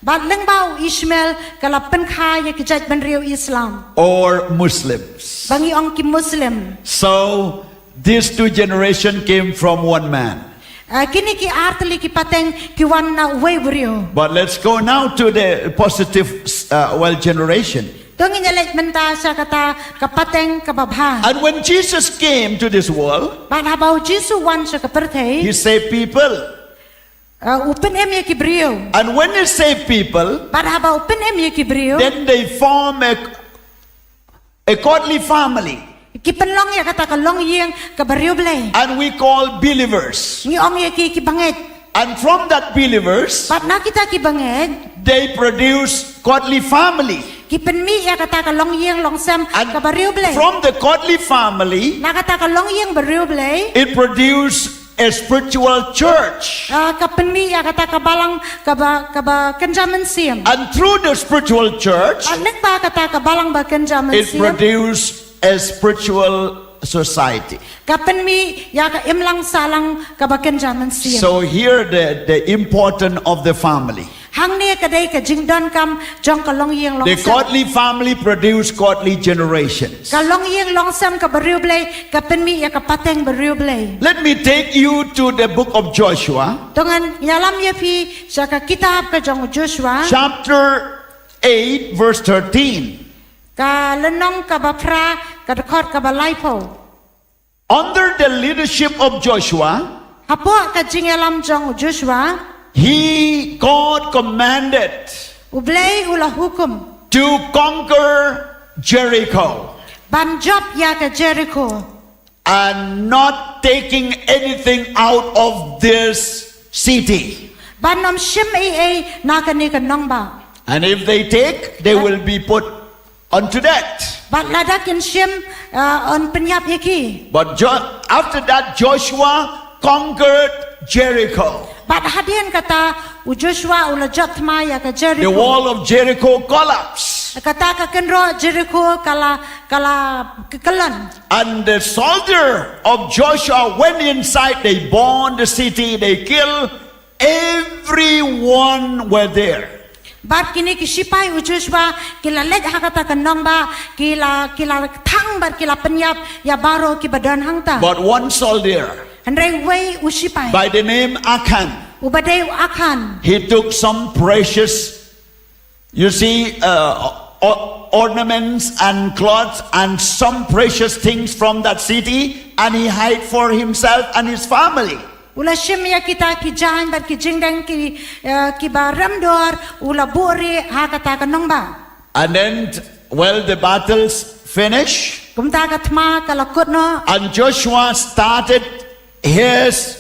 Bat leng bau Ishmael kalapen kaya kijat benriu Islam. Or Muslims. Bangi ong ki Muslim. So these 2 generations came from one man. Kini ki artli ki pateng ki wan na way brio. But let's go now to the positive generation. Tungin yalek menta sa kata kapateng kababha. And when Jesus came to this world, Ban habau Jesu wan sa he kapertay. saved people. Upen em ye kibrio. And when he saved people, Ban habau upen em ye kibrio. then they form a godly family. Kipenlong ya kata kalong yeng kabario blay. And we call believers. Ni ong ye ki kibanget. And from that believers, Pat na kita kibanget. they produce godly family. Kipenmi ya kata kalong yeng long sam And kabario blay. from the godly family, Na kata kalong yeng bario blay. it produces a spiritual church. Kapenmi ya kata kabalang kaba kenjaman siam. And through the spiritual church, Nek ba kata kabalang ba kenjaman it siam. produces a spiritual society. Kapenmi ya ka imlang salang kaba kenjaman siam. So here the importance of the family. Hang ne kadai ka jingdon kam jong kalong yeng long The sam. godly family produce godly generations. Kalong yeng long sam kabario blay kapenmi ya kapateng bario blay. Let me take you to the book of Joshua, Tongan nyalam ye pi sa ka kitab ka jong Joshua chapter 8, verse 13. ka lenong ka bapra ka dekot ka balaipo. Under the leadership of Joshua, Hapo ka jingalam jong Joshua God commanded ublay ula hukum to conquer Jericho ban job ya ka Jericho and not taking anything out of this city. ban nom shim ai na ka ni ka nong ba. And if they take, they will be put unto death. Ban ladakin shim on penyap yaki. But after that, Joshua conquered Jericho. Bat hadian kata u Joshua ula jot ma ya ka The Jericho. wall of Jericho collapsed. Kata ka kenro Jericho kala kekelan. And the soldier of Joshua went inside. They burned the city. They killed everyone were there. Bat kini kisipai u Joshua kila led hakata ka nong ba kila thang bar kila penyap ya baro ki badan hangta. But one soldier Andai way u sipai. by the name Achan, Ubadai akan. he took some precious, ornaments and clothes and some precious things from that city, and he hid for himself and his family. Ula shim ya kita ki jahan bar ki jingdang ki baram dor ula buri hakata ka nong ba. And then, well, the battles finished, Kumta ka tma kalakot no. and Joshua started his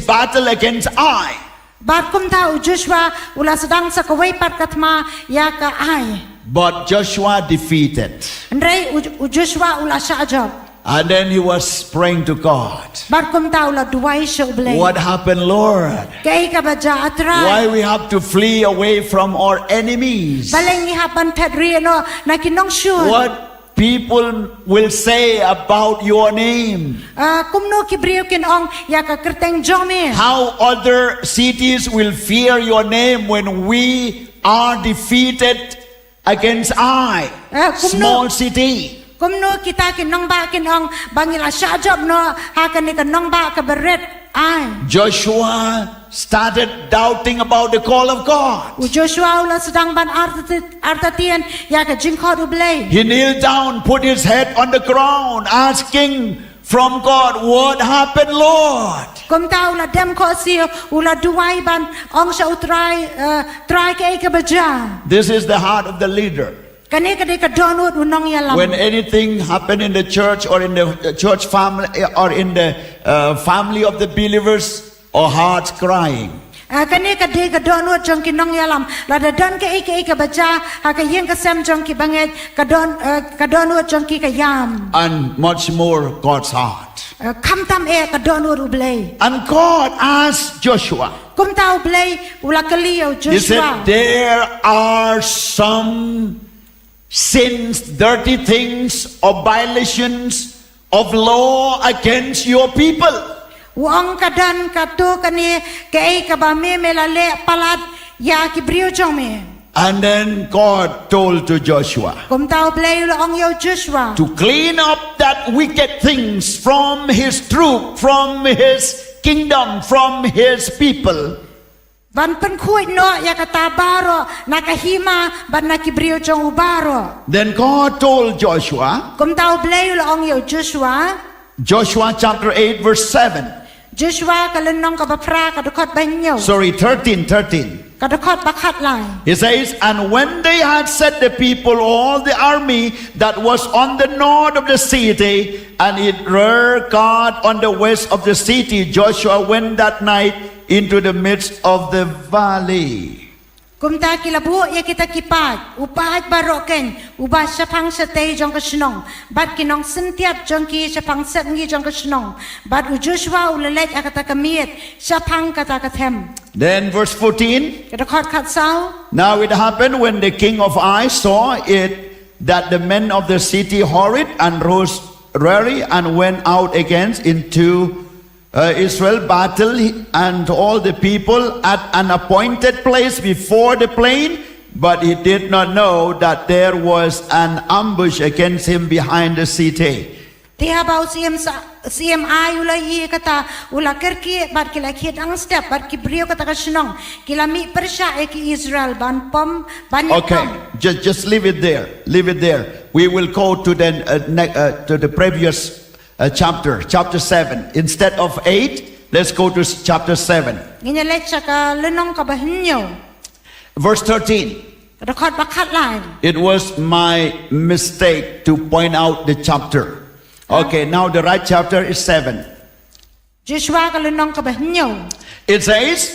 battle against Ai. Bat kumta u Joshua ula sedang sa kaway pat katma ya ka ay. But Joshua defeated. Andai u Joshua ula sa job. And then he was praying to God. Bat kumta ula duway siya ublay. What happened, Lord? Kay ka ba ja atray. Why we have to flee away from our enemies? Balay ni hapan pedri no na kinong sure. What people will say about your name? Kumno kibriyo kinong ya ka kerteng jomi. How other cities will fear your name when we are defeated against Ai, small city. Kumno kita kinong ba kinong bangila sa job no hakan ni kanong ba ka beret ay. Joshua started doubting about the call of God. U Joshua ula sedang ban artatian ya ka jingkot ublay. He kneeled down, put his head on the ground, asking from God, what happened, Lord? Kumta ula dem ko siyo ula duway ban ong sa utray try kay ka baja. This is the heart of the leader. Kani ka di ka donut unong yalam. When anything happened in the church or in the church family or in the family of the believers, our hearts crying. Kani ka di ka donut jong kinong yalam. Lada don ka ika baja ha ka yen ka sem jong ki banget ka donut jong ki ka yam. And much more God's heart. Kamtam ka donut ublay. And God asked Joshua, Kumta ublay ula kaliyo He Joshua. said, there are some sins, dirty things, or violations of law against your people. Uang kadan katu kani kay kabame melale palat ya kibriyo jome. And then God told to Joshua Kumta ublay ula ong yo Joshua. to clean up that wicked things from his troop, from his kingdom, from his people. Ban penkuit no ya kata baro nakahima ban nakibrio jong ubaro. Then God told Joshua, Kum tau blay ong yo Joshua. Joshua chapter 8 verse 7. Joshua kalenong kabapra kadukot banyo. Sorry, 13. Kadukot bakat lai. He says, and when they had set the people, all the army that was on the north of the city, and it reared guard on the west of the city, Joshua went that night into the midst of the valley. Kumta kilabu ya kita kipat upat baroken ubah sapang setay jong kesenong bat kinong sentiap jong ki sapang setngi jong kesenong bat Joshua ulelet akata kamiet sapang kata katem. Then verse 14. Kadukot katsau. Now it happened when the king of Ai saw it that the men of the city hurried and rose early and went out against into Israel battle and all the people at an appointed place before the plain, but he did not know that there was an ambush against him behind the city. Tiha bau CMI ulai kata ula kerki bat kila kiet ang step bat kibrio kata kasenong kila mi persya eki Israel ban pom banyak Okay, just leave it there. Leave it there. We will go to the previous chapter 7. Instead of 8, let's go to chapter 7. Nginyalet saka lenong kabahinyo. Verse 13. Kadukot bakat lai. It was my mistake to point out the chapter. Okay, now the right chapter is 7. Joshua kalenong kabahinyo. It says,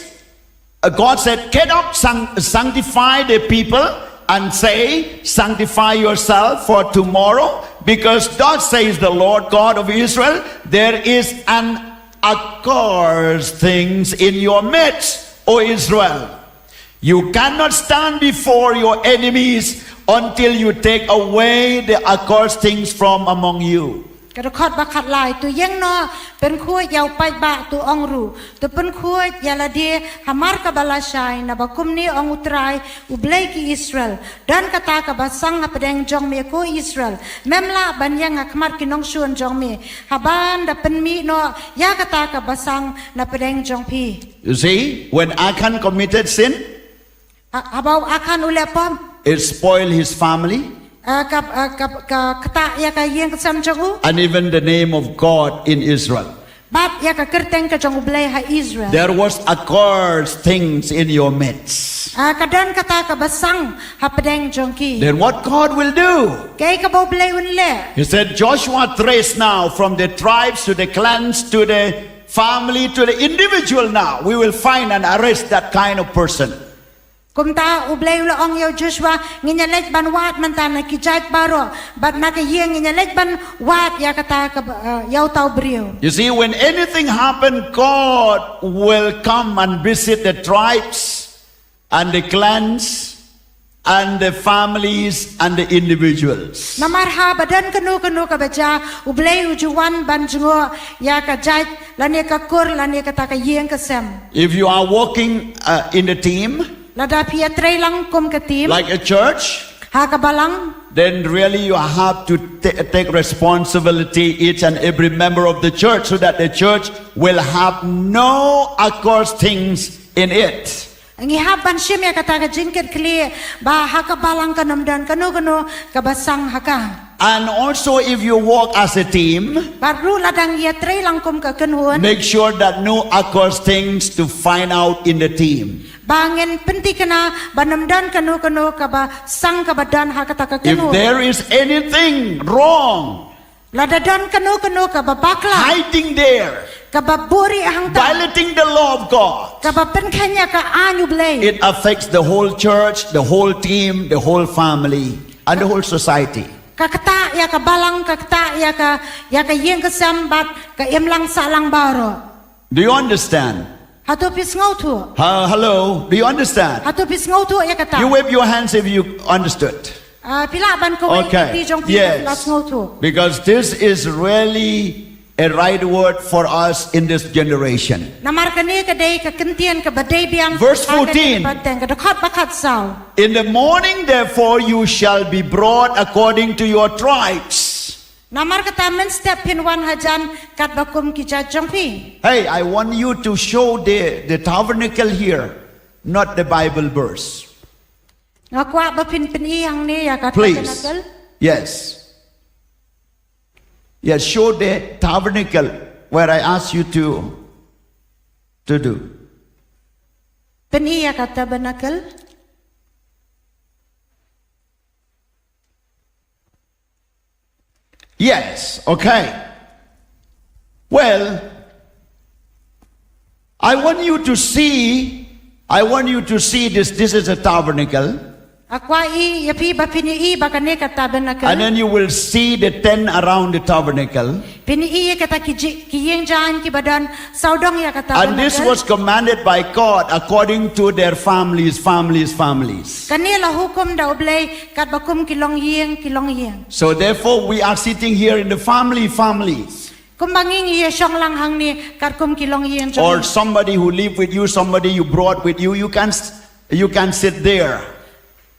God said, get up, sanctify the people, and say, sanctify yourself for tomorrow, because thus says the Lord God of Israel, there is an accursed things in your midst, O Israel. You cannot stand before your enemies until you take away the accursed things from among you. Kadukot bakat lai tu yang no penkuat yau pai ba tu ongru tu penkuat yaladi hamar kabalasai na bakumni ong utrai ublay ki Israel dan kata kabasang hapadeng jong me ko Israel memla banyang akmar kinong suan jong me haban da penmi no ya kata kabasang na padeng jong pi. You see, when Achan committed sin, Habau akan ulepom it spoiled his family kata ya ka yang kesam jong and even the name of God in Israel. bat ya ka kerteng ka jong ublay ha Israel. There was accursed things in your midst. Kadan kata kabasang hapadeng jong ki. Then what God will do? Kay kabaw blay unle. He said, Joshua trace now from the tribes to the clans to the family to the individual now. We will find and arrest that kind of person. Kumta ublay ula ong yo Joshua nginyalet ban wat mantan na kijat baro bat nakayeng nginyalet ban wat ya kata yaw tau brio. You see, when anything happen, God will come and visit the tribes and the clans and the families and the individuals. Namarha badan kanu ka baca ublay ujuan ban jungo ya ka jat lani ka kur lani kata ka yeng kasem. If you are working in the team, Lada pia tray lang kum ka team. like a church, Ha ka balang. then really you have to take responsibility, each and every member of the church, so that the church will have no accursed things in it. Ang ihaban siya may kata ka jingkit kli ba ha ka balang ka namdan kanu ka basang haka. And also if you work as a team, Baru ladang ya tray lang kum ka kenhun. make sure that no accursed things to find out in the team. Bangin penti kana banamdan kanu ka ba sang ka badan ha kata ka If kenhun. there is anything wrong, Ladadan kanu ka ba bakla. hiding there, Ka ba buri hang ta. violating the law of God, Ka ba penkanya ka anyu blay. it affects the whole church, the whole team, the whole family, and the whole society. Kakata ya ka balang kakata ya ka yeng ka sambat ka imlang salang baro. Do you understand? Hatu pis ngautu. Hello, do you understand? Hatu pis ngautu ya kata. You wave your hands if you understood. Pila ban ko Okay. ti jong pi las Yes. ngautu. Because this is really a right word for us in this generation. Namar kani ka day ka kentian ka baday biang. Verse 14. Ka dekat bakat saw. In the morning, therefore, you shall be brought according to your tribes. Namar kata men step pin wan hajan kat bakum ki jong pi. Hey, I want you to show the tabernacle here. not the Bible verse. Ngakwa bapin peni yang ni ya kata Please. tabernacle. Yes. Yes, show the tabernacle where I asked you to do. Peni ya kata tabernacle. Yes, okay. Well, I want you to see this. This is a tabernacle. Akwa I ya pi bapini I bakane kata tabernacle. And then you will see the tent around the tabernacle. Pini I kata kiyeng jan ki badan saudong ya kata And this was commanded by God according to their families. Kanila hukum da oblay kat bakum kilong yeng. So therefore we are sitting here in the families. Kumbanging iya syong lang hang ni kat kum kilong yeng jong. Or somebody who live with you, somebody you brought with you, you can sit there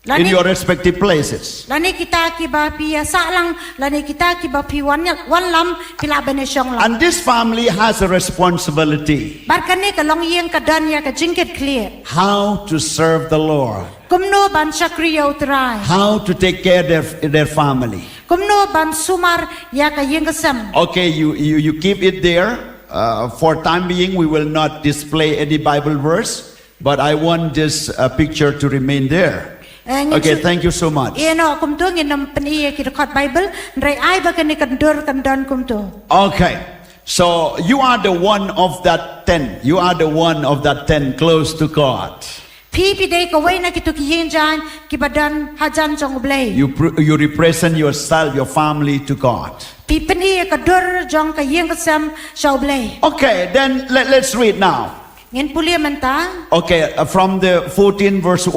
in your respective places. Lani kita ki ba pi sa lang, lani kita ki ba pi wan lam pila bene syong lang. And this family has a responsibility Bar kane kalong yeng kadan ya ka jingket clear. how to serve the Lord, Kumno ban sakriya utray. how to take care of their family. Kumno ban sumar ya ka yeng kasam. Okay, you keep it there. For time being, we will not display any Bible verse, but I want this picture to remain there. Okay, thank you so much. Eno kumto nginam peniye ki record Bible, ndray ay ba kane kandur kandan kumto. Okay, so you are the one of that tent. You are the one of that tent close to God. Pi day ka way na kitu ki yeng jan ki badan hajan jong oblay. You represent yourself, your family to God. Pi peniye ka dur jong ka yeng kasam sa oblay. Okay, then let's read now. Ngin pulia menta. Okay, from the 14 verse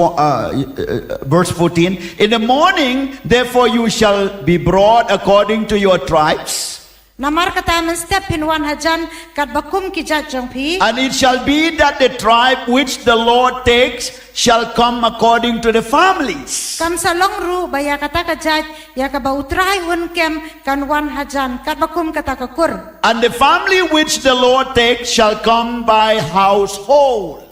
14. In the morning, therefore you shall be brought according to your tribes. Namar kata men step in one hajan kat bakum ki jat jong pi. And it shall be that the tribe which the Lord takes shall come according to the families. Kam sa long ru baya kata ka jat ya ka ba utray un kem kan one hajan kat bakum kata ka kur. And the family which the Lord takes shall come by household.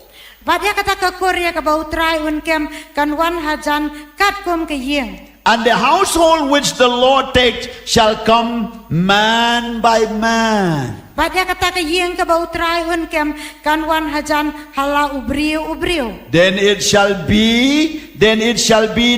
Bat ya kata ka kur ya ka ba utray un kem kan one hajan kat kum ka yeng. And the household which the Lord takes shall come man by man. Bat ya kata ka yeng ka ba utray un kem kan one hajan hala ubriu. Then it shall be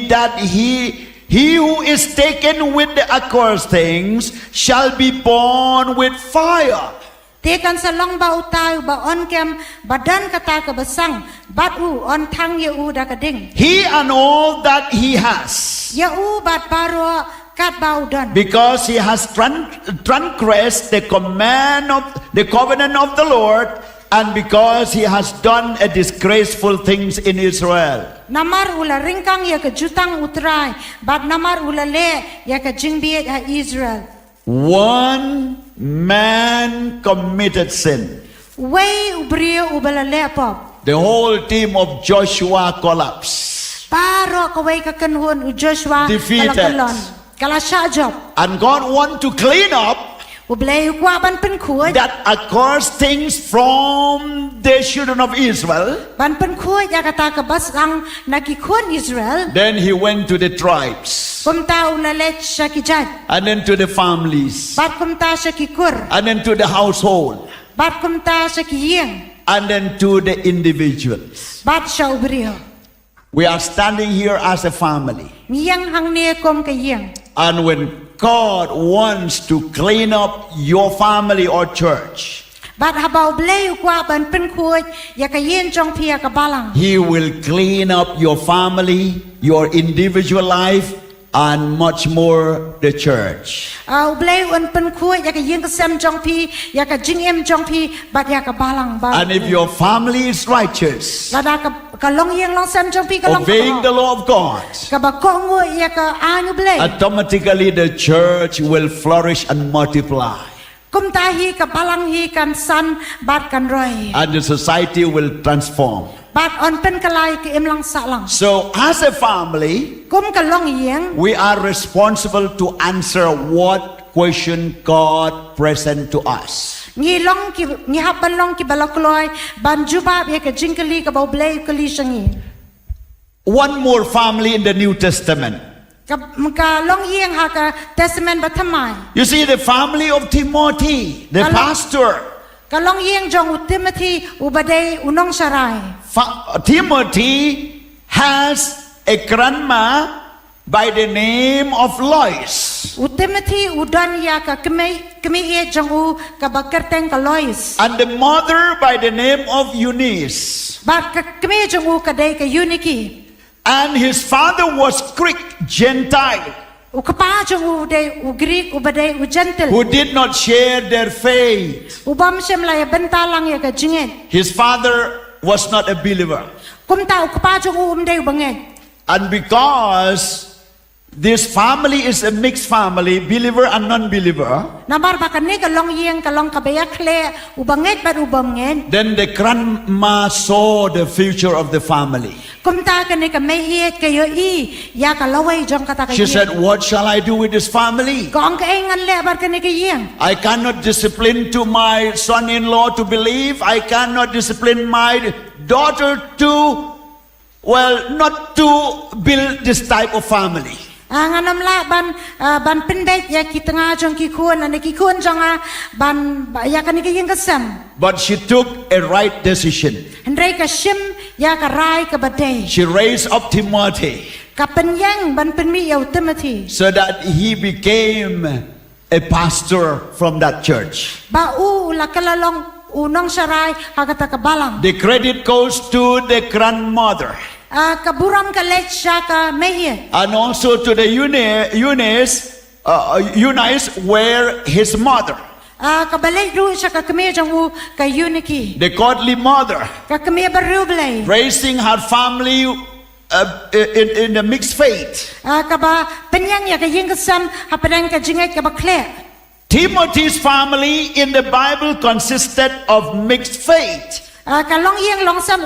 that he who is taken with the accursed things shall be born with fire. Tekan sa long ba utay ba on kem badan kata ka basang bat u on thang ye u da ka ding. He and all that he has, Ya u bat baro kat ba udan. because he has transgressed the covenant of the Lord, and because he has done a disgraceful things in Israel. Namar ula ringkang ya ka jutang utray bat namar ula le ya ka jingbiet ha Israel. One man committed sin. Way ubriu ubala le pop. The whole team of Joshua collapsed. Paro ka way ka kanhun u Joshua Defeated. kalakalon. Kalasya job. And God want to clean up Ublay kwa ban pen kuy. that accursed things from the children of Israel. Ban pen kuy ya kata ka basang nakikun Israel. Then he went to the tribes, Kumta ula le siya ki jad. and then to the families, Bat kumta siya ki kur. and then to the household, Bat kumta siya ki yeng. and then to the individuals. Bat siya ubriu. We are standing here as a family. Ngiyang hang niya kum ka yeng. And when God wants to clean up your family or church, Bat habaw blay kwa ban pen kuy ya ka yen jong pia ka balang. He will clean up your family, your individual life, and much more the church. Ublay un pen kuy ya ka yen ka sem jong pi ya ka jing em jong pi bat ya ka balang ba. And if your family is righteous, Lada ka long yeng long sem jong pi ka long. obeying the law of God, Ka ba kongo ya ka anu blay. automatically the church will flourish and multiply. Kum tahi ka balang hi kan san bat kan roy. And the society will transform. Bat on pen kalay ka im lang sa lang. So as a family, Kum ka long yeng. we are responsible to answer what question God present to us. ngi long ki ngi haban long ki balakloi ban jubab ye ka jingkali ka boblei kali shangi One more family in the New Testament. ka long yeng ha ka testament batamai You see, the family of Timothy, the pastor. ka long yeng jong Timothy ubadai unong sarai Timothy has a grandma by the name of Lois. Timothy udan ya ka kemi ye jong u ka bakerteng ka Lois And the mother by the name of Eunice. bat ka kemi jong u ka dai ka Uniki And his father was Greek, Gentile, ukapa jong u dai u Greek ubadai u gentle who did not share their faith. ubam sem la ya bentalang ya ka jinget His father was not a believer. kumta ukapa jong u dai banget And because this family is a mixed family, believer and non-believer, namar ba ka ne ka long yeng ka long ka bayak le ubanget bat ubamngen then the grandma saw the future of the family. kumta ka ne ka mai ye ka yo I ya ka lawai jong ka ta ka She said, "What shall I do with this family? kong ka engan le bar ka ne ka yeng I cannot discipline to my son-in-law to believe. I cannot discipline my daughter to, not to build this type of family." nganam la ban pinbet ya ki tengah jong ki kun ane ki kun jong ban ya ka ne ka yeng ka sam But she took a right decision. hendrai ka shim ya ka rai ka badai She raised up Timothy ka penyang ban penmi ya Timothy so that he became a pastor from that church. ba u la kala long unong sarai ha ka ta ka balang The credit goes to the grandmother kaburam ka let siya ka meye and also to the Eunice, were his mother, kabalay ru siya ka kami jang u ka Uniki the godly mother, ka kami barublay raising her family in the mixed faith. ka ba penyang ya ka yeng kasam hapadang ka jingay ka bakle Timothy's family in the Bible consisted of mixed faith. ka long yeng long sam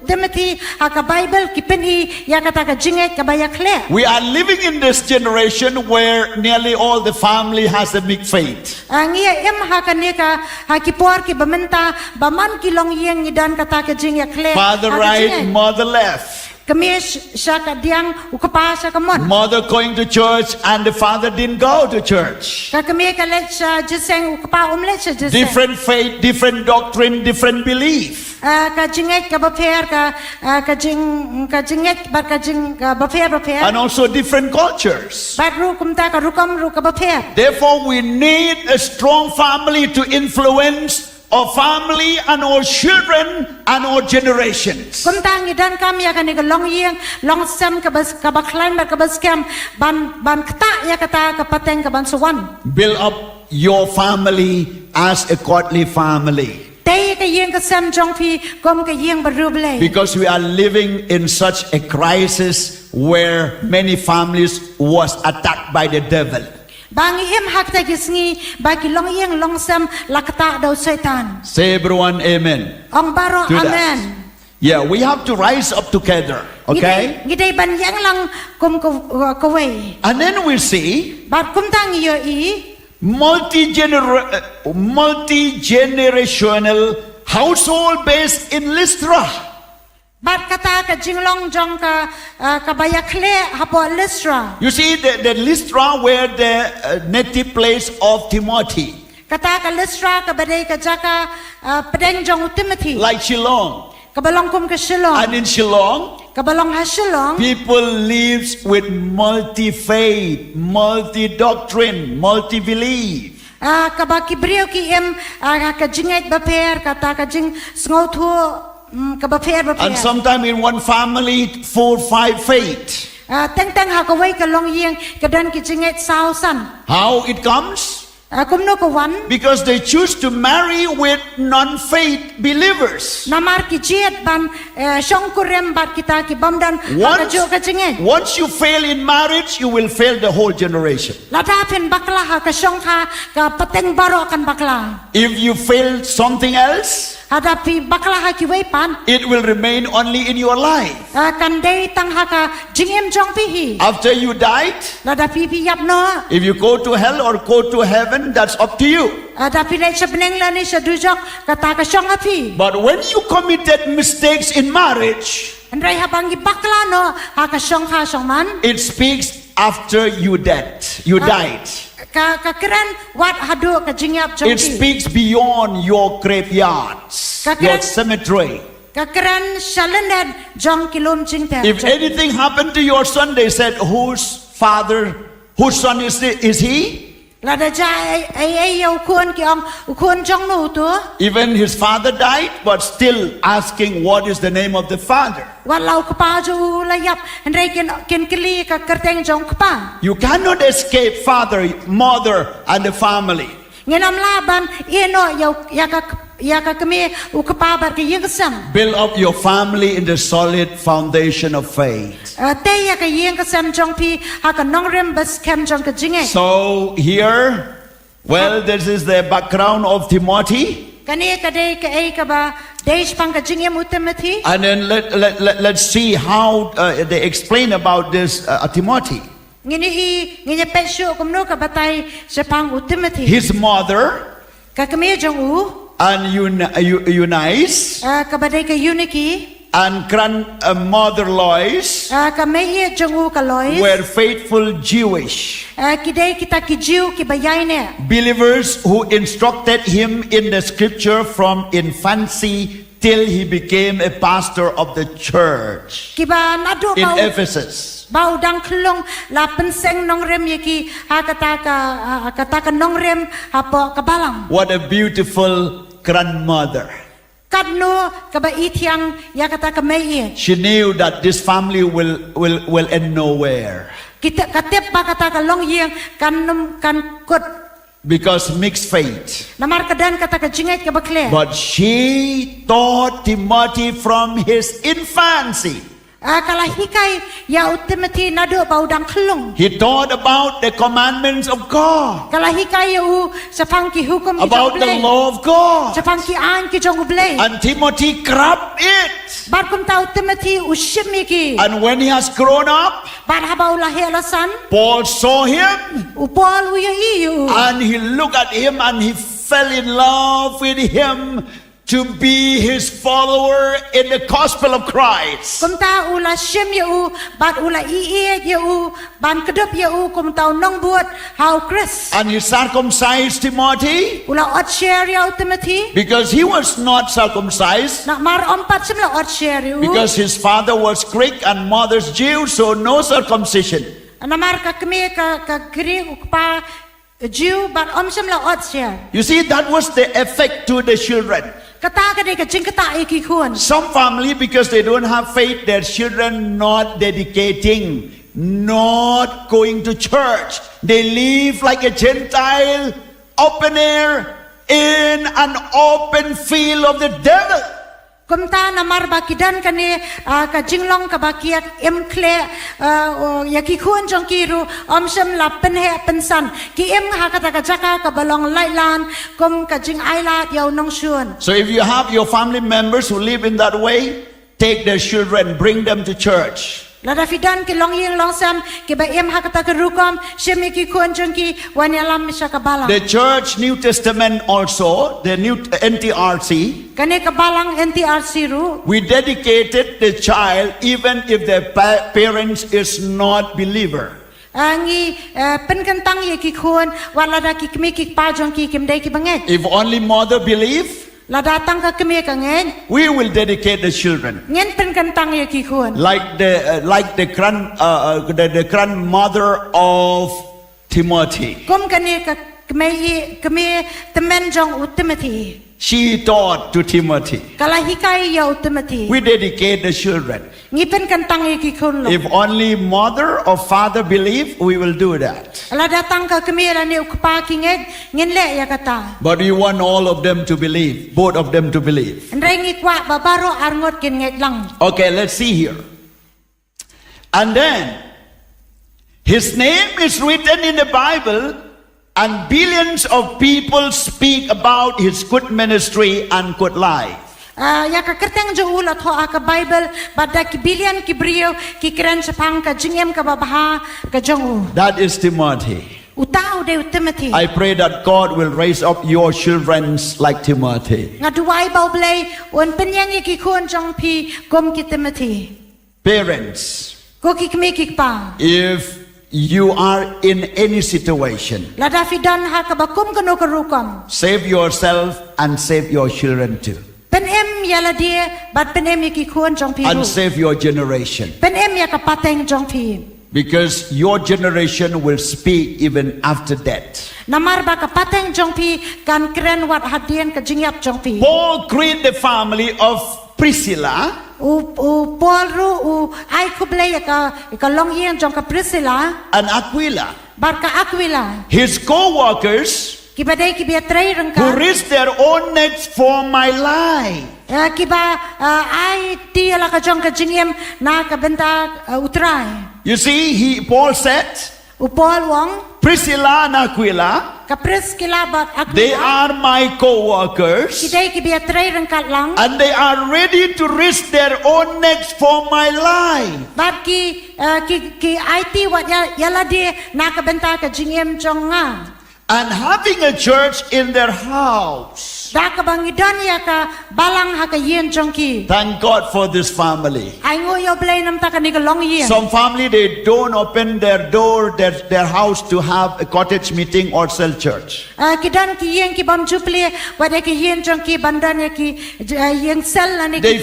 Timothy ka Bible kipeni ya ka ta ka jingay ka bayakle We are living in this generation where nearly all the family has a mixed faith. ngiya em ha ka ne ka ha ki por ki bamenta baman ki long yeng idan ka ta ka jingay kle Father right, mother left. kami siya ka diang ukapa siya ka mon Mother going to church and the father didn't go to church. ka kami ka let siya jiseng ukapa let siya jiseng Different faith, different doctrine, different belief. ka jingay ka baper ka jingay bar ka jing ka baper And also different cultures. baru kumta ka rukam ru ka baper Therefore, we need a strong family to influence our family and our children and our generations. kumta ngidan kami ya ka ni ka long yeng long sam ka bas ka baklan bar ka bas kam ban kata ya kata ka pateng ka ban suwan Build up your family as a godly family. tay ka yeng ka sam jong phi kom ka yeng barublay Because we are living in such a crisis where many families was attacked by the devil. bangi em hak ta gisngi ba ki long yeng long sam lakata daw setan Say everyone amen. ong baro To that. amen Yeah, we have to rise up together. Okay? Gidai ban yang lang kum ka way. And then we see Bat kum tang yo I multi-generational household based in Lystra. bat kata ka jinglong jong ka bayakle hapo Lystra. You see, the Lystra were the native place of Timothy, Kata ka Lystra ka badai ka jaka pedeng jong Timothy. like Shillong. Kabalong kum ka Shillong. And in Shillong, Kabalong ha Shillong. people lives with multi-faith, multi-doctrine, multi-belief. Kaba kibriyo ki em ka jingait baper kata ka jing sngotu ka baper baper. And sometimes in one family, 4 or 5 faith. Teng ha ka way ka long yeng ka dan ki jingait sausan. How it comes? Kumno ka wan. Because they choose to marry with non-faith believers. Namar ki jiet ban syong kurem bat kita ki bamdan hakajo ka jingait. Once you fail in marriage, you will fail the whole generation. Ladapen bakla ha ka syong ha ka pateng baro kan bakla. If you fail something else, hadapi bakla haki wepan it will remain only in your life. kan day tang haka jingem jong pihi After you died, ladapi pi yap no if you go to hell or go to heaven, that's up to you. dapi le sebeneng la ni sedujok kata ka syong api But when you committed mistakes in marriage, andrai habangi bakla no haka syong ha syong man it speaks after you died. ka keren wat hadu ka jingyap jong It pi speaks beyond your graveyards, your cemetery. ka keren shalenden jong kilom jingte If anything happened to your son, they said, whose son is he? lada ja ai yo kun ki ong kun jong nu tu Even his father died, but still asking what is the name of the father. wat lau kapa ju layap andrai ken kili ka kerteng jong kapa You cannot escape father, mother, and the family. ngenam laban ino ya ka kemi u kapa bar ki yeng sam Build up your family in the solid foundation of faith. te ya ka yeng ka sam jong pi ha ka nong rem bas kem jong ka jinge So here, well, this is the background of Timothy. kani ka de ka ai ka ba deish pang ka jinge mu Timothy And then let's see how they explain about this Timothy. ngini peshu kumno ka batay sa pang u Timothy His mother ka kemi jong u and Eunice ka badai ka uniki and grandmother Lois ka mei jong u ka lois were faithful Jewish kidai kita ki jiu ki bayai ne believers who instructed him in the scripture from infancy till he became a pastor of the church ki ba nadu in bau Ephesus. bau dang klong la penseng nong rem yaki ha kata ka nong rem ha po ka balang What a beautiful grandmother. kadno ka ba itiang ya kata ka mei She knew that this family will end nowhere kita katep ba kata ka long yeng kan kut because mixed faith. namar kadan kata ka jinget ka bakle But she taught Timothy from his infancy. kala hikai ya Timothy nado bau dang klong He taught about the commandments of God, kala hikai u sa pang ki hukum ki about the law of God. sa pang ki an ki jong blay And Timothy grabbed it. bar kum tau Timothy ushim ki And when he has grown up, bar habau lahi alasan Paul saw him upol u ya iu and he looked at him and he fell in love with him to be his follower in the gospel of Christ. kum ta ula shim ya u bat ula i ya u ban kedup ya u kum tau nong buat how Chris And he circumcised Timothy ula ot share ya u Timothy because he was not circumcised, nak mar ompat sim la ot share ya u because his father was Greek and mother's Jew, so no circumcision. namar ka kemi ka Greek u pa Jew bat om sim la ot share You see, that was the effect to the children. kata ka de ka jing kata ki kun Some family, because they don't have faith, their children not dedicating, not going to church. They live like a Gentile, open air, in an open field of the devil. kumta namar bakidan kani ka jinglong ka bakiak em kle ya ki khun jong kiru om sam la pen he pensan ki em ha kata ka jaka ka balong lailan kum ka jing aila yaw nong shun So if you have your family members who live in that way, take their children, bring them to church. la da fidan ki long yeng long sam ki ba em ha kata ka rukom shemi ki khun jong ki wanyalam misha ka balang The church New Testament also, the new NTRC, kani ka balang NTRC ru we dedicated the child even if the parents is not believer. angi pen kantang ye ki khun wala da ki kmi ki pa jong ki kim dei ki banget If only mother believe, la datang ka kmi ka ngen we will dedicate the children. ngen pen kantang ye ki khun Like the grandmother of Timothy. kum kani ka kmi temen jong u Timothy She taught to Timothy. kala hikai ya u Timothy We dedicate the children. ngi pen kantang ye ki khun lo If only mother or father believe, we will do that. la datang ka kmi ra ne u kpa ki ngen le ya kata But we want all of them to believe, both of them to believe. ndrai ngi kwa babaro arngot kin nget lang Okay, let's see here. And then, his name is written in the Bible And billions of people speak about his good ministry and good life. Ya ka kerteng jo ula tho ka Bible bada ki billion ki brio ki kren sapang ka jingem ka babaha ka jong u. That is Timothy. Utau de Timothy. I pray that God will raise up your children like Timothy. Ngaduai bau blai on penyang ki khon jong pi kom ki Timothy. Parents, Ko ki kmi ki pa. if you are in any situation, La da fi don ha ka bakum kanu ka rukom. save yourself and save your children too. Pen em ya la dia bat pen em ki khon jong pi And ru. save your generation. Pen em ya ka pateng jong pi. Because your generation will speak even after death. Namar ba ka pateng jong pi kan kren wat hadien ka jingyap jong pi. Paul greeted the family of Priscilla U Paul ru u ai kuble ya ka long yen jong ka Priscilla and Aquila, bar ka Aquila. his co-workers Ki badai ki bia trai rang who ka. risked their own necks for my life. Ki ba ai ti la ka jong ka jingyam na ka benta utrai. You see, Paul said, U Paul wong Priscilla and Aquila, ka Priscilla bat they Aquila. are my co-workers Kidai ki bia trai rang kat lang. and they are ready to risk their own necks for my life. Bat ki IT wat ya la dia na ka benta ka jingyam jong nga. And having a church in their house. Da ka bangidon ya ka balang ha ka yen jong ki. Thank God for this family. Ai ngo yo blai nam ta ka ni ka long yen. Some family, they don't open their door, their house to have a cottage meeting or cell church. Kidan ki yen ki bam jupli wada ki yen jong ki bandan ya ki yen sel na ni They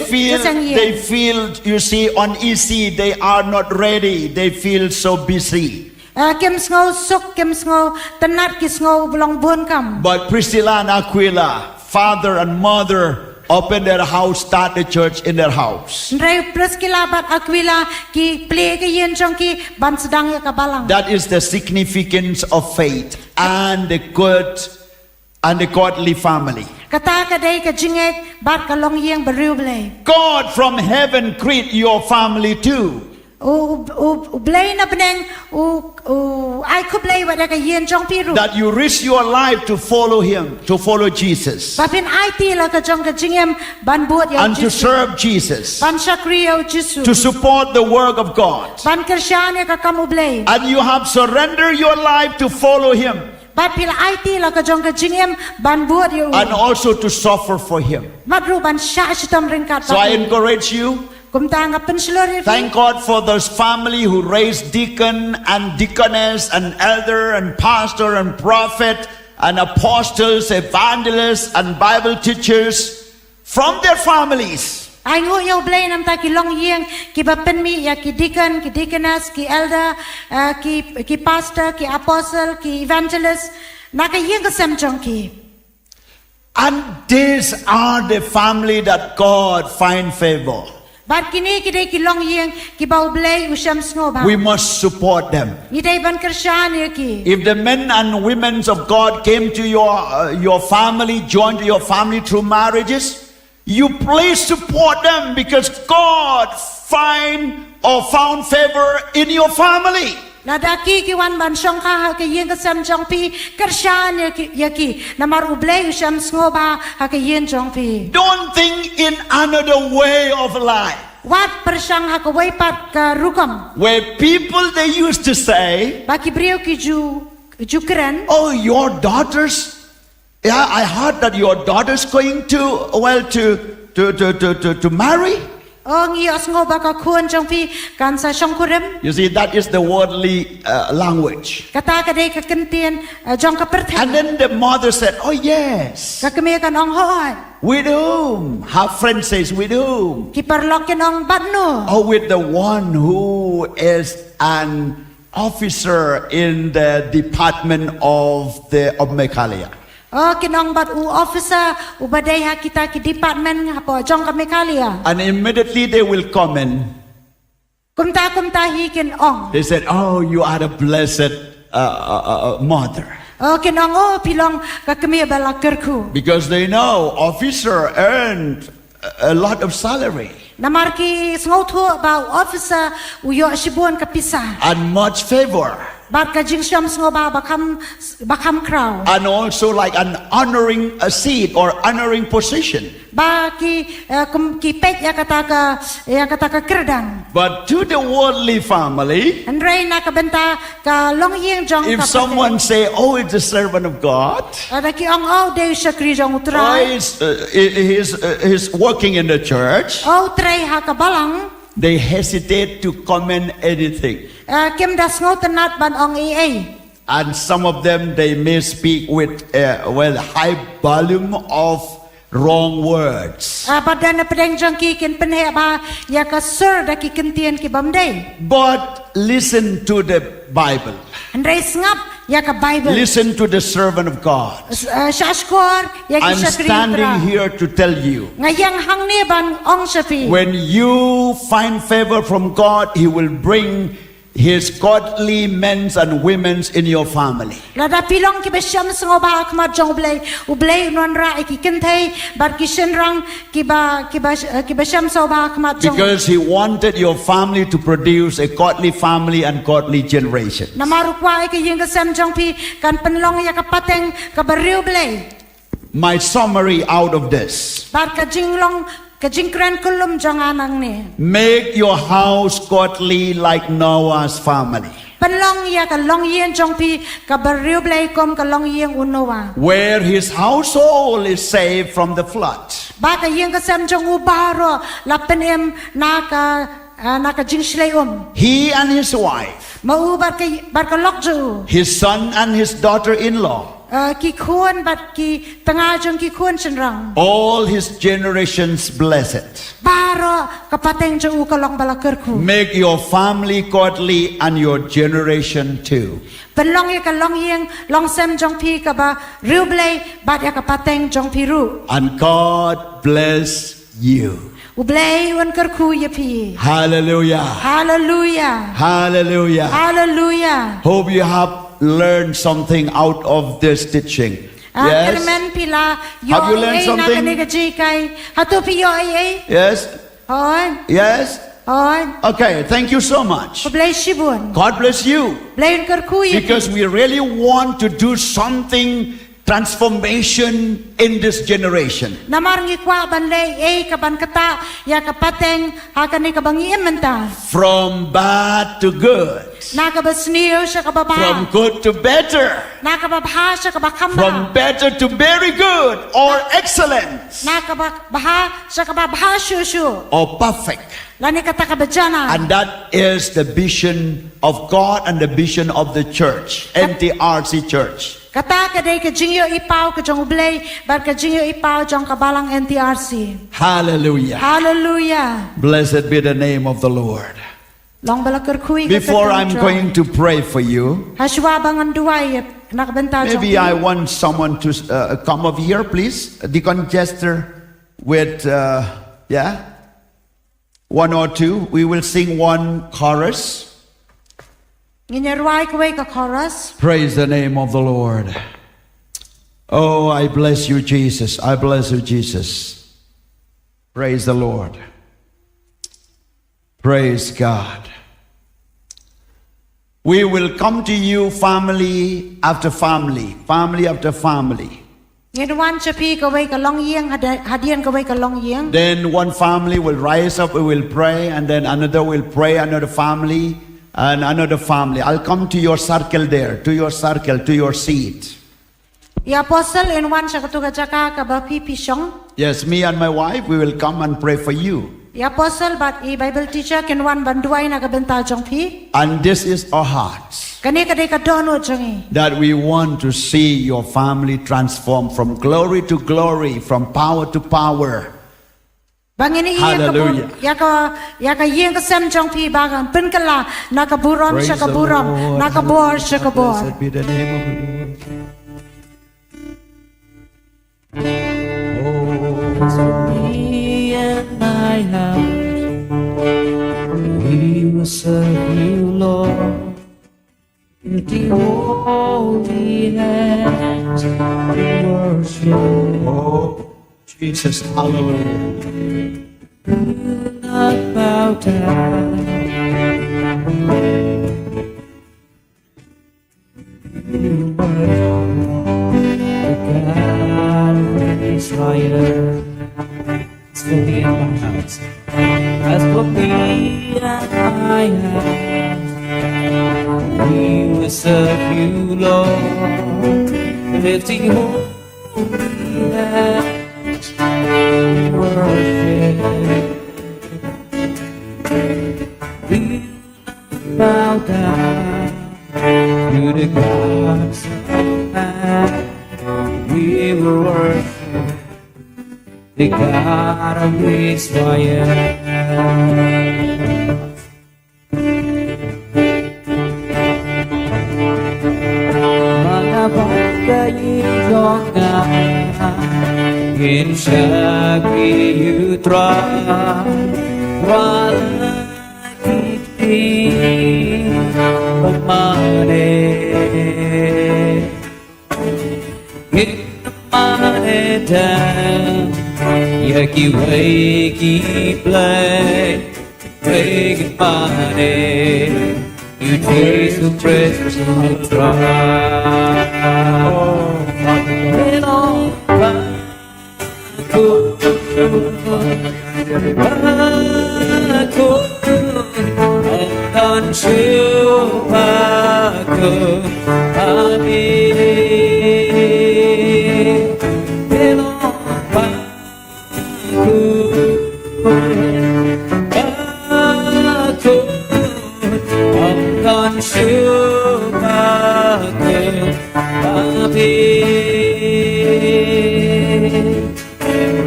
feel, you see, uneasy. They are not ready. They feel so busy. Kem sngo suk kem sngo tanat ki sngo belong bun kam. But Priscilla and Aquila, father and mother, open their house, start a church in their house. Ndrai Priscilla bat Aquila ki play ki yen jong ki ban sedang ya ka balang. That is the significance of faith and the good and the godly family. Kata ka dai ka jingek bat ka long yen beriu blai. God from heaven greet your family too. U blai na beneng u ai ku blai wada ka yen jong pi ru. That you risk your life to follow Him, to follow Jesus, Papin ai ti la ka jong ka jingem ban buat ya and to Jesus. serve Jesus, Ban sakri ya Jesus. to support the work of God. Ban kersyan ya ka kamu blai. And you have surrendered your life to follow Him Bat pila ai ti la ka jong ka jingem ban buat ya. and also to suffer for Him. Madru ban sya sitam ringkat. So I encourage you, Kumtang ka penselor ya. thank God for those family who raised deacon and deaconess and elder and pastor and prophet and apostles, evangelists and Bible teachers from their families. Ai ngo yo blai nam ta ki long yeng ki ba pen mi ya ki deacon ki deaconess ki elder ki pastor ki apostle ki evangelist na ka yeng ka sem jong ki. And these are the family that God find favor. Bat kini ki dai ki long yeng ki ba blai usam sngo ba. We must support them. Ni dai ban kersyan ya ki. If the men and women of God came to your family, joined your family through marriages, you please support them because God found favor in your family. La daki ki wan ban song ka ha ka yen ka sam jong pi kersyan ya ki na mar u blai usam sngo ba ha ka yen jong pi. Don't think in another way of life. Wat persang ha ka wai pat ka rukam. Where people they used to say, Ba ki brio ki ju keren. "Oh, your daughters, yeah, I heard that your daughter's going to marry." Ngi osngo ba ka khun jong pi kan sa shong kurem. You see, that is the worldly language. Kata ka dei ka kentien jong ka And perthen. then the mother said, "Oh yes, Ka keme kan ong hoy. with whom?" Her friend says, "With whom?" Ki perlok ken ong batno. "Oh, with the one who is an officer in the department of Mekalia." Ken ong bat u officer u badai ha kita ki department apa jong ka mekalia. And immediately they will comment. Kumta hi ken ong. They said, "Oh, you are a blessed mother." Ken ong pilong ka keme bala kerku. Because they know officer earned a lot of salary Namar ki sngo thu ba officer u yo shibun ka pisa. and much favor. Bat ka jing syam sngo ba bakam kraw. and also like an honoring a seat or honoring position. Ba ki pet ya kata ka kerdang. But to the worldly family, And ray na ka benta ka long yeng jong if ka someone say, "Oh, it's a servant of God," ada ki ong au de sa kri jong or utrai. he's working in the church, Au trai ha ka balang. they hesitate to comment anything. Kim das ngau tenat ban ong ei. And some of them, they may speak with high volume of wrong words. Pada na pedeng jong ki kin penhe ba ya ka sur da ki kentien ki bamdei. But listen to the Bible. And ray ngap ya ka Bible. Listen to the servant of God. Shashkor ya ki I'm sa kri standing utrai. here to tell you, Ngayang hang ni ban ong sapi. when you find favor from God, He will bring His godly men and women in your family. Lada pilong ki besyam sengo ba akmat jong ublei non ra ki kentei bar ki senrang ki besyam so ba akmat jong. Because He wanted your family to produce a godly family and godly generation. Namarukwa ki yung kasam jong pi kan penlong ya kapateng ka bariu blei. My summary out of this: Bar ka jinglong ka jingkran kulum jong anang ni. make your house godly like Noah's family, Penlong ya ka long yen jong pi ka bariu blei kom ka long yen unowa. where his household is saved from the flood. Ba ka yung kasam jong ubaro la penem na ka jingslei He and his wife, Mau bar ka lok ju. his son and his daughter-in-law, Ki khun bat ki tengah jong ki khun senrang. all his generations blessed. Baro kapateng jong u kalong bala kerku. Make your family godly and your generation too. Penlong ya kalong yeng long sem jong pi ka ba riu blei bat ya kapateng jong pi ru. And God bless you. U blei wan kerku ya pi. Hallelujah. Hallelujah. Hallelujah. Hallelujah. Hope you have learned something out of this teaching. Yes? Kermen pila Have you learned something? Na kai. Hatu pi yo ai. Yes? Hoi. Yes? Hoi. Okay, thank you so much. U blei shibun. God bless you. Blei wan kerku ya pi. Because we really want to do something transformation in this generation. Namar ngi kwa ban lei ka ban kata ya kapateng hakani ka bangi ementa. From bad to good. Na ka basniyo siya ka baba. From good to better. Na ka babha siya ka bakamba. From better to very good or excellent Na ka baha siya ka babha shushu. or perfect. Lani kata ka bajana. And that is the vision of God and the vision of the church, NTRC Church. Kata ka day ka jingyo ipaw ka jong ublay bar ka jingyo ipaw jong kabalang NTRC. Hallelujah. Hallelujah. Blessed be the name of the Lord. Long balakar kui ka Before I'm going to pray for you, Haswa bangan duway nakabenta jong. maybe I want someone to come over here, please. Deacon Jester with, one or two. We will sing one chorus. Nginyarway kuway ka chorus. Praise the name of the Lord. Oh, I bless you, Jesus. I bless you, Jesus. Praise the Lord. Praise God. We will come to you family after family, family after family. Ngirwan chapi kaway ka long yeng hadian kaway ka long yeng. Then one family will rise up, we will pray, and then another will pray, another family, and another family. I'll come to your circle there, to your circle, to your seat. Ya apostle in one siya katuga jaka ka ba pipishong. Yes, me and my wife, we will come and pray for you. Ya apostle but i Bible teacher ken one banduay na kabenta jong pi. And this is our hearts, Kani kadai ka dono jongi. that we want to see your family transform from glory to glory, from power to power. Bangini Hallelujah. ya ka yeng ka sem jong pi bagan penkala na ka burom siya ka burom na ka bor siya ka bor. Blessed be the name of the Lord. Me and my house, we will serve you, Lord, with the holy hands we worship. Oh, Jesus, hallelujah. Do not bow down. Israel. As for me and my house, as for me and my house, we will serve you, Lord, lifting holy hands, worship. We will bow down to the gods of man. We will worship the God of Israel. Mga bagay jongan, in Shagri Yutra, wala kiti pagmane. Yaki wakey play, make money. You taste the precious and try. Hello,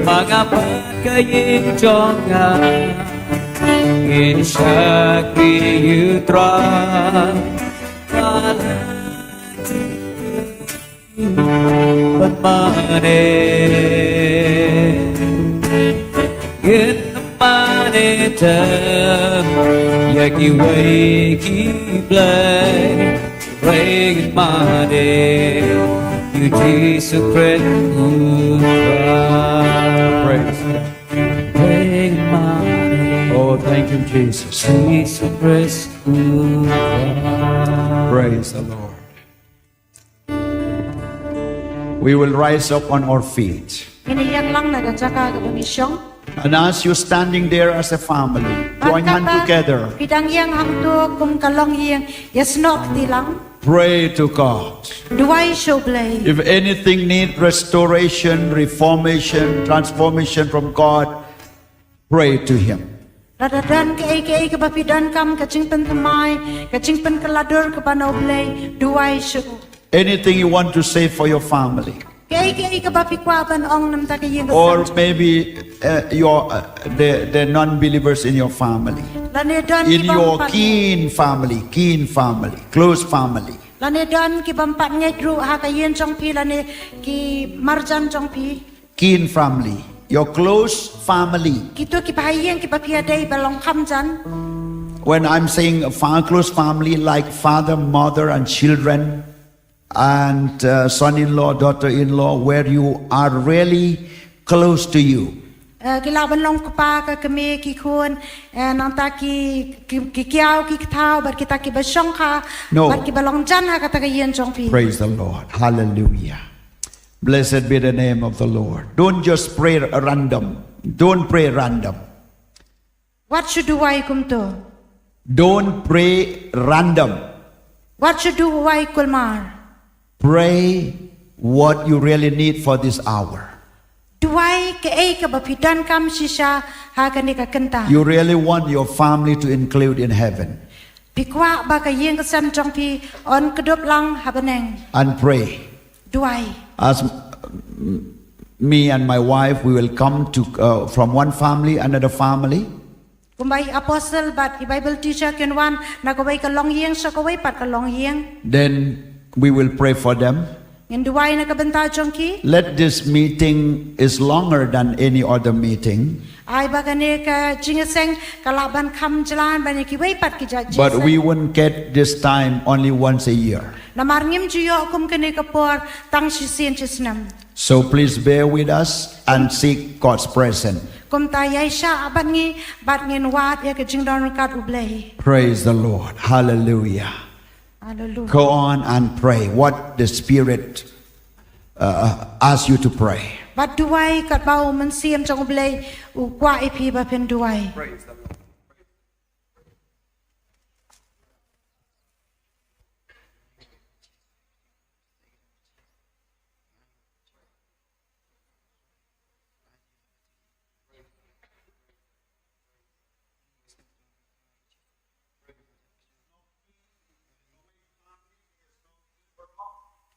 mga pagkaying jongan, in Shakti Yutra, but money in the money time, yaki wakey play, bring money. You Jesus Christ, bring money. Oh, thank you, Jesus. Jesus Christ, Praise the Lord. We will rise up on our feet. Iniyak lang nagajaka kabamisyong. And as you're standing there as a family, join hand together. Pidang iyang hangto kum kalong iyang yasnok tilang. Pray to God. Duway show blay. If anything need restoration, reformation, transformation from God, pray to Him. Radadan ke kabapidan kam kaching pentamay, kaching pen kaladur kapanaw blay, duway show. Anything you want to say for your family. Ke kabapikwaban ong nam takayeng Or maybe the non-believers in your family. In your keen family, close family. Lanedan ki bampat ngay dru ha kayen chong pi lane ki marjan chong pi. Keen family, your close family. Kito ki bahayeng ki bapiaday balong kamjan. When I'm saying a close family, like father, mother, and children, and son-in-law, daughter-in-law, where you are really close to you. Kilaban long kapa ka kami ki kun nanta ki kiaw ki tao bar kita ki basong ka bar ki balong jan ha katagayen chong pi. Praise the Lord. Hallelujah. Blessed be the name of the Lord. Don't just pray random. Don't pray random. What should do why kumto? Don't pray random. What should do why kulmar? Pray what you really need for this hour. Duway ke kabapidan kam sisha ha kanika kenta. You really want your family to include in heaven. Pikwa ba kayeng kasam chong pi on kedop lang habaneng. And pray. Duway. As me and my wife, we will come to from one family, another family. Kumbay apostle but Bible teacher can one nagaway ka long yeng sa kaway pat ka long yeng. Then we will pray for them. Nduway nakabenta chong ki. Let this meeting is longer than any other meeting. Ay bagane ka jingaseng kalaban kam jalan bani ki way pat ki judge. But we won't get this time only once a year. Namarngim juyo kum kene kapor tang sisin chisnam. So please bear with us and seek God's presence. Kum tayay siya abat ngin wat ya ka jingdon kat ublay. Praise the Lord. Hallelujah. Hallelujah. Go on and pray what the Spirit asks you to pray. บัดด้วยกัดเบามันเสียมจงเบลยอุกว่าไอพีบะเป็นด้วย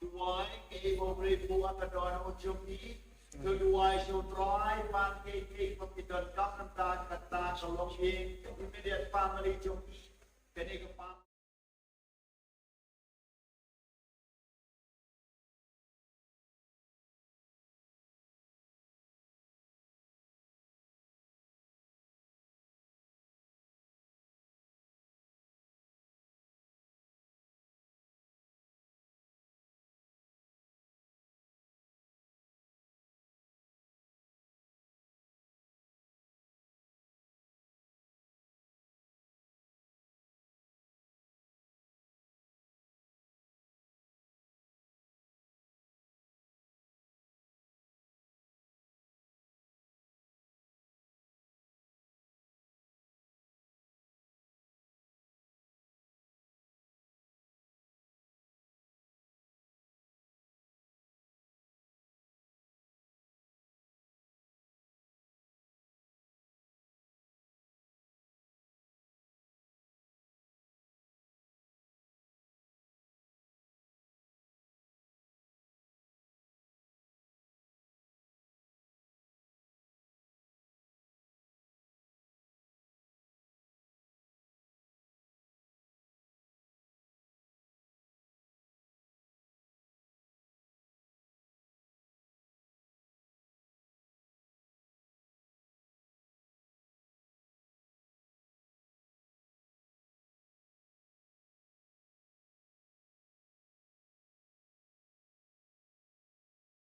Duai ke bobri buat kedon ujung ni Keduai syudrai Ban ke pemidon kap nampak kata Salong ye Immediate family jom ni Kini kepang